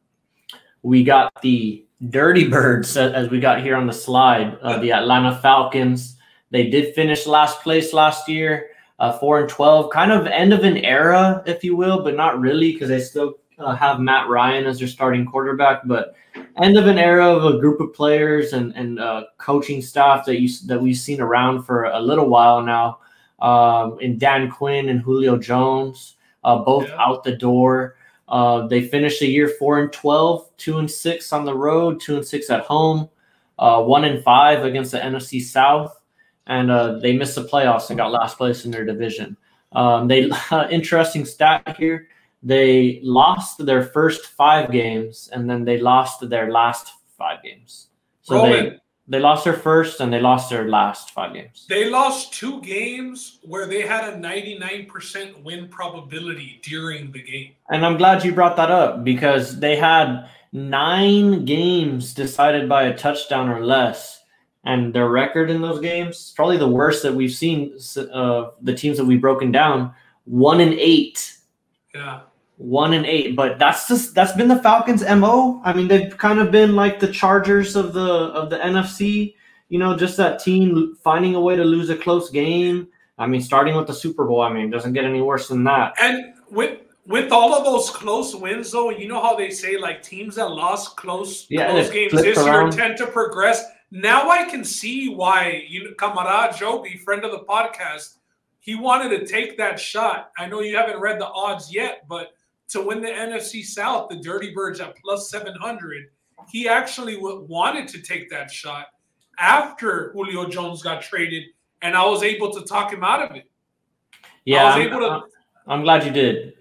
We got the Dirty Birds, as we got here on the slide, the Atlanta Falcons. They did finish last place last year, 4-12, kind of end of an era, if you will, but not really, because they still have Matt Ryan as their starting quarterback. But end of an era of a group of players and coaching staff that we've seen around for a little while now, in Dan Quinn and Julio Jones, both out the door. They finished the year 4-12, 2-6 on the road, 2-6 at home, 1-5 against the NFC South, and they missed the playoffs and got last place in their division. Interesting stat here. They lost their first 5 games, and then they lost their last 5 games. So they lost their first, and they lost their last 5 games. They lost 2 games where they had a 99% win probability during the game. And I'm glad you brought that up, because they had 9 games decided by a touchdown or less. And their record in those games, probably the worst that we've seen, the teams that we've broken down, 1-8. Yeah. 1-8, but that's been the Falcons' MO. I mean, they've kind of been like the Chargers of the NFC. You know, just that team finding a way to lose a close game. I mean, starting with the Super Bowl. I mean, it doesn't get any worse than that. And with all of those close wins, though, you know how they say like teams that lost close games this year tend to progress. Now I can see why Camarada Joby, friend of the podcast, he wanted to take that shot. I know you haven't read the odds yet, but to win the NFC South, the Dirty Birds at plus 700, he actually wanted to take that shot after Julio Jones got traded, and I was able to talk him out of it. Yeah, I'm glad you did.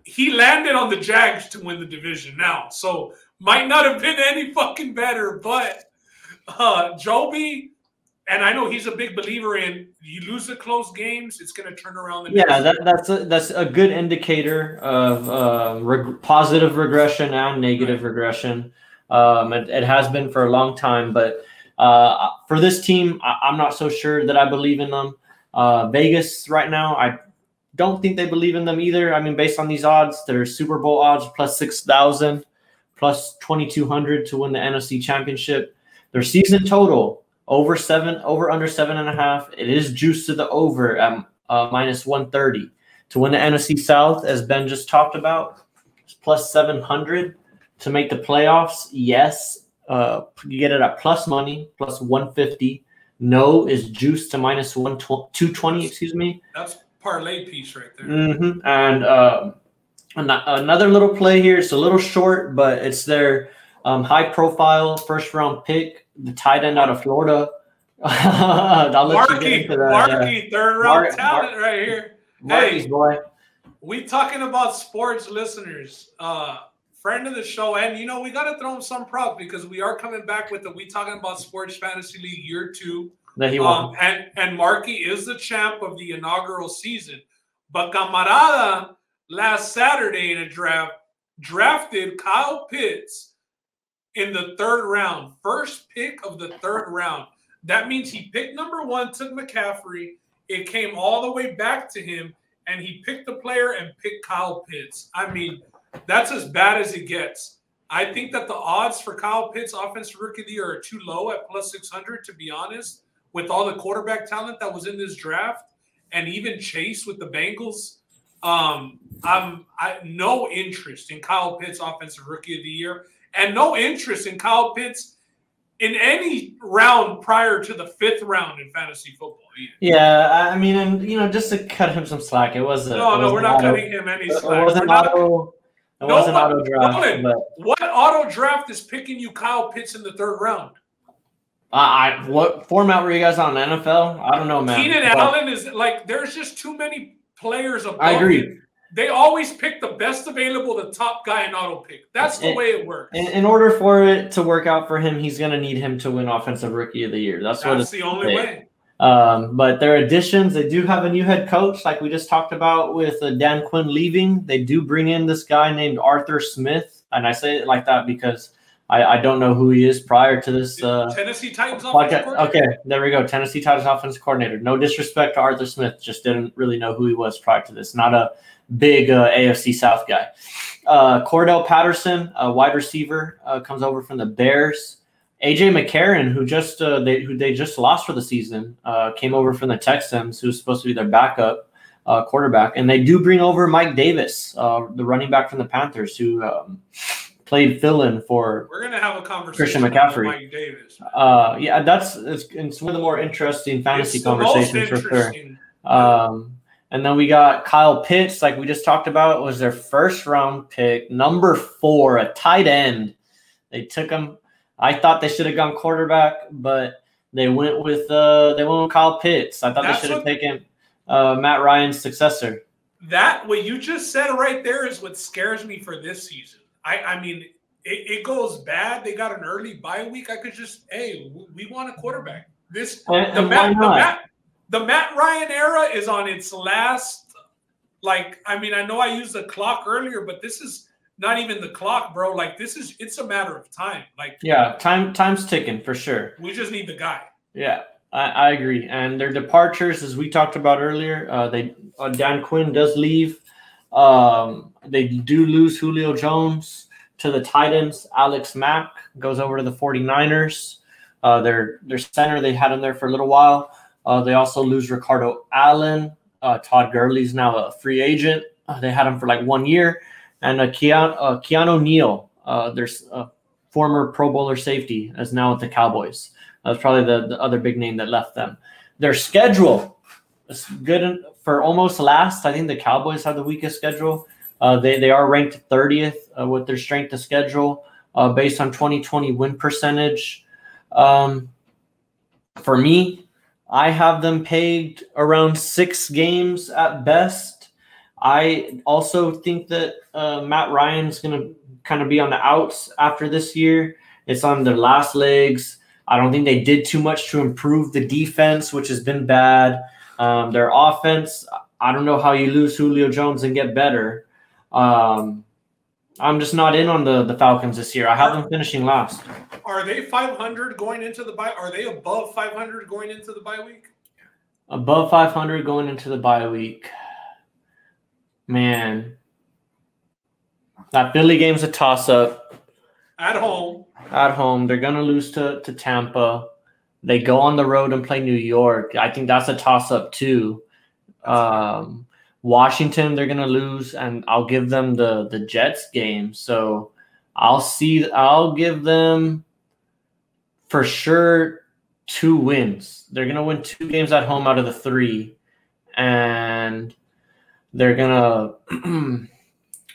He landed on the Jags to win the division now, so might not have been any fucking better, but Joby. And I know he's a big believer in you lose the close games, it's going to turn around. That's a good indicator of positive regression and negative regression. It has been for a long time, but for this team, I'm not so sure that I believe in them. Vegas right now, I don't think they believe in them either. I mean, based on these odds, they're Super Bowl odds plus 6,000, plus 2,200 to win the NFC Championship. Their season total, over under 7.5. It is juiced to the over at minus 130 to win the NFC South, as Ben just talked about. It's plus 700 to make the playoffs. Yes, you get it at plus money, plus 150. No is juiced to minus 220. Excuse me. That's parlay piece right there. Mm-hmm. And another little play here. It's a little short, but it's their high-profile first-round pick, the tight end out of Florida. Markey, third-round talent right here. Markey's boy. We talking about sports, listeners. Friend of the show, and we got to throw him some props because we are coming back with the We Talking About Sports Fantasy League Year 2. That he won. And Markey is the champ of the inaugural season. But Camarada last Saturday in a draft drafted Kyle Pitts in the 3rd round, first pick of the 3rd round. That means he picked number 1, took McCaffrey. It came all the way back to him, and he picked the player and picked Kyle Pitts. I mean, that's as bad as it gets. I think that the odds for Kyle Pitts, Offensive Rookie of the Year, are too low at plus 600, to be honest, with all the quarterback talent that was in this draft, and even Chase with the Bengals. I no interest in Kyle Pitts, Offensive Rookie of the Year. And no interest in Kyle Pitts in any round prior to the 5th round in fantasy football. Yeah, I mean, and just to cut him some slack, it was no, we're not cutting him any slack. It wasn't auto draft. But what auto draft is picking you Kyle Pitts in the 3rd round? What format were you guys on? NFL? I don't know, man. Keenan Allen is like, there's just too many players above I agree. him. They always pick the best available, the top guy in auto pick. That's the way it works. In order for it to work out for him, he's going to need him to win Offensive Rookie of the Year. That's the only way. But their additions, they do have a new head coach, like we just talked about with Dan Quinn leaving. They do bring in this guy named Arthur Smith, and I say it like that because I don't know who he is prior to this. Tennessee Titans offensive coordinator? Okay, there we go. Tennessee Titans offensive coordinator. No disrespect to Arthur Smith, just didn't really know who he was prior to this. Not a big AFC South guy. Cordell Patterson, a wide receiver, comes over from the Bears. AJ McCarron, who they just lost for the season, came over from the Texans, who's supposed to be their backup quarterback. And they do bring over Mike Davis, the running back from the Panthers, who played fill-in for We're gonna have a conversation Christian McCaffrey. About Mike Davis. Yeah, it's one of the more interesting fantasy conversations for sure. And then we got Kyle Pitts, like we just talked about, was their first round pick, number 4, a tight end. They took him. I thought they should have gone quarterback, but they went with Kyle Pitts. I thought they should have taken Matt Ryan's successor. That what you just said right there is what scares me for this season. I mean, it goes bad. They got an early bye week. I could just, hey, we want a quarterback. The Matt Ryan era is on its last. Like, I mean, I know I used the clock earlier, but this is not even the clock, bro. Like, it's a matter of time. Like, yeah, time's ticking for sure. We just need the guy. Yeah, I agree. And their departures, as we talked about earlier, Dan Quinn does leave. They do lose Julio Jones to the Titans. Alex Mack goes over to the 49ers. Their center, they had him there for a little while. They also lose Ricardo Allen. Todd Gurley's now a free agent. They had him for like 1 year. And Keanu Neal, there's a former Pro Bowler safety, is now at the Cowboys. That's probably the other big name that left them. Their schedule is good for almost last. I think the Cowboys have the weakest schedule. They are ranked 30th with their strength of schedule based on 2020 win percentage. For me, I have them pegged around 6 games at best. I also think that Matt Ryan's going to kind of be on the outs after this year. It's on their last legs. I don't think they did too much to improve the defense, which has been bad. Their offense, I don't know how you lose Julio Jones and get better. I'm just not in on the Falcons this year. I have them finishing last. Are they 500 going into the bye? Are they above 500 going into the bye week? Above 500 going into the bye week. Man, that Philly game's a toss-up. At home. At home. They're going to lose to Tampa. They go on the road and play New York. I think that's a toss-up too. Washington, they're going to lose, and I'll give them the Jets game. So I'll give them for sure 2 wins. They're going to win 2 games at home out of the 3. And they're going to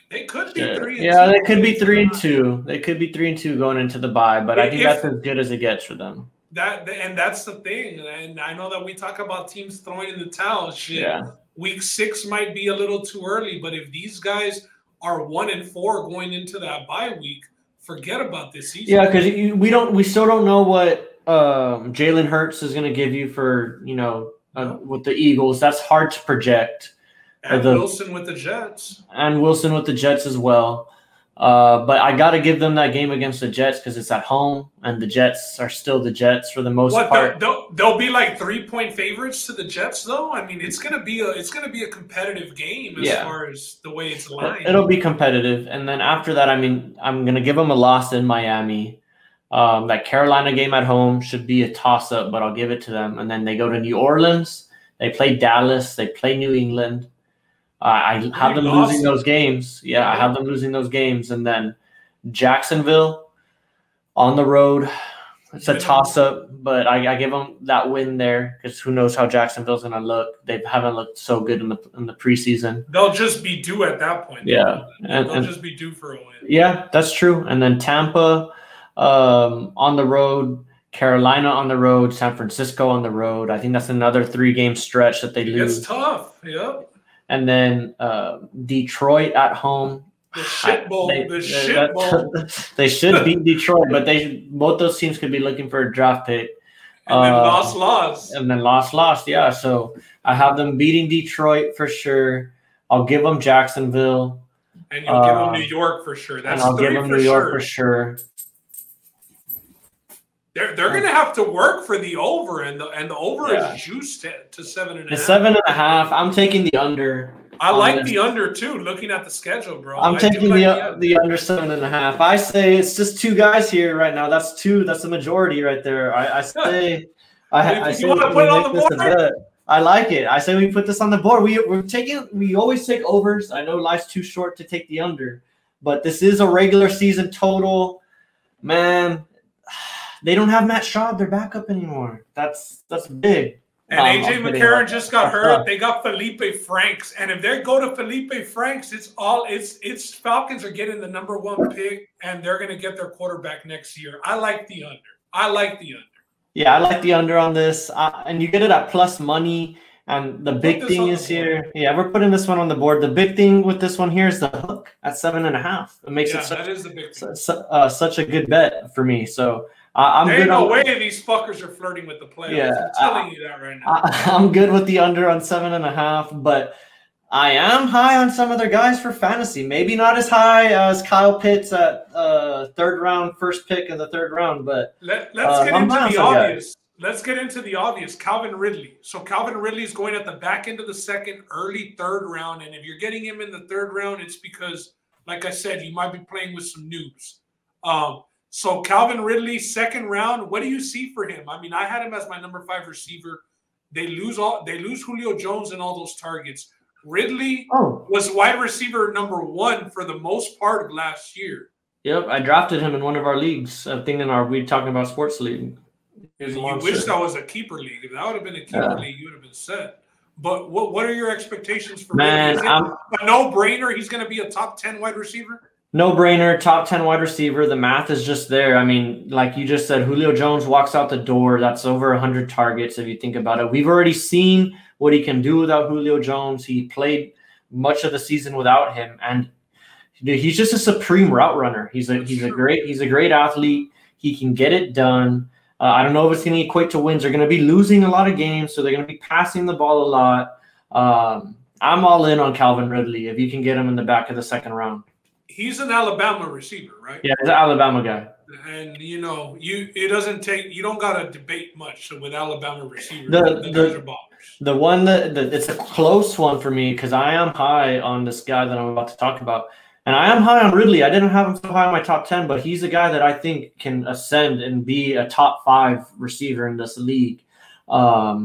they could be 3-2. Yeah, they could be 3-2. They could be 3-2 going into the bye, but I think that's as good as it gets for them. That's the thing. And I know that we talk about teams throwing in the towel. Shit. Yeah. Week 6 might be a little too early, but if these guys are 1-4 going into that bye week, forget about this season. Yeah, because we still don't know what Jalen Hurts is going to give you for with the Eagles. That's hard to project. And Wilson with the Jets. And Wilson with the Jets as well. But I got to give them that game against the Jets because it's at home, and the Jets are still the Jets for the most part. They'll be like 3-point favorites to the Jets, though. I mean, it's gonna be a competitive game as far as the way it's lined. It'll be competitive, and then after that, I mean, I'm gonna give them a loss in Miami. That Carolina game at home should be a toss-up, but I'll give it to them. And then they go to New Orleans. They play Dallas. They play New England. I have them losing those games. Yeah, I have them losing those games. And then Jacksonville on the road. It's a toss-up, but I give them that win there because who knows how Jacksonville's going to look. They haven't looked so good in the preseason. They'll just be due at that point. Yeah. They'll just be due for a win. Yeah, that's true. And then Tampa on the road, Carolina on the road, San Francisco on the road. I think that's another 3-game stretch that they lose. It's tough. Yep. And then Detroit at home. The shit bowl. They should beat Detroit, but both those teams could be looking for a draft pick. And then lost. And then lost. Yeah. So I have them beating Detroit for sure. I'll give them Jacksonville. And you'll give them New York for sure. That's and I'll give them New York for sure. They're going to have to work for the over, and the over is juiced to 7.5. The 7.5. I'm taking the under. I like the under too. Looking at the schedule, bro. I'm taking the under 7.5. I say it's just two guys here right now. That's two. That's the majority right there. I say. I say you want to put it on the board? I like it. I say we put this on the board. We always take overs. I know life's too short to take the under, but this is a regular season total. Man, they don't have Matt Schaub, their backup anymore. That's big. And AJ McCarron just got hurt. They got Felipe Franks, and if they go to Felipe Franks, it's Falcons are getting the #1 pick, and they're going to get their quarterback next year. I like the under. Yeah, I like the under on this, and you get it at plus money. And the big thing is here. Yeah, we're putting this one on the board. The big thing with this one here is the hook at 7.5. It makes it that is the big thing. Such a good bet for me. So I'm there good. Ain't no way these fuckers are flirting with the playoffs. Yeah, I'm telling you that right now. I'm good with the under on 7.5, but I am high on some other guys for fantasy. Maybe not as high as Kyle Pitts at third round, first pick in the third round. But let's get into the obvious. Let's get into the obvious. Calvin Ridley. So Calvin Ridley is going at the back end of the second, early third round. And if you're getting him in the third round, it's because, like I said, you might be playing with some noobs. So Calvin Ridley, second round. What do you see for him? I mean, I had him as my #5 receiver. They lose Julio Jones and all those targets. Ridley was wide receiver #1 for the most part of last year. Yep, I drafted him in one of our leagues. I think we're talking about sports league. You wish that was a keeper league. If that would have been a keeper league, you would have been set. But what are your expectations for man? Ridley? Is it a no-brainer? He's going to be a top 10 wide receiver. No brainer, top 10 wide receiver. The math is just there. I mean, like you just said, Julio Jones walks out the door. That's over 100 targets if you think about it. We've already seen what he can do without Julio Jones. He played much of the season without him, and he's just a supreme route runner. He's a great athlete. He can get it done. I don't know if it's going to equate to wins. They're going to be losing a lot of games, so they're going to be passing the ball a lot. I'm all in on Calvin Ridley if you can get him in the back of the second round. He's an Alabama receiver, right? Yeah, he's an Alabama guy. And you don't gotta debate much with Alabama receivers. The one that it's a close one for me because I am high on this guy that I'm about to talk about. And I am high on Ridley. I didn't have him so high in my top 10, but he's a guy that I think can ascend and be a top 5 receiver in this league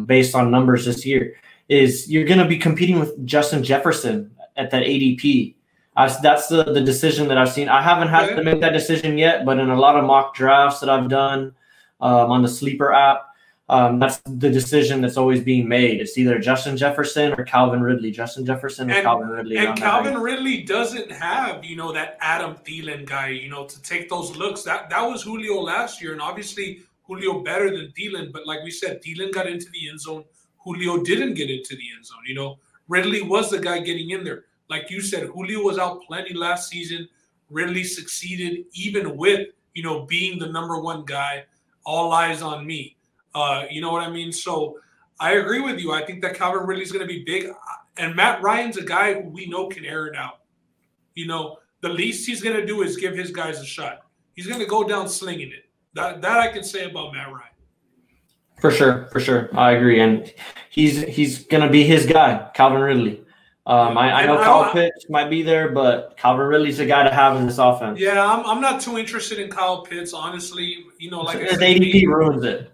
based on numbers this year. You're going to be competing with Justin Jefferson at that ADP. That's the decision that I've seen. I haven't had to make that decision yet, but in a lot of mock drafts that I've done on the Sleeper app, that's the decision that's always being made. It's either Justin Jefferson or Calvin Ridley. Justin Jefferson or Calvin Ridley. And Calvin Ridley doesn't have, that Adam Thielen guy, to take those looks. That was Julio last year, and obviously Julio better than Thielen. But like we said, Thielen got into the end zone. Julio didn't get into the end zone. Ridley was the guy getting in there. Like you said, Julio was out plenty last season. Ridley succeeded even with, being the #1 guy. All eyes on me. You know what I mean? So I agree with you. I think that Calvin Ridley is going to be big. And Matt Ryan's a guy who we know can air it out. The least he's going to do is give his guys a shot. He's going to go down slinging it. That I can say about Matt Ryan. For sure. I agree. And he's going to be his guy, Calvin Ridley. I know Kyle Pitts might be there, but Calvin Ridley's a guy to have in this offense. Yeah, I'm not too interested in Kyle Pitts, honestly. Like his ADP ruins it.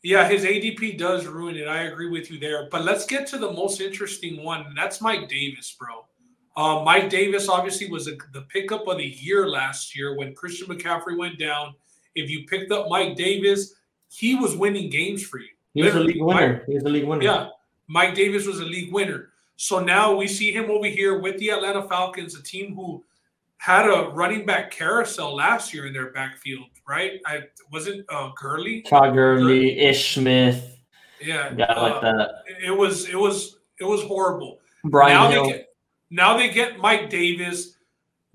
Yeah, his ADP does ruin it. I agree with you there. But let's get to the most interesting one. And that's Mike Davis, bro. Mike Davis obviously was the pickup of the year last year when Christian McCaffrey went down. If you picked up Mike Davis, he was winning games for you. He was a league winner. Yeah, Mike Davis was a league winner. So now we see him over here with the Atlanta Falcons, a team who had a running back carousel last year in their backfield, right? Was it Gurley? Todd Gurley, Ish Smith. Yeah, guy like that. It was horrible. Brian Hill. Now they get Mike Davis.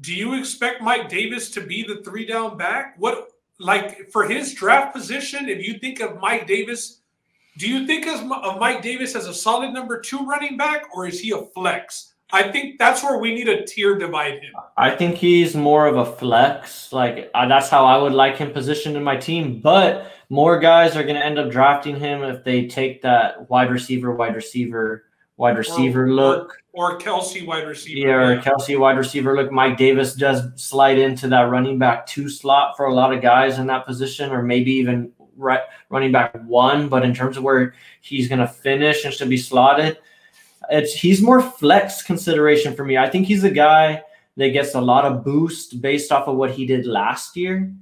Do you expect Mike Davis to be the 3-down back? For his draft position, if you think of Mike Davis Do you think of Mike Davis as a solid number 2 running back, or is he a flex? I think that's where we need to tier divide him. I think he's more of a flex. Like that's how I would like him positioned in my team. But more guys are going to end up drafting him if they take that wide receiver look. Or Kelsey wide receiver. Yeah, or Kelsey wide receiver look. Mike Davis does slide into that running back 2 slot for a lot of guys in that position, or maybe even running back 1. But in terms of where he's going to finish and should be slotted, he's more flex consideration for me. I think he's a guy that gets a lot of boost based off of what he did last year.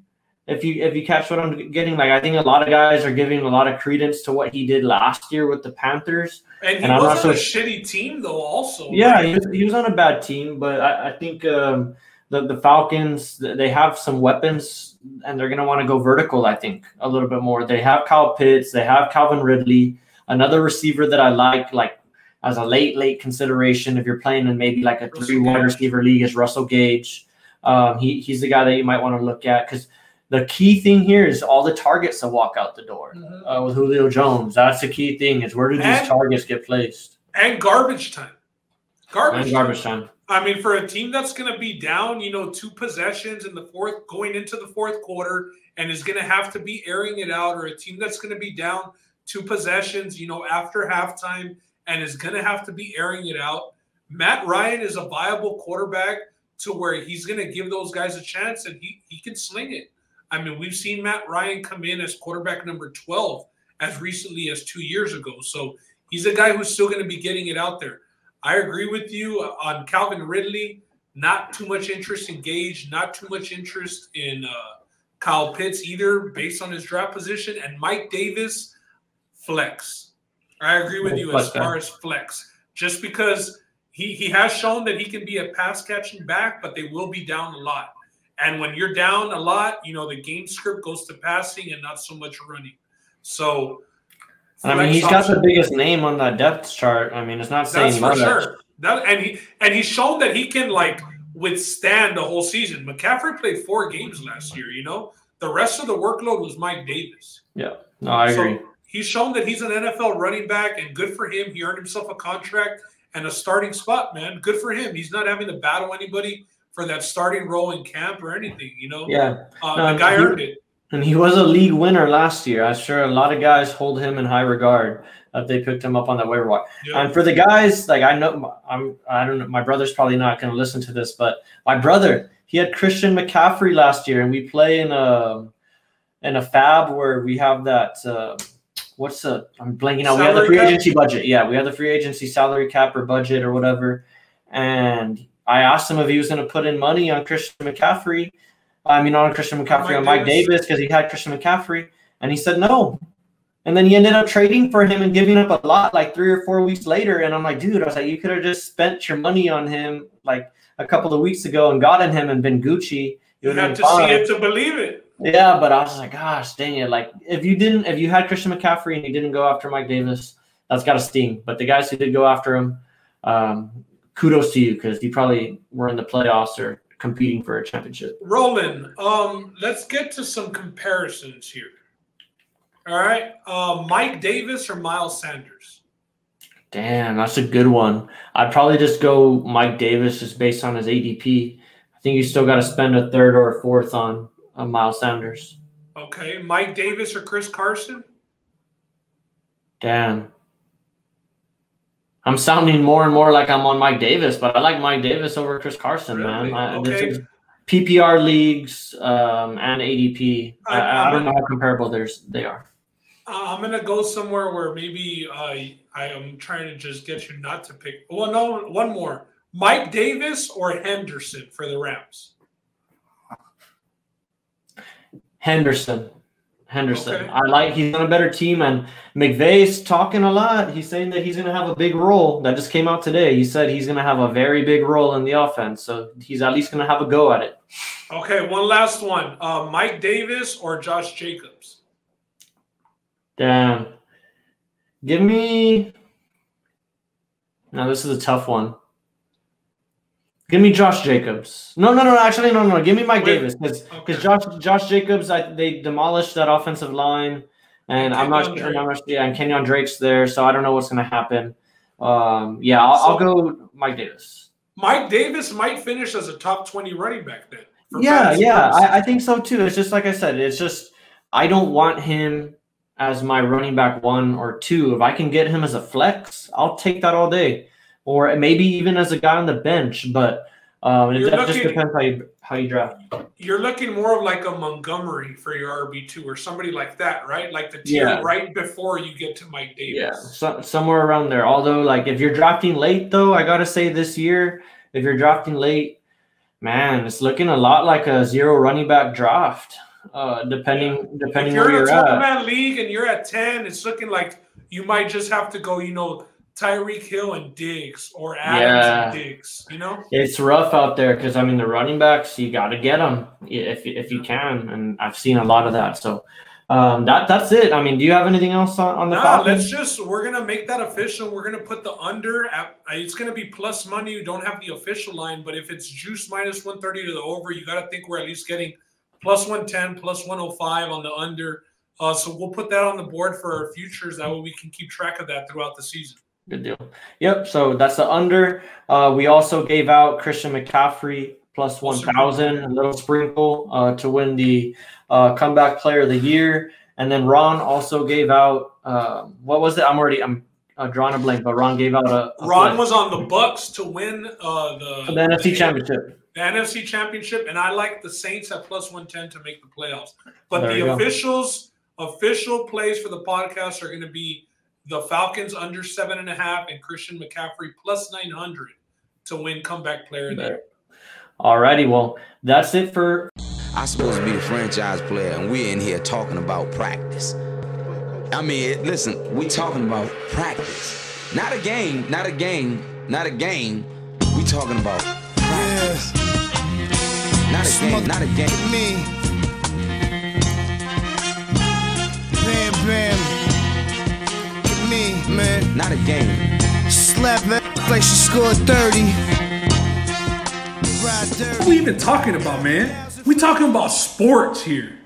If you catch what I'm getting, like I think a lot of guys are giving a lot of credence to what he did last year with the Panthers. And he was on a shitty team though, also. Yeah, he was on a bad team, but I think the Falcons, they have some weapons, and they're going to want to go vertical, I think, a little bit more. They have Kyle Pitts, they have Calvin Ridley, another receiver that I like as a late consideration if you're playing in maybe like a 3 wide receiver league is Russell Gage. He's the guy that you might want to look at, because the key thing here is all the targets that walk out the door with Julio Jones. That's the key thing, is where do these targets get placed? And garbage time. Garbage time. I mean, for a team that's going to be down, 2 possessions in the fourth, going into the fourth quarter, and is going to have to be airing it out, or a team that's going to be down 2 possessions, after halftime, and is going to have to be airing it out. Matt Ryan is a viable quarterback to where he's going to give those guys a chance, and he can sling it. I mean, we've seen Matt Ryan come in as quarterback number 12 as recently as 2 years ago. So he's a guy who's still going to be getting it out there. I agree with you on Calvin Ridley. Not too much interest in Gage. Not too much interest in Kyle Pitts either, based on his draft position. And Mike Davis, flex. I agree with you as far as flex. Just because he has shown that he can be a pass-catching back, but they will be down a lot. And when you're down a lot, the game script goes to passing and not so much running. So, I mean, he's got the biggest name on that depth chart. I mean, it's not saying much. That's for sure. And he's shown that he can withstand the whole season. McCaffrey played 4 games last year. The rest of the workload was Mike Davis. Yeah, no, I agree. He's shown that he's an NFL running back, and good for him. He earned himself a contract and a starting spot, man. Good for him. He's not having to battle anybody for that starting role in camp or anything, Yeah. The guy earned it. And he was a league winner last year. I'm sure a lot of guys hold him in high regard if they picked him up on that waiver wire. Yeah. And for the guys, I don't know, my brother's probably not going to listen to this, but my brother, he had Christian McCaffrey last year, and we play in a fab where we have that I'm blanking out. We have the free agency budget. Yeah, we have the free agency salary cap or budget or whatever. And I asked him if he was going to put in money on Christian McCaffrey. On Mike Davis, because he had Christian McCaffrey. And he said no. And then he ended up trading for him and giving up a lot 3 or 4 weeks later. And I'm like, dude, you could have just spent your money on him a couple of weeks ago and gotten him and been Gucci. You have to see it to believe it. Yeah, but I was like, gosh, dang it. If you had Christian McCaffrey and you didn't go after Mike Davis, that's got to sting. But the guys who did go after him, kudos to you, because you probably were in the playoffs or competing for a championship. Roland, let's get to some comparisons here. All right. Mike Davis or Miles Sanders? Damn, that's a good one. I'd probably just go Mike Davis just based on his ADP. I think you still got to spend a 3rd or a 4th on Miles Sanders. Okay. Mike Davis or Chris Carson? Damn. I'm sounding more and more like I'm on Mike Davis, but I like Mike Davis over Chris Carson, really? Man. Okay. PPR leagues and ADP. I don't know how comparable they are. I'm going to go somewhere where maybe I am trying to just get you not to pick. Well, no, one more. Mike Davis or Henderson for the Rams? Henderson. Okay. He's on a better team, and McVay's talking a lot. He's saying that he's going to have a big role. That just came out today. He said he's going to have a very big role in the offense, so he's at least going to have a go at it. Okay, one last one. Mike Davis or Josh Jacobs? Damn. Give me – now this is a tough one. Give me Josh Jacobs. No. Actually, no. Give me Mike Davis because Josh Jacobs, they demolished that offensive line. And I'm not sure. Yeah, and Kenyon Drake's there, so I don't know what's going to happen. Yeah, I'll go Mike Davis. Mike Davis might finish as a top 20 running back then. Yeah, I think so too. It's just like I said. It's just I don't want him as my running back 1 or 2. If I can get him as a flex, I'll take that all day, or maybe even as a guy on the bench. But it just depends how you draft. You're looking more of like a Montgomery for your RB2 or somebody like that, right? Like the tier right before you get to Mike Davis. Yeah, somewhere around there. Although, like, if you're drafting late, though, I got to say this year, if you're drafting late, man, it's looking a lot like a 0 running back draft, depending if you're where you're at. In a 12-man league and you're at 10, it's looking like you might just have to go, Tyreek Hill and Diggs or Adams and Diggs, It's rough out there because, I mean, the running backs, you got to get them if you can, and I've seen a lot of that. So that's it. I mean, do you have anything else on the Falcons? We're going to make that official. We're going to put the under. It's going to be plus money. You don't have the official line, but if it's juice minus 130 to the over, you got to think we're at least getting plus 110, plus 105 on the under. So we'll put that on the board for our futures. That way we can keep track of that throughout the season. Good deal. Yep. So that's the under. We also gave out Christian McCaffrey plus 1,000, a little sprinkle to win the comeback player of the year. And then Ron also gave out what was it? I'm drawing a blank, but Ron gave out Ron was on the Bucks to win the NFC Championship. The NFC Championship, and I like the Saints at plus 110 to make the playoffs. But the official plays for the podcast are going to be the Falcons under 7.5 and Christian McCaffrey plus 900 to win comeback player of the year. Alrighty, well, that's it for. I'm supposed to be the franchise player, and we're in here talking about practice. I mean, listen, we talking about practice, not a game. We talking about practice. Not a game. Me. Bam, bam. Me, man. Not a game. Slap that like she scored 30. What are we even talking about, man? We talking about sports here.